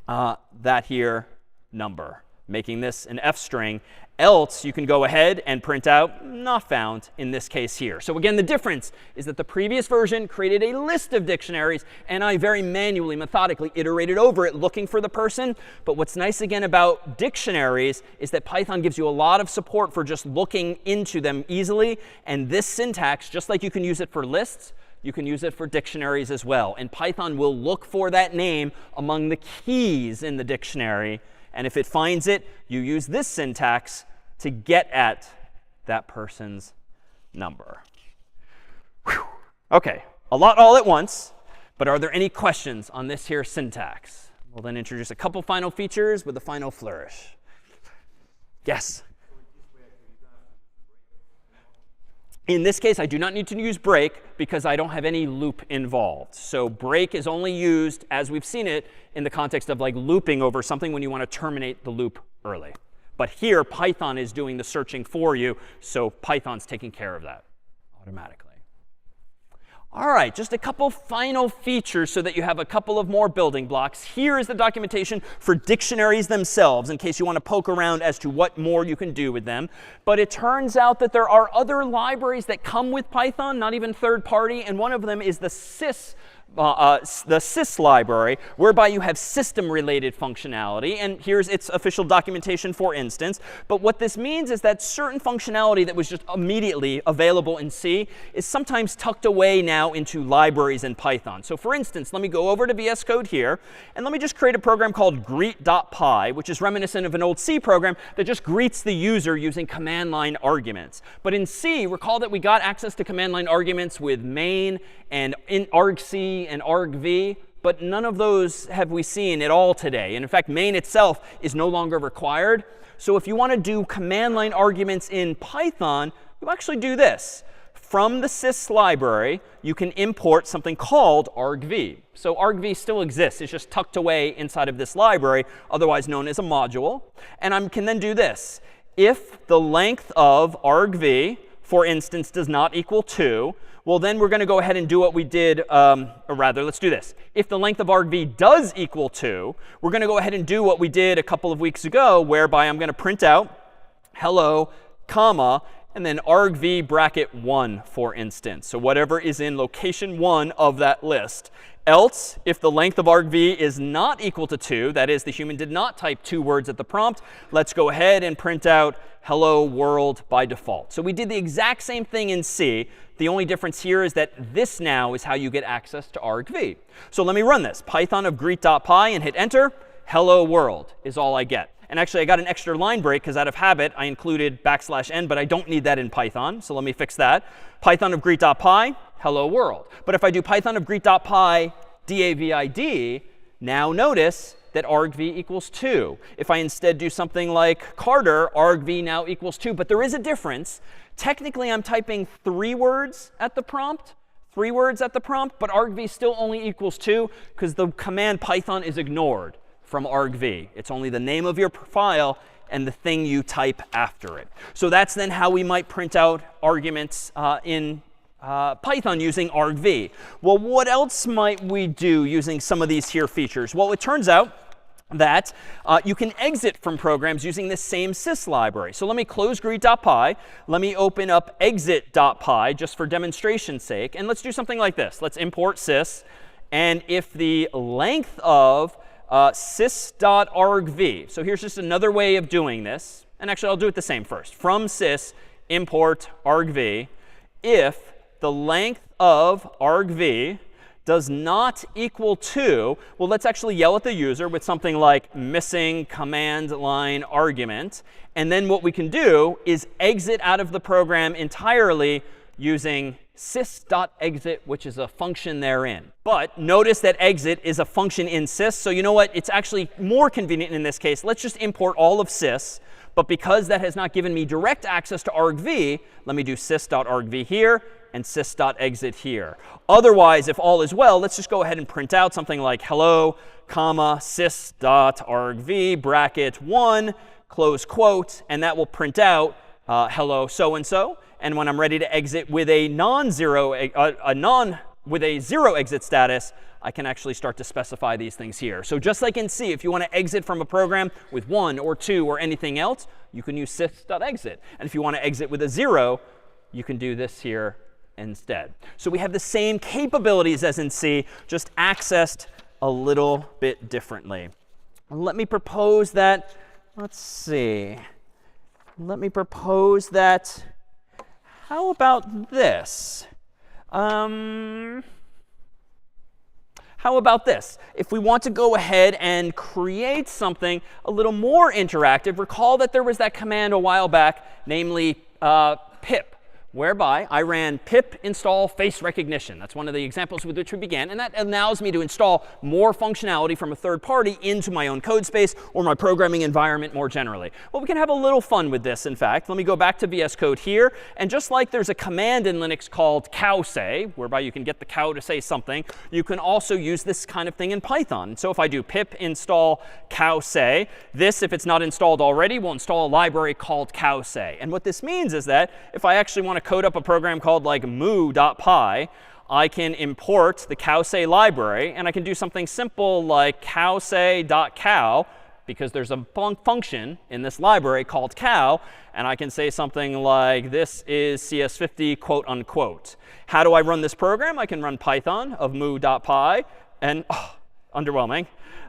Speaker 1: that here number. making this an F string. Else, you can go ahead and print out not found in this case here. So again, the difference is that the previous version created a list of dictionaries, and I very manually, methodically iterated over it looking for the person. But what's nice again about dictionaries is that Python gives you a lot of support for just looking into them easily. And this syntax, just like you can use it for lists, you can use it for dictionaries as well. And Python will look for that name among the keys in the dictionary. And if it finds it, you use this syntax to get at that person's number. Whew. OK, a lot all at once. But are there any questions on this here syntax? We'll then introduce a couple final features with a final flourish. Yes? In this case, I do not need to use break because I don't have any loop involved. So break is only used, as we've seen it, in the context of like looping over something when you want to terminate the loop early. But here, Python is doing the searching for you. So Python's taking care of that automatically. All right, just a couple final features so that you have a couple of more building blocks. Here is the documentation for dictionaries themselves, in case you want to poke around as to what more you can do with them. But it turns out that there are other libraries that come with Python, not even third party. And one of them is the sys library, whereby you have system-related functionality. And here's its official documentation, for instance. But what this means is that certain functionality that was just immediately available in C is sometimes tucked away now into libraries in Python. So for instance, let me go over to VS Code here, and let me just create a program called greet.py, which is reminiscent of an old C program that just greets the user using command line arguments. But in C, recall that we got access to command line arguments with main and in argc and argv, but none of those have we seen at all today. And in fact, main itself is no longer required. So if you want to do command line arguments in Python, you actually do this. From the sys library, you can import something called argv. So argv still exists. It's just tucked away inside of this library, otherwise known as a module. And I can then do this. If the length of argv, for instance, does not equal 2, well, then we're going to go ahead and do what we did, or rather, let's do this. If the length of argv does equal 2, we're going to go ahead and do what we did a couple of weeks ago, whereby I'm going to print out hello, comma, and then argv bracket 1, for instance. So whatever is in location 1 of that list. Else, if the length of argv is not equal to 2, that is, the human did not type 2 words at the prompt, let's go ahead and print out hello world by default. So we did the exact same thing in C. The only difference here is that this now is how you get access to argv. So let me run this. Python of greet.py and hit enter. Hello world is all I get. And actually, I got an extra line break because out of habit, I included \n, but I don't need that in Python. So let me fix that. Python of greet.py, hello world. But if I do Python of greet.py david, now notice that argv equals 2. If I instead do something like Carter, argv now equals 2. But there is a difference. Technically, I'm typing 3 words at the prompt. 3 words at the prompt, but argv still only equals 2 because the command Python is ignored from argv. It's only the name of your file and the thing you type after it. So that's then how we might print out arguments in Python using argv. Well, what else might we do using some of these here features? Well, it turns out that you can exit from programs using this same sys library. So let me close greet.py. Let me open up exit.py just for demonstration's sake. And let's do something like this. Let's import sys. And if the length of sys.argv, so here's just another way of doing this. And actually, I'll do it the same first. From sys, import argv. If the length of argv does not equal 2, well, let's actually yell at the user with something like missing command line argument. And then what we can do is exit out of the program entirely using sys.exit, which is a function therein. But notice that exit is a function in sys. So you know what? It's actually more convenient in this case. Let's just import all of sys. But because that has not given me direct access to argv, let me do sys.argv here and sys.exit here. Otherwise, if all is well, let's just go ahead and print out something like hello, comma, sys.argv bracket 1, close quote, and that will print out hello so-and-so. And when I'm ready to exit with a with a 0 exit status, I can actually start to specify these things here. So just like in C, if you want to exit from a program with 1 or 2 or anything else, you can use sys.exit. And if you want to exit with a 0, you can do this here instead. So we have the same capabilities as in C, just accessed a little bit differently. Let me propose that, let's see. Let me propose that, how about this? How about this? If we want to go ahead and create something a little more interactive, recall that there was that command a while back, namely pip, whereby I ran pip install face recognition. That's one of the examples with which we began. And that allows me to install more functionality from a third party into my own code space or my programming environment more generally. Well, we can have a little fun with this, in fact. Let me go back to VS Code here. And just like there's a command in Linux called cow say, whereby you can get the cow to say something, you can also use this kind of thing in Python. So if I do pip install cow say, this, if it's not installed already, will install a library called cow say. And what this means is that if I actually want to code up a program called like moo.py, I can import the cowsay library, and I can do something simple like cowsay.cow, because there's a function in this library called cow, and I can say something like this is CS50 quote unquote. How do I run this program? I can run Python of moo.py, and underwhelming.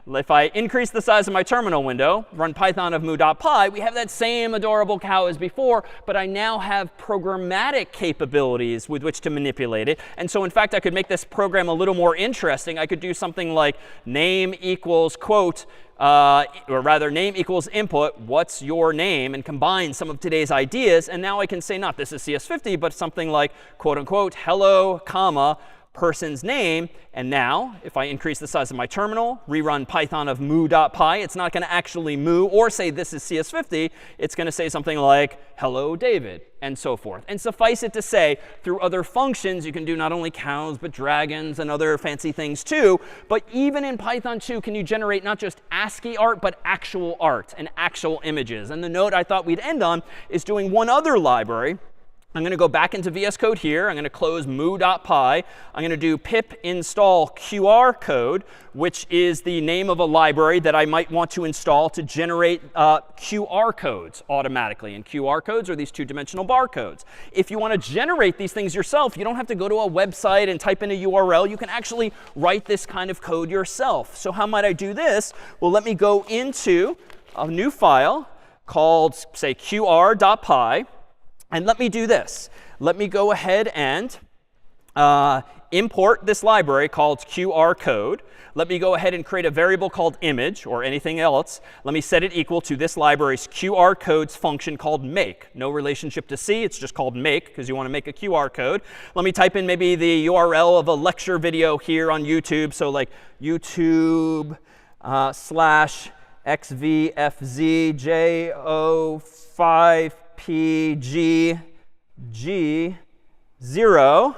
Speaker 1: If I increase the size of my terminal window, run Python of moo.py, we have that same adorable cow as before, but I now have programmatic capabilities with which to manipulate it. And so in fact, I could make this program a little more interesting. I could do something like name equals quote, or rather name equals input, what's your name, and combine some of today's ideas. And now I can say not this is CS50, but something like quote unquote hello, comma, person's name. And now, if I increase the size of my terminal, rerun Python of moo.py, it's not going to actually moo or say this is CS50. It's going to say something like hello, David, and so forth. And suffice it to say, through other functions, you can do not only cows, but dragons and other fancy things too. But even in Python 2, can you generate not just ASCII art, but actual art and actual images? And the note I thought we'd end on is doing one other library. I'm going to go back into VS Code here. I'm going to close moo.py. I'm going to do pip install QR code, which is the name of a library that I might want to install to generate QR codes automatically. And QR codes are these two-dimensional barcodes. If you want to generate these things yourself, you don't have to go to a website and type in a URL. You can actually write this kind of code yourself. So how might I do this? Well, let me go into a new file called, say, qr.py. And let me do this. Let me go ahead and import this library called QR code. Let me go ahead and create a variable called image or anything else. Let me set it equal to this library's QR codes function called make. No relationship to C. It's just called make because you want to make a QR code. Let me type in maybe the URL of a lecture video here on YouTube. So like YouTube /xvfzjo5pgg0,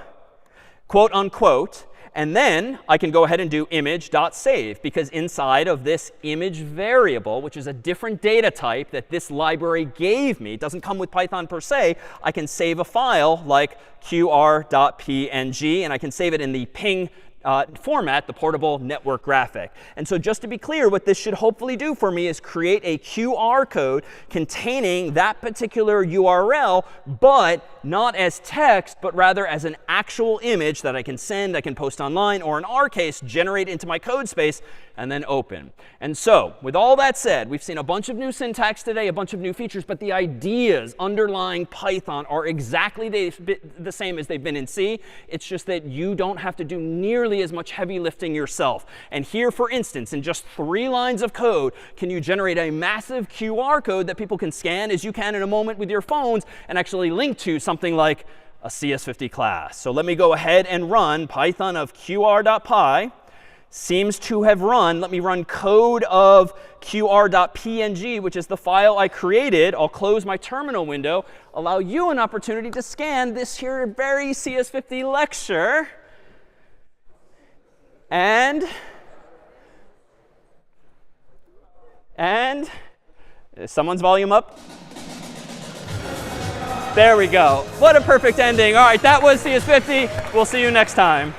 Speaker 1: quote unquote. And then I can go ahead and do image.save, because inside of this image variable, which is a different data type that this library gave me, it doesn't come with Python per se, I can save a file like qr.png, and I can save it in the ping format, the portable network graphic. And so just to be clear, what this should hopefully do for me is create a QR code containing that particular URL, but not as text, but rather as an actual image that I can send, I can post online, or in our case, generate into my code space and then open. And so with all that said, we've seen a bunch of new syntax today, a bunch of new features, but the ideas underlying Python are exactly the same as they've been in C. It's just that you don't have to do nearly as much heavy lifting yourself. And here, for instance, in just 3 lines of code, can you generate a massive QR code that people can scan, as you can in a moment with your phones, and actually link to something like a CS50 class. So let me go ahead and run Python of qr.py. Seems to have run. Let me run code of qr.png, which is the file I created. I'll close my terminal window, allow you an opportunity to scan this here very CS50 lecture. And is someone's volume up? There we go. What a perfect ending. All right, that was CS50. We'll see you next time.